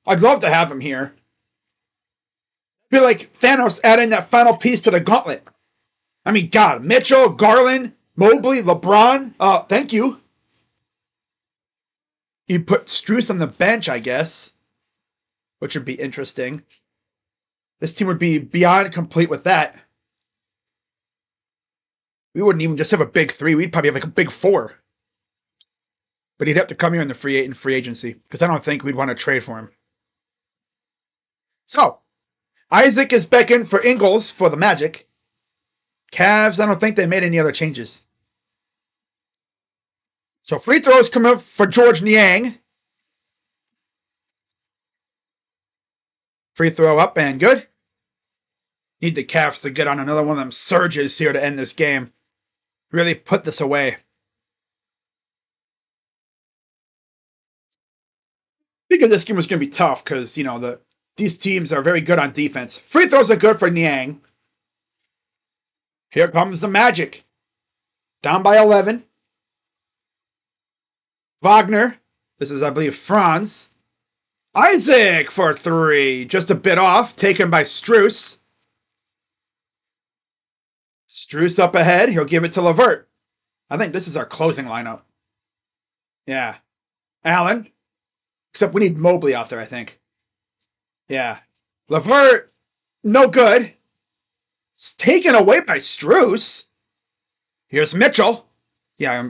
I'd love to have him here. Be like Thanos adding that final piece to the gauntlet. I mean, God, Mitchell, Garland, Mobley, LeBron. Thank you. He put Strus on the bench, I guess, which would be interesting. This team would be beyond complete with that. We wouldn't even just have a big 3. We'd probably have like a big 4. But he'd have to come here in the free agency, because I don't think we'd want to trade for him. So, Isaac is back in for Ingles for the Magic. Cavs, I don't think they made any other changes. So free throws come up for George Niang. Free throw up and good. Need the Cavs to get on another one of them surges here to end this game. Really put this away. Because this game was going to be tough because, these teams are very good on defense. Free throws are good for Niang. Here comes the Magic. Down by 11. Wagner. This is, I believe, Franz. Isaac for 3. Just a bit off. Taken by Strus. Strus up ahead. He'll give it to LeVert. I think this is our closing lineup. Yeah. Allen. Except we need Mobley out there, I think. Yeah. LeVert, no good. It's taken away by Strus. Here's Mitchell. Yeah,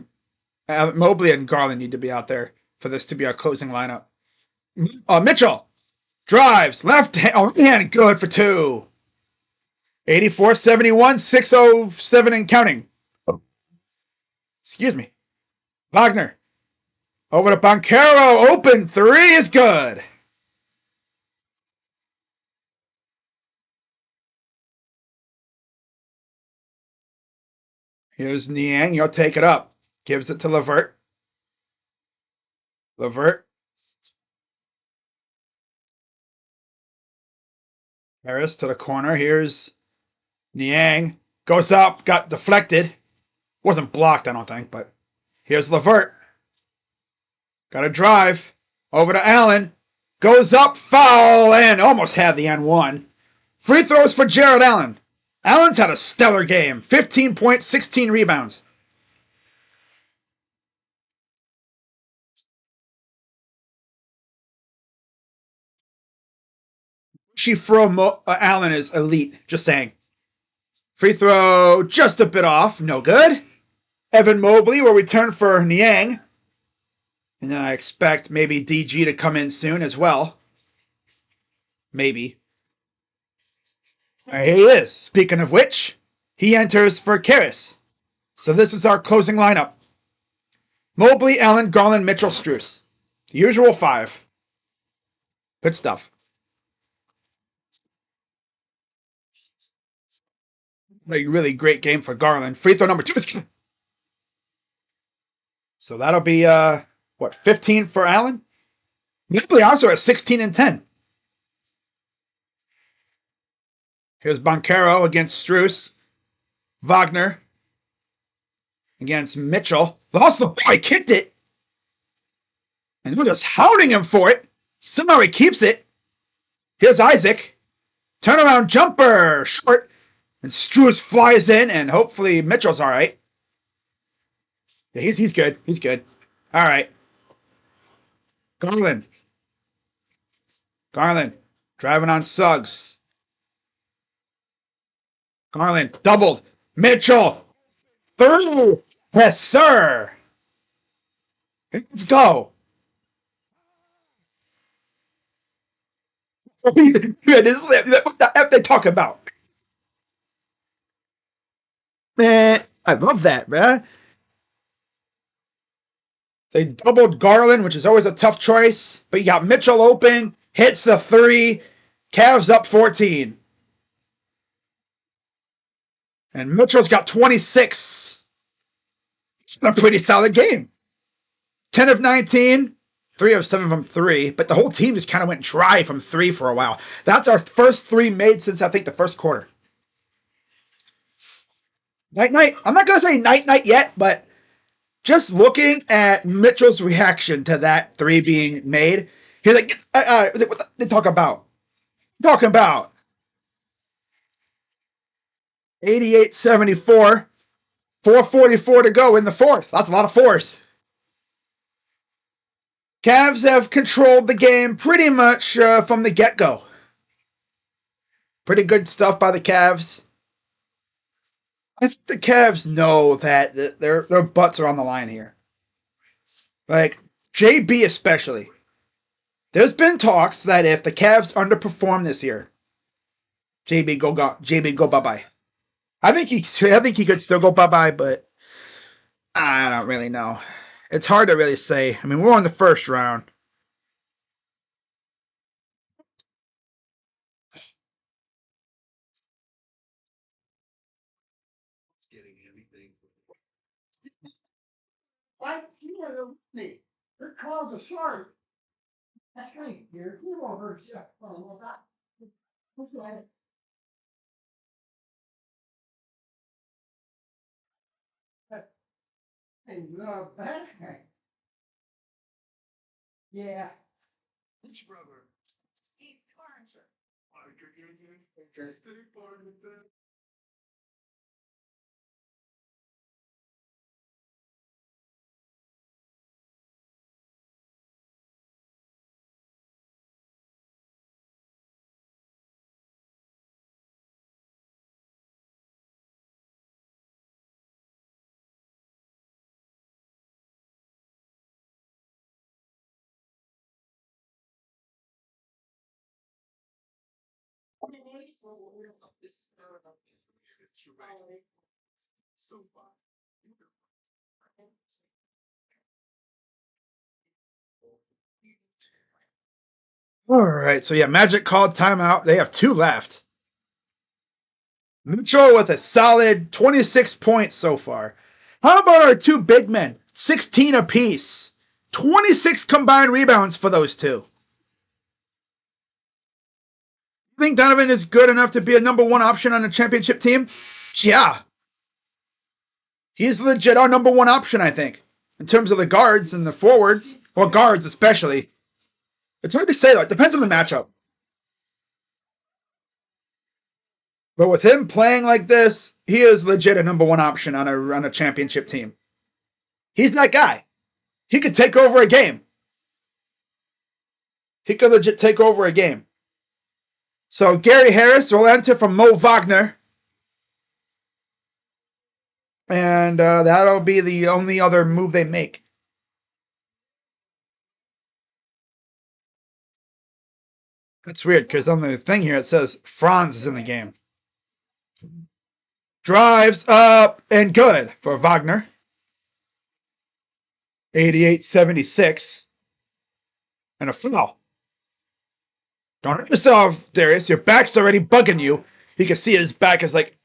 Mobley and Garland need to be out there for this to be our closing lineup. Mitchell drives left hand. Oh man, good for two. 84-71, 607 and counting. Excuse me. Wagner over to Banchero. Open three is good. Here's Niang. He'll take it up. Gives it to LeVert. LeVert. Harris to the corner. Here's Niang. Goes up. Got deflected. Wasn't blocked, I don't think, but here's LeVert. Got a drive. Over to Allen. Goes up. Foul. And almost had the N1. Free throws for Jared Allen. Allen's had a stellar game. 15 points, 16 rebounds. Allen is elite. Just saying. Free throw just a bit off. No good. Evan Mobley will return for Niang. And I expect maybe DG to come in soon as well. Maybe. Here he is. Speaking of which, he enters for Karras. So this is our closing lineup. Mobley, Allen, Garland, Mitchell, Strus. The usual five. Good stuff. A really great game for Garland. Free throw number 2 is good. So that'll be, 15 for Allen? Mobley also at 16 and 10. Here's Banchero against Strus. Wagner against Mitchell. Lost the ball. He kicked it. And we're just hounding him for it. Somehow he keeps it. Here's Isaac. Turnaround jumper. Short. And Strus flies in, and hopefully Mitchell's all right. Yeah, he's good. He's good. All right. Garland. Driving on Suggs. Garland doubled. Mitchell. Through. Yes, sir. Let's go. What the F they talk about? Man, I love that, man. They doubled Garland, which is always a tough choice. But you got Mitchell open. Hits the three. Cavs up 14. And Mitchell's got 26. It's been a pretty solid game. 10 of 19. 3 of 7 from 3. But the whole team just kind of went dry from 3 for a while. That's our first 3 made since, I think, the first quarter. Night-night. I'm not going to say night-night yet, but just looking at Mitchell's reaction to that 3 being made, he's like, what they talk about? Talking about 88-74, 4:44 to go in the fourth. That's a lot of fours. Cavs have controlled the game pretty much from the get-go. Pretty good stuff by the Cavs. I think the Cavs know that their butts are on the line here. Like, JB especially. There's been talks that if the Cavs underperform this year, JB go bye-bye. I think he could still go bye-bye, but I don't really know. It's hard to really say. I mean, we're on the first round. Why you want me? They're called a shark. That's right, here. You won't hurt you. Oh, well, hey, bad guy. Yeah. Which brother? Steve Carter. All right, so yeah, Magic called timeout. They have 2 left. Mitchell with a solid 26 points so far. How about our 2 big men? 16 apiece. 26 combined rebounds for those 2. You think Donovan is good enough to be a #1 option on a championship team? Yeah. He's legit our #1 option, I think. In terms of the guards and the forwards. Well, guards especially. It's hard to say, though. It depends on the matchup. But with him playing like this, he is legit a #1 option on a championship team. He's that guy. He could take over a game. He could legit take over a game. So Gary Harris will enter from Mo Wagner. And that'll be the only other move they make. That's weird, because on the thing here it says Franz is in the game. Drives up and good for Wagner. 88-76. And a foul. Don't hurt yourself, Darius. Your back's already bugging you. You can see his back is like...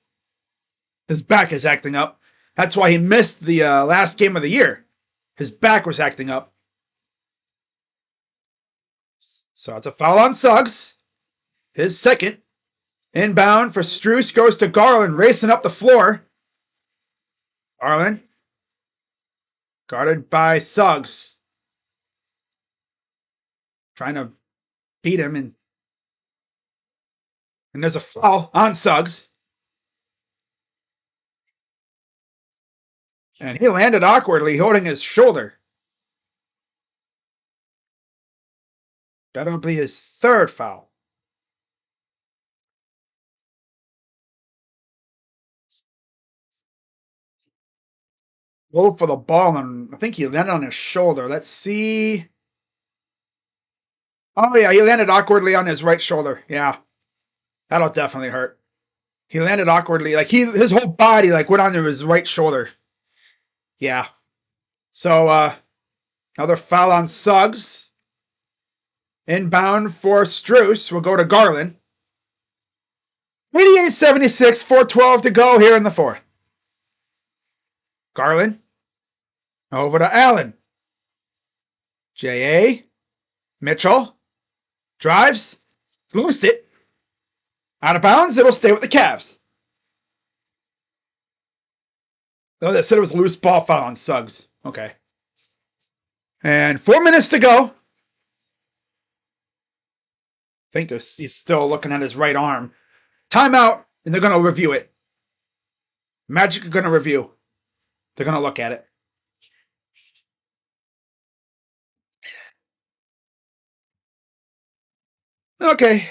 His back is acting up. That's why he missed the last game of the year. His back was acting up. So it's a foul on Suggs. His second. Inbound for Strus goes to Garland, racing up the floor. Garland. Guarded by Suggs. Trying to beat him. And there's a foul on Suggs. And he landed awkwardly, holding his shoulder. That'll be his 3rd foul. Rolled for the ball, and I think he landed on his shoulder. Let's see. Oh, yeah, he landed awkwardly on his right shoulder. Yeah, that'll definitely hurt. He landed awkwardly. Like, his whole body, like, went onto his right shoulder. Yeah. So, another foul on Suggs. Inbound for Strus will go to Garland. 88-76, 4:12 to go here in the 4th. Garland. Over to Allen. J.A. Mitchell. Drives. Loosed it. Out of bounds. It'll stay with the Cavs. Oh, they said it was loose ball foul on Suggs. Okay. And 4 minutes to go. I think he's still looking at his right arm. Timeout, and they're going to review it. Magic are going to review. They're going to look at it. Okay.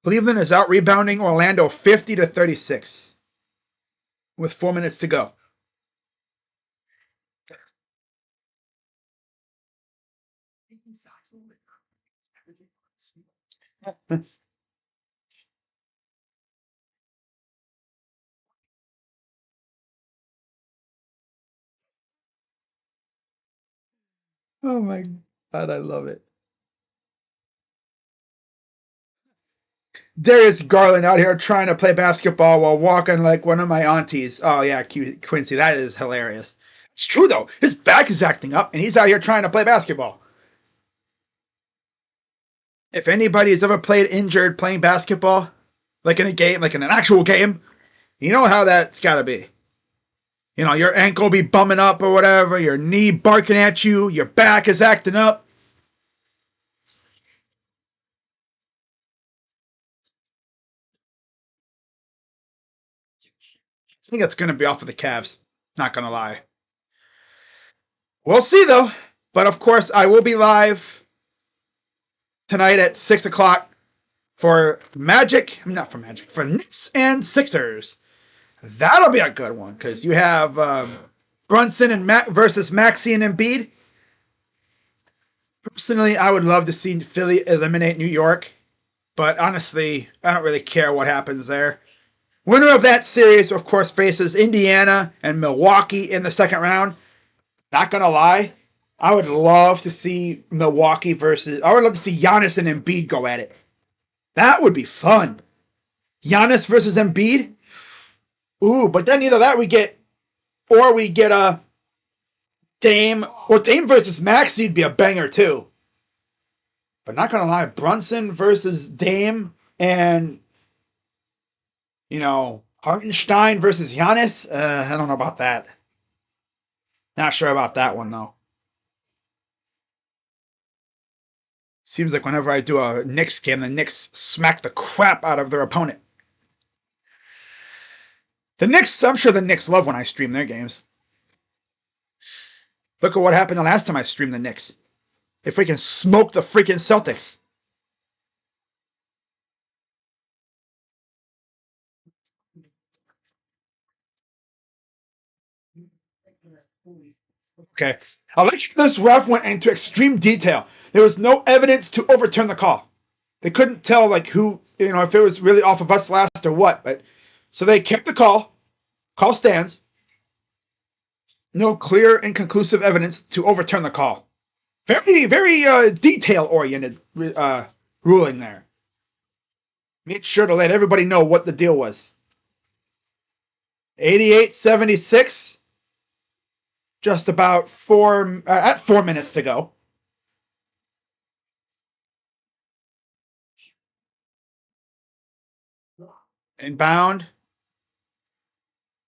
Cleveland is out rebounding Orlando 50-36 with 4 minutes to go. Oh my God, I love it. Darius Garland out here trying to play basketball while walking like one of my aunties. Oh yeah, Quincy, that is hilarious. It's true though. His back is acting up and he's out here trying to play basketball. If anybody's ever played injured playing basketball, like in a game, like in an actual game, you know how that's gotta be. You know, your ankle be bumming up or whatever, your knee barking at you, your back is acting up. I think it's going to be off of the Cavs. Not going to lie. We'll see, though. But, of course, I will be live tonight at 6 o'clock for for Knicks and Sixers. That'll be a good one, because you have Brunson and versus Maxey and Embiid. Personally, I would love to see Philly eliminate New York, but honestly, I don't really care what happens there. Winner of that series, of course, faces Indiana and Milwaukee in the second round. Not gonna lie, I would love to see Milwaukee versus. I would love to see Giannis and Embiid go at it. That would be fun. Giannis versus Embiid. Ooh, but then either that we get, or we get a Dame, or Dame versus Maxey'd be a banger too. But not gonna lie, Brunson versus Dame and Hartenstein versus Giannis. I don't know about that. Not sure about that one though. Seems like whenever I do a Knicks game, the Knicks smack the crap out of their opponent. The Knicks, I'm sure the Knicks love when I stream their games. Look at what happened the last time I streamed the Knicks. They freaking smoked the freaking Celtics. Okay. I like this ref went into extreme detail. There was no evidence to overturn the call. They couldn't tell like who, if it was really off of us last or what, but so they kept the call. Call stands. No clear and conclusive evidence to overturn the call. Very, very detail-oriented ruling there. Made sure to let everybody know what the deal was. 88-76. Just about 4 minutes to go. Inbound.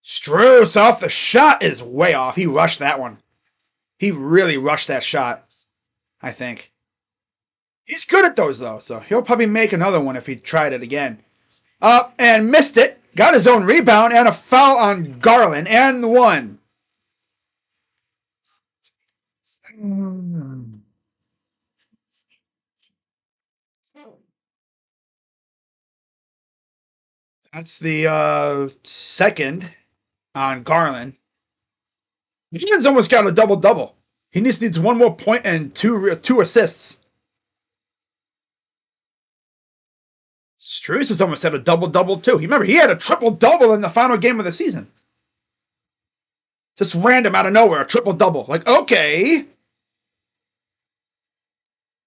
Strus off the shot is way off. He rushed that one. He really rushed that shot, I think. He's good at those, though, so he'll probably make another one if he tried it again. Up and missed it. Got his own rebound and a foul on Garland and one. That's the second on Garland. Gibbons almost got a double-double. He just needs one more point and two assists. Strus has almost had a double-double too. Remember, he had a triple-double in the final game of the season. Just random out of nowhere, a triple-double. Like, okay.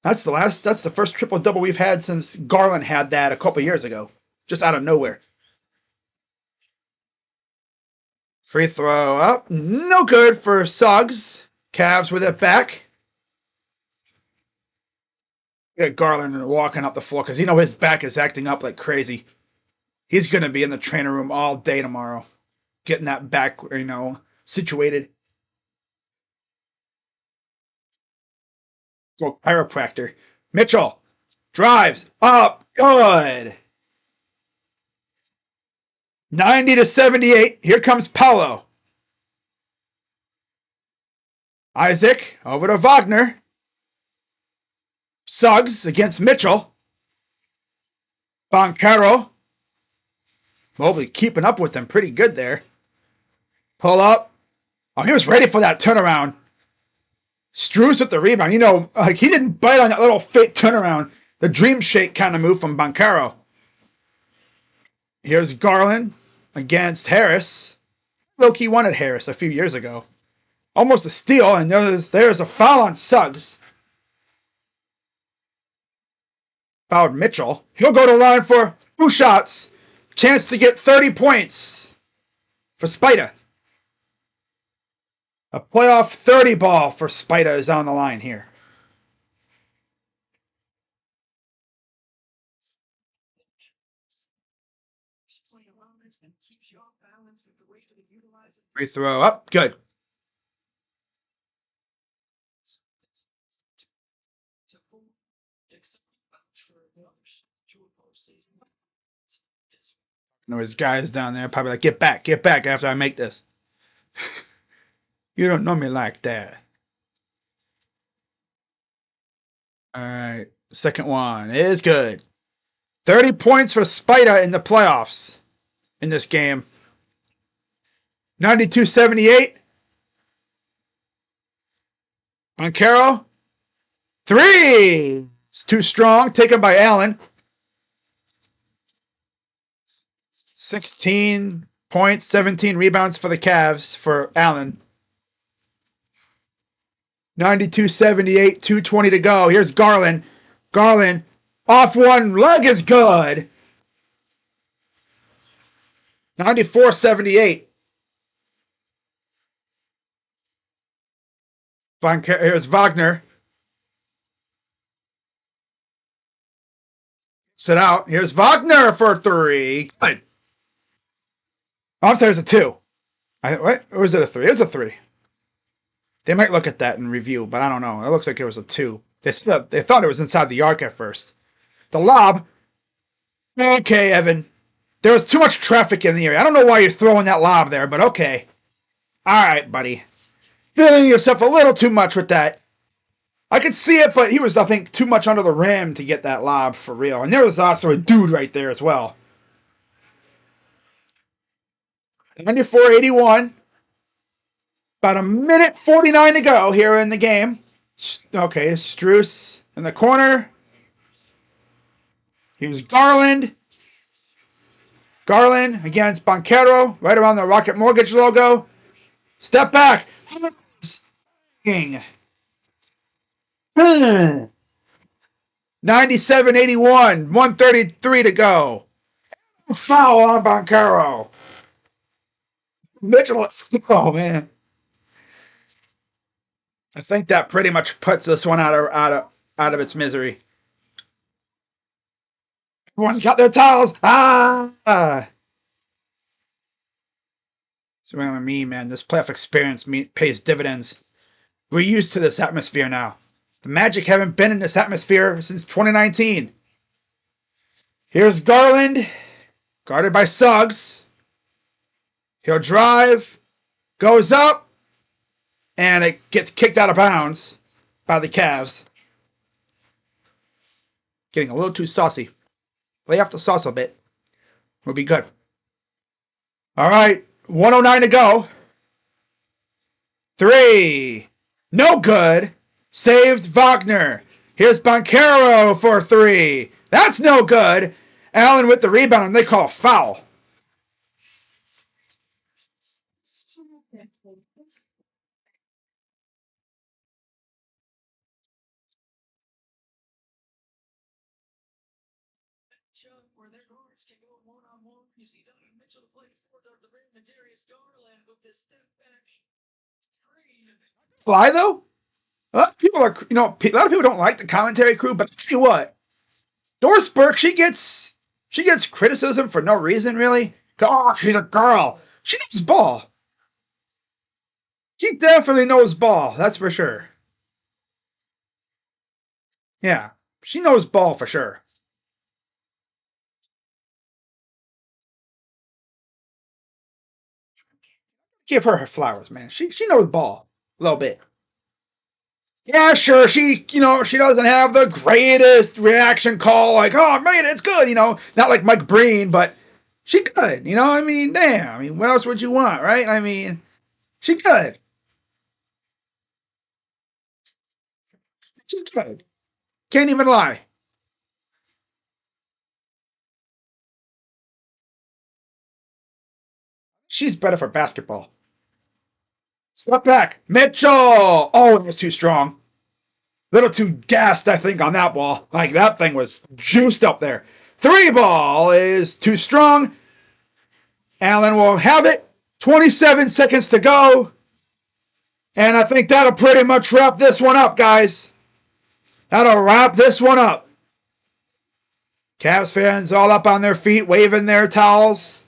That's the first triple-double we've had since Garland had that a couple years ago. Just out of nowhere. Free throw up. No good for Suggs. Cavs with it back. Get Garland walking up the floor because his back is acting up like crazy. He's going to be in the training room all day tomorrow. Getting that back, situated. Go chiropractor. Mitchell drives up. Good. 90-78. Here comes Paolo. Isaac over to Wagner. Suggs against Mitchell. Boncaro. Mobley keeping up with them pretty good there. Pull up. Oh, he was ready for that turnaround. Strus with the rebound. He didn't bite on that little fake turnaround. The dream shake kind of move from Boncaro. Here's Garland against Harris. Low-key wanted Harris a few years ago. Almost a steal, and there's a foul on Suggs. Fouled Mitchell. He'll go to line for 2 shots. Chance to get 30 points for Spida. A playoff 30 ball for Spida is on the line here. Free throw up. Good. His guys down there probably like, get back after I make this. You don't know me like that. All right. Second one is good. 30 points for Spida in the playoffs in this game. 92-78. Boncaro. Three. It's too strong. Taken by Allen. 16 points, 17 rebounds for the Cavs for Allen. 92-78, 2:20 to go. Here's Garland. Garland off one leg is good. 94-78. Here's Wagner. Sit out. Here's Wagner for three. Good. Oh, I'm sorry, it was a two. What? Or was it a three? It was a three. They might look at that and review, but I don't know. It looks like it was a two. They thought it was inside the arc at first. The lob. Okay, Evan. There was too much traffic in the area. I don't know why you're throwing that lob there, but okay. All right, buddy. Feeling yourself a little too much with that. I could see it, but he was, I think, too much under the rim to get that lob for real. And there was also a dude right there as well. 94-81. About a minute 49 to go here in the game. Okay, Strus in the corner. Here's Garland. Garland against Banchero, right around the Rocket Mortgage logo. Step back. 97-81, 133 to go. Foul on Banchero. Mitchell, oh man. I think that pretty much puts this one out of its misery. Everyone's got their towels. So what I mean, man, this playoff experience pays dividends. We're used to this atmosphere now. The Magic haven't been in this atmosphere since 2019. Here's Garland, guarded by Suggs. He'll drive, goes up, and it gets kicked out of bounds by the Cavs. Getting a little too saucy. Lay off the sauce a bit. We'll be good. All right, 109 to go. Three. No good. Saved Wagner. Here's Banchero for three. That's no good. Allen with the rebound, and they call a foul. Where their guards can go one-on-one. You see Donovan Mitchell to play forward of the rim, and Darius Garland with this step back. Fly though? A lot of people are, a lot of people don't like the commentary crew, but I'll tell you what, Doris Burke, she gets criticism for no reason, really. Oh, she's a girl. She knows ball. She definitely knows ball, that's for sure. Yeah, she knows ball for sure. Give her flowers, man. She knows ball a little bit. Yeah, sure. She doesn't have the greatest reaction call, like, oh man, it's good, not like Mike Breen, but she good, I mean, damn. I mean, what else would you want, right? I mean, she good. She's good. Can't even lie. She's better for basketball. Step back. Mitchell. Oh, it was too strong. A little too gassed, I think, on that ball. Like, that thing was juiced up there. Three ball is too strong. Allen will have it. 27 seconds to go. And I think that'll pretty much wrap this one up, guys. That'll wrap this one up. Cavs fans all up on their feet, waving their towels.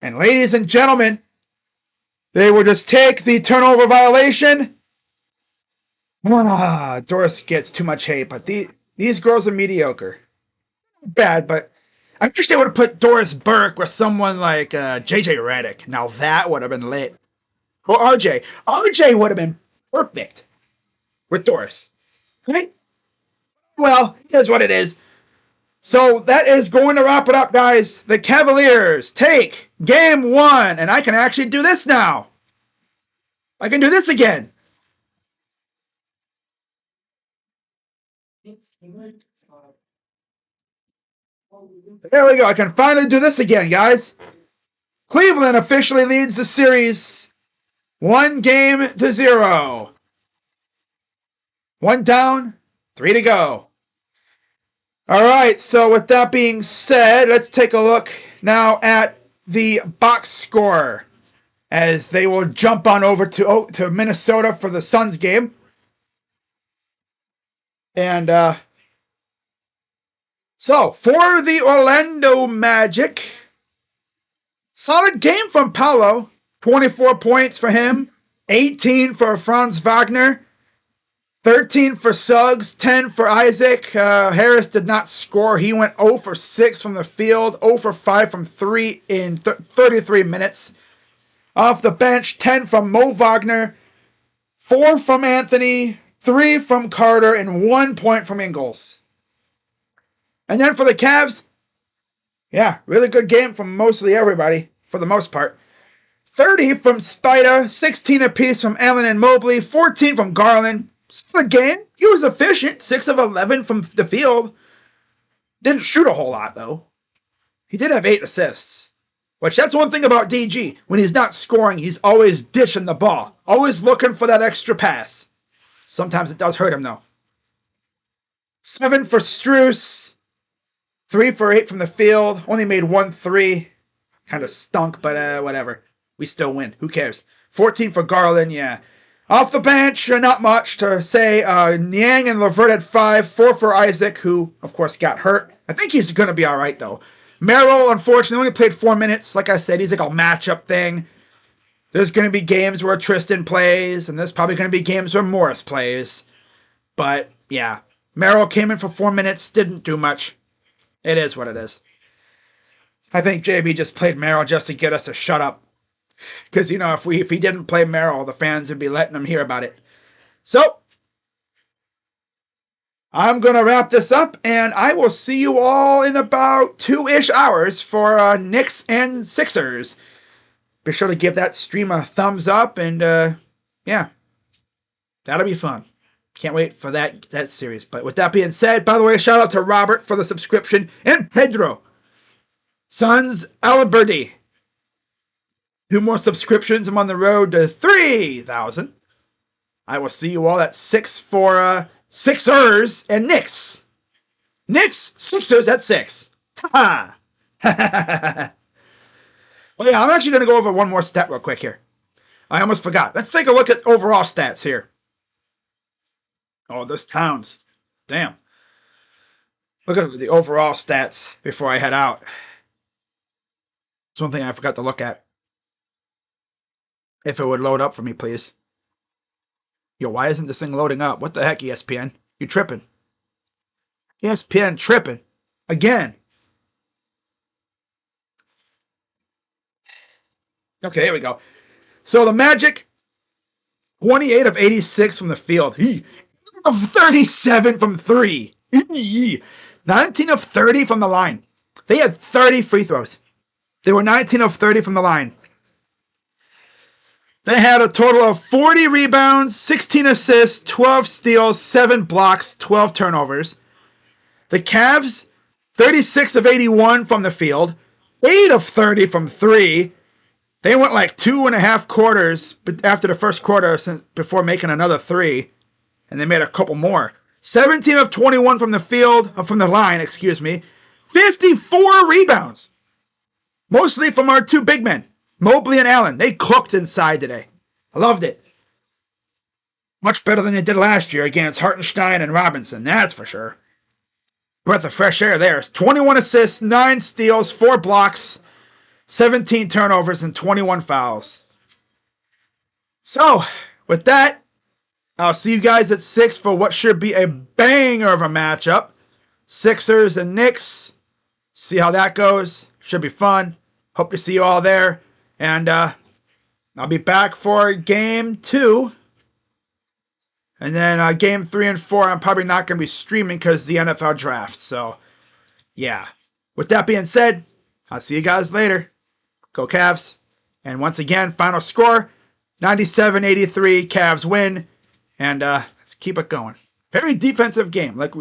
And ladies and gentlemen, they will just take the turnover violation. Doris gets too much hate, but these girls are mediocre. Bad, but I wish they would have put Doris Burke with someone like JJ Redick. Now that would have been lit. Or RJ. RJ would have been perfect with Doris. Right? Well, here's what it is. So that is going to wrap it up, guys. The Cavaliers take game one. And I can actually do this now. I can do this again. There we go. I can finally do this again, guys. Cleveland officially leads the series 1-0. 1 down, 3 to go. All right, so with that being said, let's take a look now at the box score as they will jump on over to Minnesota for the Suns game. And so for the Orlando Magic, solid game from Paolo. 24 points for him, 18 for Franz Wagner, 13 for Suggs, 10 for Isaac. Harris did not score. He went 0 for 6 from the field, 0 for 5 from 3 in 33 minutes. Off the bench, 10 from Mo Wagner, 4 from Anthony, 3 from Carter, and 1 point from Ingles. And then for the Cavs, yeah, really good game from mostly everybody, for the most part. 30 from Spida, 16 apiece from Allen and Mobley, 14 from Garland. Solid game. He was efficient, 6 of 11 from the field. Didn't shoot a whole lot, though. He did have 8 assists. Which, that's one thing about DG. When he's not scoring, he's always dishing the ball. Always looking for that extra pass. Sometimes it does hurt him, though. 7 for Strus. 3 for 8 from the field. Only made 1 3. Kind of stunk, but whatever. We still win. Who cares? 14 for Garland, yeah. Off the bench, not much to say. Niang and Levert had 5. 4 for Isaac, who, of course, got hurt. I think he's going to be all right, though. Merrill, unfortunately, only played 4 minutes. Like I said, he's like a matchup thing. There's going to be games where Tristan plays, and there's probably going to be games where Morris plays. But, yeah. Merrill came in for 4 minutes, didn't do much. It is what it is. I think JB just played Merrill just to get us to shut up. Because, you know, if he didn't play Merrill, the fans would be letting him hear about it. So, I'm going to wrap this up, and I will see you all in about 2-ish hours for Knicks and Sixers. Be sure to give that stream a thumbs up, and, yeah, that'll be fun. Can't wait for that series. But with that being said, by the way, shout out to Robert for the subscription, and Pedro. Sons Aliberti. 2 more subscriptions. I'm on the road to 3,000. I will see you all at 6 for Sixers and Knicks. Knicks, Sixers at 6. Ha ha. Well, yeah, I'm actually going to go over one more stat real quick here. I almost forgot. Let's take a look at overall stats here. Oh, those Towns. Damn. Look at the overall stats before I head out. It's one thing I forgot to look at. If it would load up for me, please. Yo, why isn't this thing loading up? What the heck, ESPN? You tripping. ESPN tripping. Again. Okay, here we go. So the Magic, 28 of 86 from the field. 37 from 3. 19 of 30 from the line. They had 30 free throws. They were 19 of 30 from the line. They had a total of 40 rebounds, 16 assists, 12 steals, 7 blocks, 12 turnovers. The Cavs, 36 of 81 from the field, 8 of 30 from 3. They went like 2.5 quarters after the first quarter before making another 3. And they made a couple more. 17 of 21 from the field, from the line, 54 rebounds. Mostly from our 2 big men, Mobley and Allen. They cooked inside today. I loved it. Much better than they did last year against Hartenstein and Robinson, that's for sure. Breath of fresh air there. 21 assists, 9 steals, 4 blocks, 17 turnovers, and 21 fouls. So, with that, I'll see you guys at 6 for what should be a banger of a matchup. Sixers and Knicks. See how that goes. Should be fun. Hope to see you all there. And I'll be back for game 2. And then game 3 and 4, I'm probably not going to be streaming because the NFL draft. So, yeah. With that being said, I'll see you guys later. Go Cavs. And once again, final score, 97-83, Cavs win. And let's keep it going. Very defensive game, like we